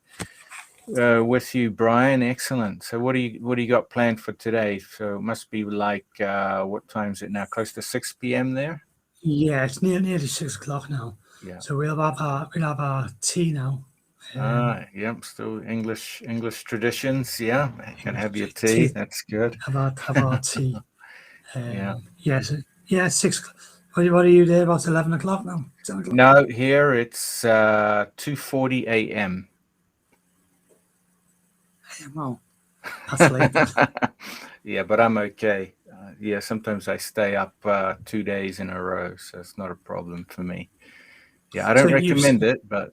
Speaker 2: with you, Brian. Excellent. So what do you got planned for today? So it must be like what time is it now? Close to 6 p.m. there?
Speaker 1: Yeah, it's nearly 6 o'clock now.
Speaker 2: Yeah.
Speaker 1: So we'll have our tea now.
Speaker 2: Still English traditions. Yeah, you can have your tea. That's good.
Speaker 1: Have our tea. 6. What are you there about 11 o'clock now? 10 o'clock?
Speaker 2: No, here it's 2:40 a.m.
Speaker 1: Well, that's late.
Speaker 2: Yeah, but I'm okay. Sometimes I stay up 2 days in a row, so it's not a problem for me. Yeah, I don't recommend it, but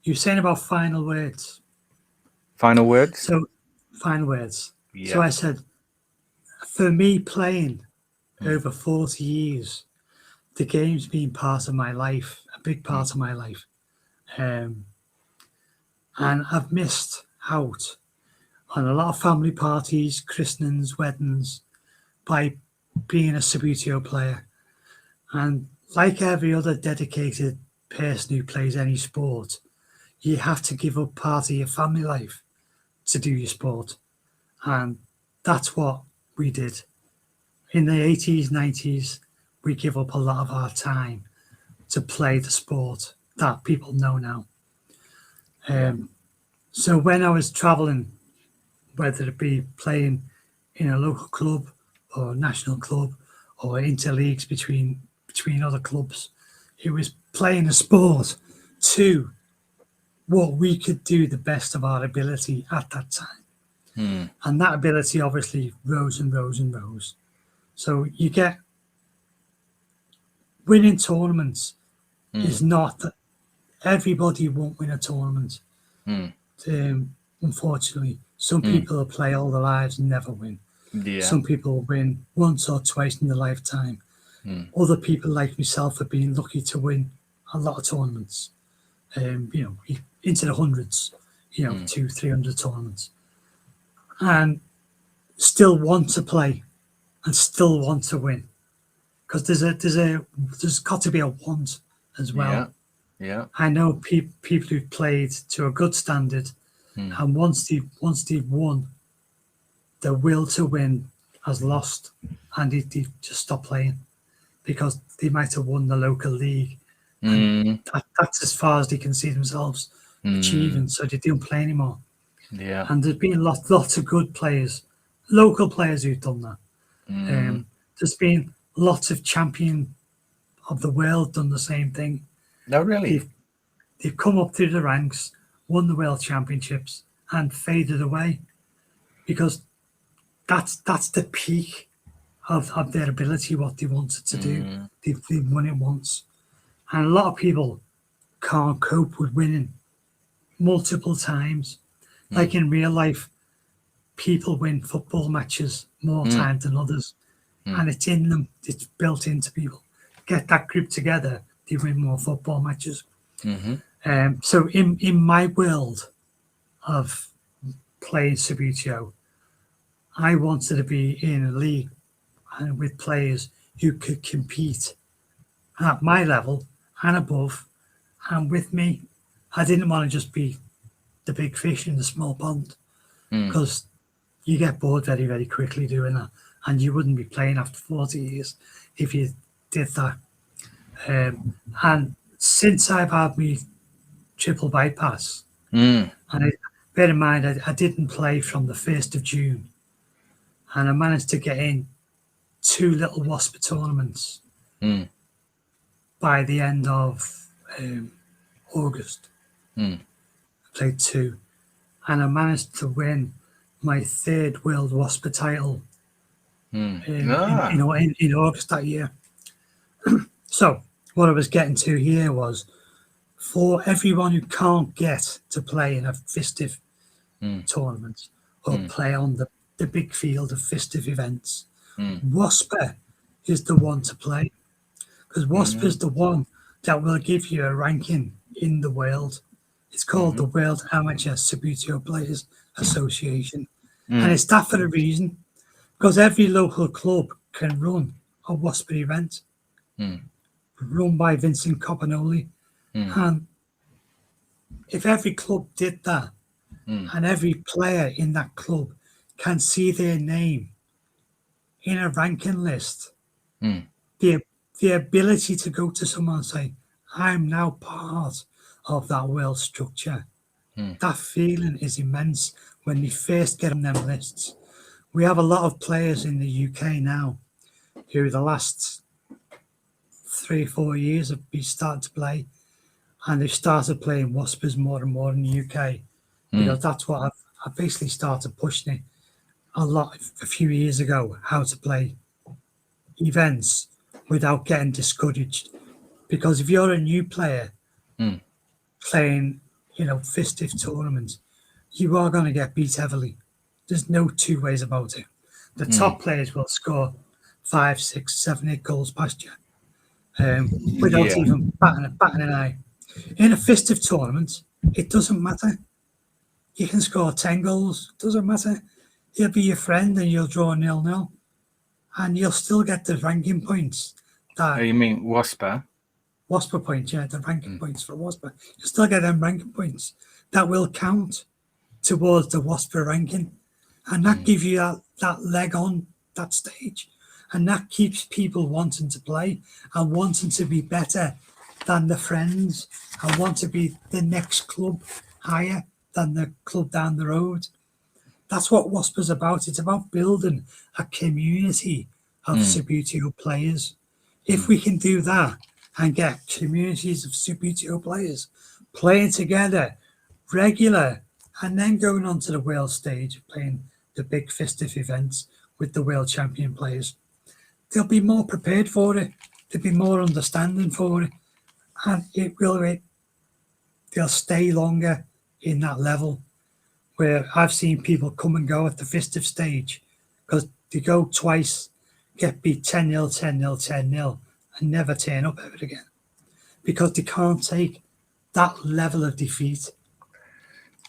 Speaker 1: You're saying about final words.
Speaker 2: Final words?
Speaker 1: So, final words.
Speaker 2: Yeah.
Speaker 1: So I said, for me playing over 40 years, the game's been part of my life, a big part of my life. And I've missed out on a lot of family parties, christenings, weddings, by being a Subbuteo player. And like every other dedicated person who plays any sport, you have to give up part of your family life to do your sport. And that's what we did. In the 80s, 90s, we give up a lot of our time to play the sport that people know now. So when I was traveling, whether it be playing in a local club or a national club or interleagues between other clubs, it was playing a sport to what we could do the best of our ability at that time. And that ability obviously rose and rose and rose. So you get winning tournaments is not that everybody won't win a tournament. Unfortunately, some people play all their lives and never win.
Speaker 2: Yeah.
Speaker 1: Some people win once or twice in their lifetime. Other people like myself have been lucky to win a lot of tournaments. Into the hundreds, 200-300 tournaments, and still want to play and still want to win, because there's got to be a want as well.
Speaker 2: Yeah.
Speaker 1: I know people who've played to a good standard, and once they've won, the will to win has lost, and they just stop playing because they might have won the local league. And that's as far as they can see themselves achieving, so they don't play anymore.
Speaker 2: Yeah.
Speaker 1: And there's been lots of good players, local players who've done that. There's been lots of champion of the world done the same thing.
Speaker 2: No, really?
Speaker 1: They've come up through the ranks, won the world championships, and faded away, because that's the peak of their ability, what they wanted to do. They've won it once. And a lot of people can't cope with winning multiple times. Like in real life, people win football matches more times than others. And it's in them, it's built into people. Get that group together, they win more football matches. So in my world of playing Subbuteo, I wanted to be in a league and with players who could compete at my level and above and with me. I didn't want to just be the big fish in the small pond, because you get bored very, very quickly doing that, and you wouldn't be playing after 40 years if you did that. And since I've had my triple bypass, and bear in mind, I didn't play from the 1st of June, and I managed to get in 2 little Wasper tournaments by the end of August. I played 2, and I managed to win my 3rd World Wasper title in August that year. So what I was getting to here was, for everyone who can't get to play in a festive tournament or play on the big field of festive events, Wasper is the one to play, because Wasper is the one that will give you a ranking in the world. It's called the World Amateur Subbuteo-Trailblazers Association. And it's that for a reason, because every local club can run a Wasper event run by Vincent Coppanoli. And if every club did that, and every player in that club can see their name in a ranking list, the ability to go to someone and say, I'm now part of that world structure, that feeling is immense when you first get on them lists. We have a lot of players in the UK now who the last 3-4 years have been starting to play, and they've started playing Waspers more and more in the UK, because that's what I basically started pushing it a few years ago, how to play events without getting discouraged. Because if you're a new player playing, festive tournaments, you are going to get beat heavily. There's no 2 ways about it. The top players will score 5, 6, 7, 8 goals past you without even batting an eye. In a festive tournament, it doesn't matter. You can score 10 goals, doesn't matter. He'll be your friend and you'll draw 0-0, and you'll still get the ranking points.
Speaker 2: You mean Wasper?
Speaker 1: Wasper points, yeah, the ranking points for Wasper. You still get them ranking points that will count towards the Wasper ranking, and that gives you that leg on that stage, and that keeps people wanting to play and wanting to be better than the friends and want to be the next club higher than the club down the road. That's what Wasper's about. It's about building a community of Subbuteo players. If we can do that and get communities of Subbuteo players playing together regular, and then going on to the world stage, playing the big festive events with the world champion players, they'll be more prepared for it. There'll be more understanding for it, and they'll stay longer in that level. Where I've seen people come and go at the festive stage because they go twice, get beat 10-0, 10-0, 10-0, and never turn up ever again because they can't take that level of defeat.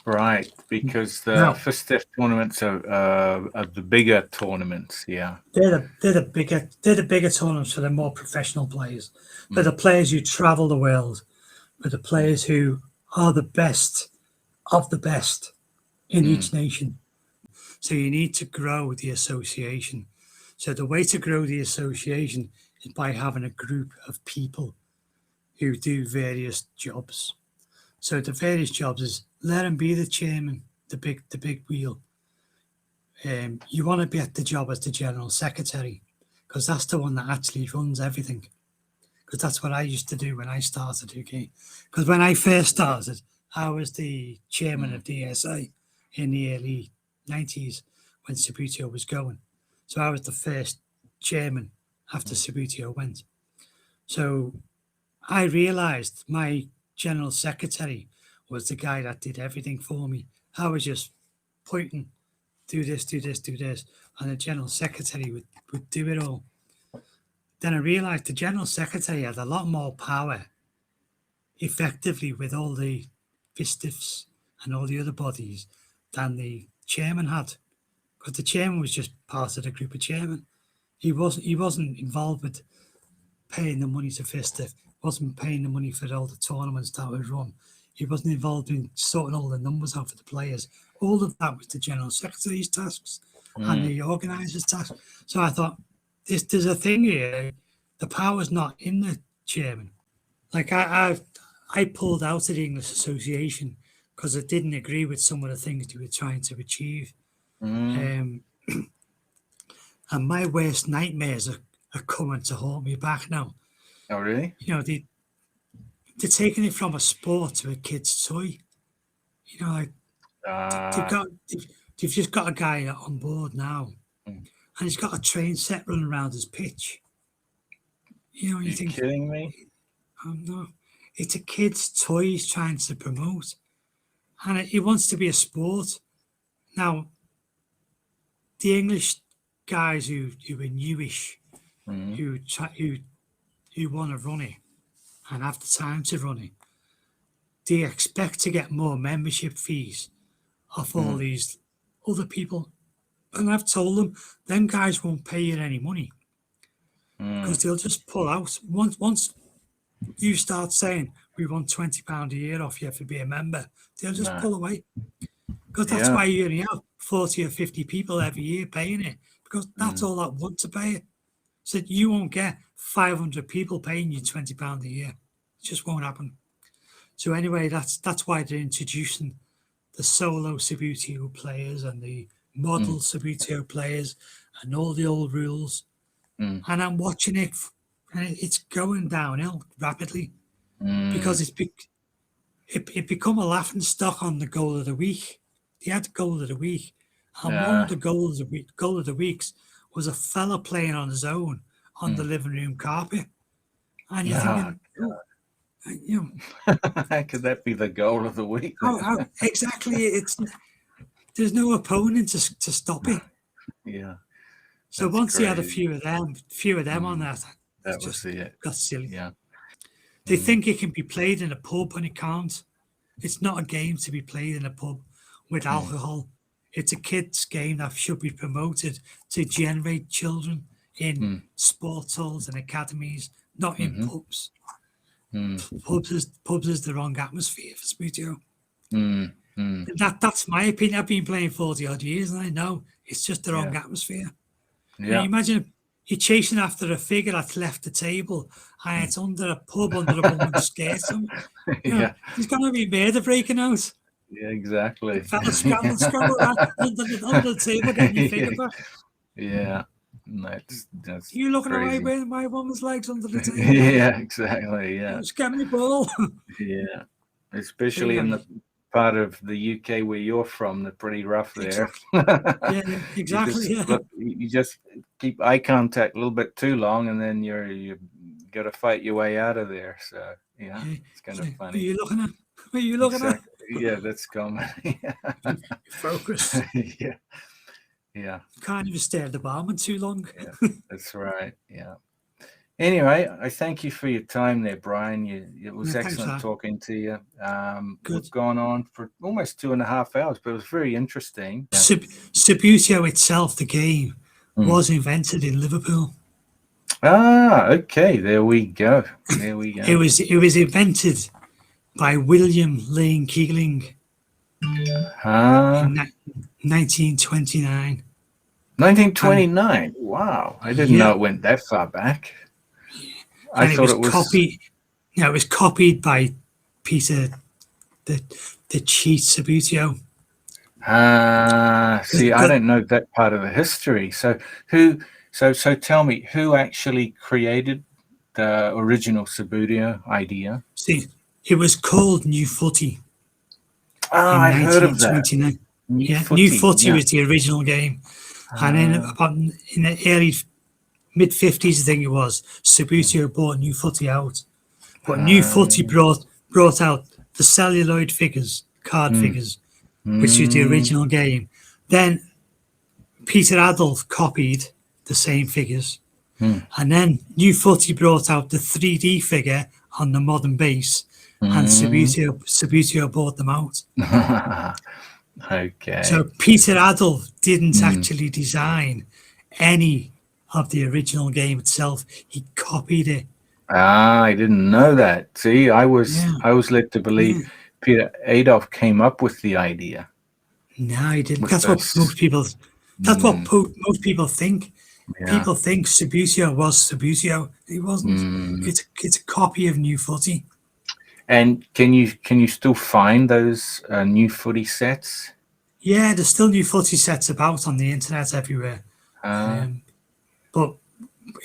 Speaker 2: Right, because the festive tournaments are the bigger tournaments. Yeah,
Speaker 1: they're the bigger tournaments for the more professional players. They're the players who travel the world. They're the players who are the best of the best in each nation. So you need to grow the association. So the way to grow the association is by having a group of people who do various jobs. So the various jobs is let him be the chairman, the big wheel. You want to be at the job as the general secretary because that's the one that actually runs everything. Because that's what I used to do when I started. Okay, because when I first started, I was the chairman of DSA in the early 90s when Subbuteo was going. So I was the first chairman after Subbuteo went. So I realised my general secretary was the guy that did everything for me. I was just pointing, do this, do this, do this. And the general secretary would do it all. Then I realised the general secretary had a lot more power effectively with all the festives and all the other bodies than the chairman had. Because the chairman was just part of the group of chairmen. He wasn't involved with paying the money to festive, wasn't paying the money for all the tournaments that were run. He wasn't involved in sorting all the numbers out for the players. All of that was the general secretary's tasks and the organisers' tasks. So I thought, there's a thing here. The power's not in the chairman. Like I pulled out of the English Association because I didn't agree with some of the things they were trying to achieve. And my worst nightmares are coming to haunt me back now.
Speaker 2: Oh, really?
Speaker 1: You know, they're taking it from a sport to a kid's toy. You know, like they've just got a guy on board now, and he's got a train set running around his pitch. You know, you think,
Speaker 2: kidding me?
Speaker 1: Oh no, it's a kid's toy he's trying to promote, and he wants to be a sport. Now, the English guys who are newish, who want to run it and have the time to run it, they expect to get more membership fees off all these other people. And I've told them guys won't pay you any money because they'll just pull out. Once you start saying, we want £20 a year off you to be a member, they'll just pull away. Because that's why you only have 40 or 50 people every year paying it, because that's all that want to pay it. So you won't get 500 people paying you £20 a year. It just won't happen. So anyway, that's why they're introducing the solo Subbuteo players and the model Subbuteo players and all the old rules. And I'm watching it, and it's going downhill rapidly because it become a laughing stock on the goal of the week. They had the goal of the week, and one of the goal of the weeks was a fella playing on his own on the living room carpet, and you're thinking, you know,
Speaker 2: how could that be the goal of the week?
Speaker 1: how exactly? There's no opponent to stop it.
Speaker 2: Yeah.
Speaker 1: So once they had a few of them on that
Speaker 2: was
Speaker 1: got silly.
Speaker 2: Yeah.
Speaker 1: They think it can be played in a pub, and it can't. It's not a game to be played in a pub with alcohol. It's a kids' game that should be promoted to generate children in sports halls and academies, not in pubs. Pubs is the wrong atmosphere for Subbuteo. That's my opinion. I've been playing 40 odd years, and I know it's just the wrong atmosphere.
Speaker 2: Yeah.
Speaker 1: You imagine you're chasing after a figure that's left the table, and it's under a pub under a woman's skirt. There's gonna be murder breaking out.
Speaker 2: Yeah, exactly.
Speaker 1: Fella scramble around under the table getting your figure back.
Speaker 2: Yeah. That's
Speaker 1: You looking
Speaker 2: crazy.
Speaker 1: at my woman's legs under the table.
Speaker 2: Yeah, exactly. Yeah.
Speaker 1: Just get me ball.
Speaker 2: Yeah. Especially in the part of the UK where you're from. They're pretty rough there.
Speaker 1: Yeah, exactly.
Speaker 2: You just keep eye contact a little bit too long, and then you got to fight your way out of there. So yeah, it's kind of
Speaker 1: What are
Speaker 2: funny.
Speaker 1: you looking at? What are you looking at?
Speaker 2: Yeah, that's comedy.
Speaker 1: Focus.
Speaker 2: Yeah. Yeah,
Speaker 1: You can't even stare at the barman too long.
Speaker 2: yeah, that's right. Yeah. Anyway, I thank you for your time there, Brian. It was
Speaker 1: Yeah, thanks,
Speaker 2: excellent
Speaker 1: Al.
Speaker 2: talking to you.
Speaker 1: Good.
Speaker 2: We've gone on for almost 2.5 hours, but it was very interesting. Yeah.
Speaker 1: Subbuteo itself, the game,
Speaker 2: Mm.
Speaker 1: was invented in Liverpool.
Speaker 2: Ah, okay. There we go. There we go.
Speaker 1: It was invented by William Lane Keeling in 1929.
Speaker 2: 1929. Wow, I didn't know it went that far back. I
Speaker 1: And
Speaker 2: thought
Speaker 1: it was copied. Yeah, it was copied by Peter, the cheat Subbuteo.
Speaker 2: See, I don't know that part of the history. So so tell me, who actually created the original Subbuteo idea?
Speaker 1: See, it was called New Footy
Speaker 2: Ah,
Speaker 1: in
Speaker 2: I heard of that.
Speaker 1: 1929.
Speaker 2: New
Speaker 1: New Footy
Speaker 2: yeah.
Speaker 1: was the original game. And then about in the early mid-50s, I think it was, Subbuteo bought New Footy out. But New Footy brought out the celluloid figures, card figures, which was the original game. Then Peter Adolph copied the same figures. And then New Footy brought out the 3D figure on the modern base, and Subbuteo bought them out.
Speaker 2: Okay.
Speaker 1: So Peter Adolph didn't actually design any of the original game itself. He copied it.
Speaker 2: Ah, I didn't know that. See, I was led to believe Peter Adolph came up with the idea.
Speaker 1: No, he didn't. That's what most people. That's what most people think.
Speaker 2: Yeah.
Speaker 1: People think Subbuteo was Subbuteo. It wasn't. It's a copy of New Footy.
Speaker 2: And can you still find those New Footy sets?
Speaker 1: Yeah, there's still New Footy sets about on the internet everywhere. But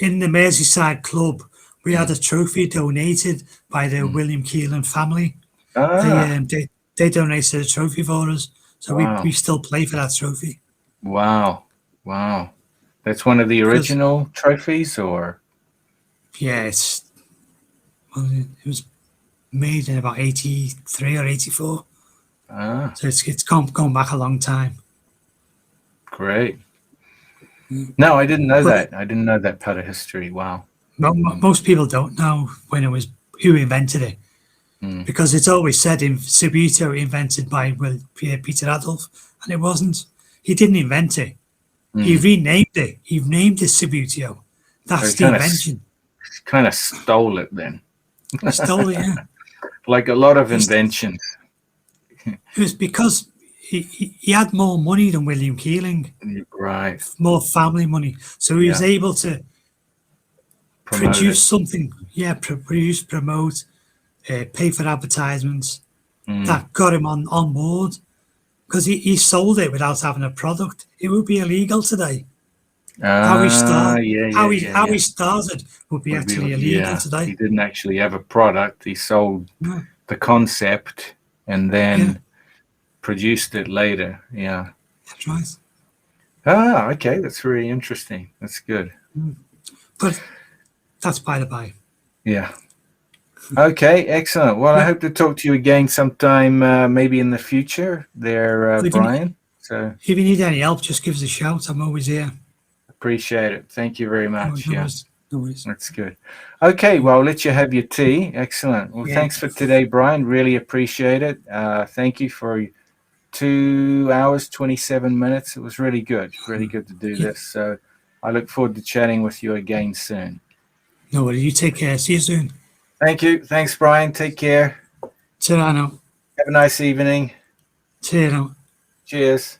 Speaker 1: in the Merseyside club, we had a trophy donated by the William Keelan family. They donated a trophy for us, so we still play for that trophy.
Speaker 2: Wow. That's one of the original trophies, or?
Speaker 1: Yeah, it was made in about 83 or 84. So it's gone back a long time.
Speaker 2: Great. No, I didn't know that. I didn't know that part of history. Wow.
Speaker 1: Most people don't know who invented it, because it's always said in Subbuteo invented by Peter Adolph, and it wasn't. He didn't invent it. He renamed it. He named it Subbuteo. That's the invention.
Speaker 2: Kind of stole it then.
Speaker 1: Stole it, yeah.
Speaker 2: Like a lot of inventions.
Speaker 1: It was because he had more money than William Keeling.
Speaker 2: Right.
Speaker 1: More family money. So he was able to produce something. Yeah, produce, promote, pay for advertisements. That got him on board. Because he sold it without having a product. It would be illegal today. How he started would be actually illegal today.
Speaker 2: He didn't actually have a product. He sold the concept and then produced it later. Yeah.
Speaker 1: That's right.
Speaker 2: Ah, okay. That's really interesting. That's good.
Speaker 1: But that's by the by.
Speaker 2: Yeah. Okay, excellent. Well, I hope to talk to you again sometime, maybe in the future there, Brian. So
Speaker 1: if you need any help, just give us a shout. I'm always here.
Speaker 2: Appreciate it. Thank you very much.
Speaker 1: No worries.
Speaker 2: That's good. Okay, well, I'll let you have your tea. Excellent. Well, thanks for today, Brian. Really appreciate it. Thank you for 2 hours, 27 minutes. It was really good. Really good to do this. So I look forward to chatting with you again soon.
Speaker 1: No worries. You take care. See you soon.
Speaker 2: Thank you. Thanks, Brian. Take care.
Speaker 1: Ta-ra now.
Speaker 2: Have a nice evening.
Speaker 1: Ta-ra.
Speaker 2: Cheers.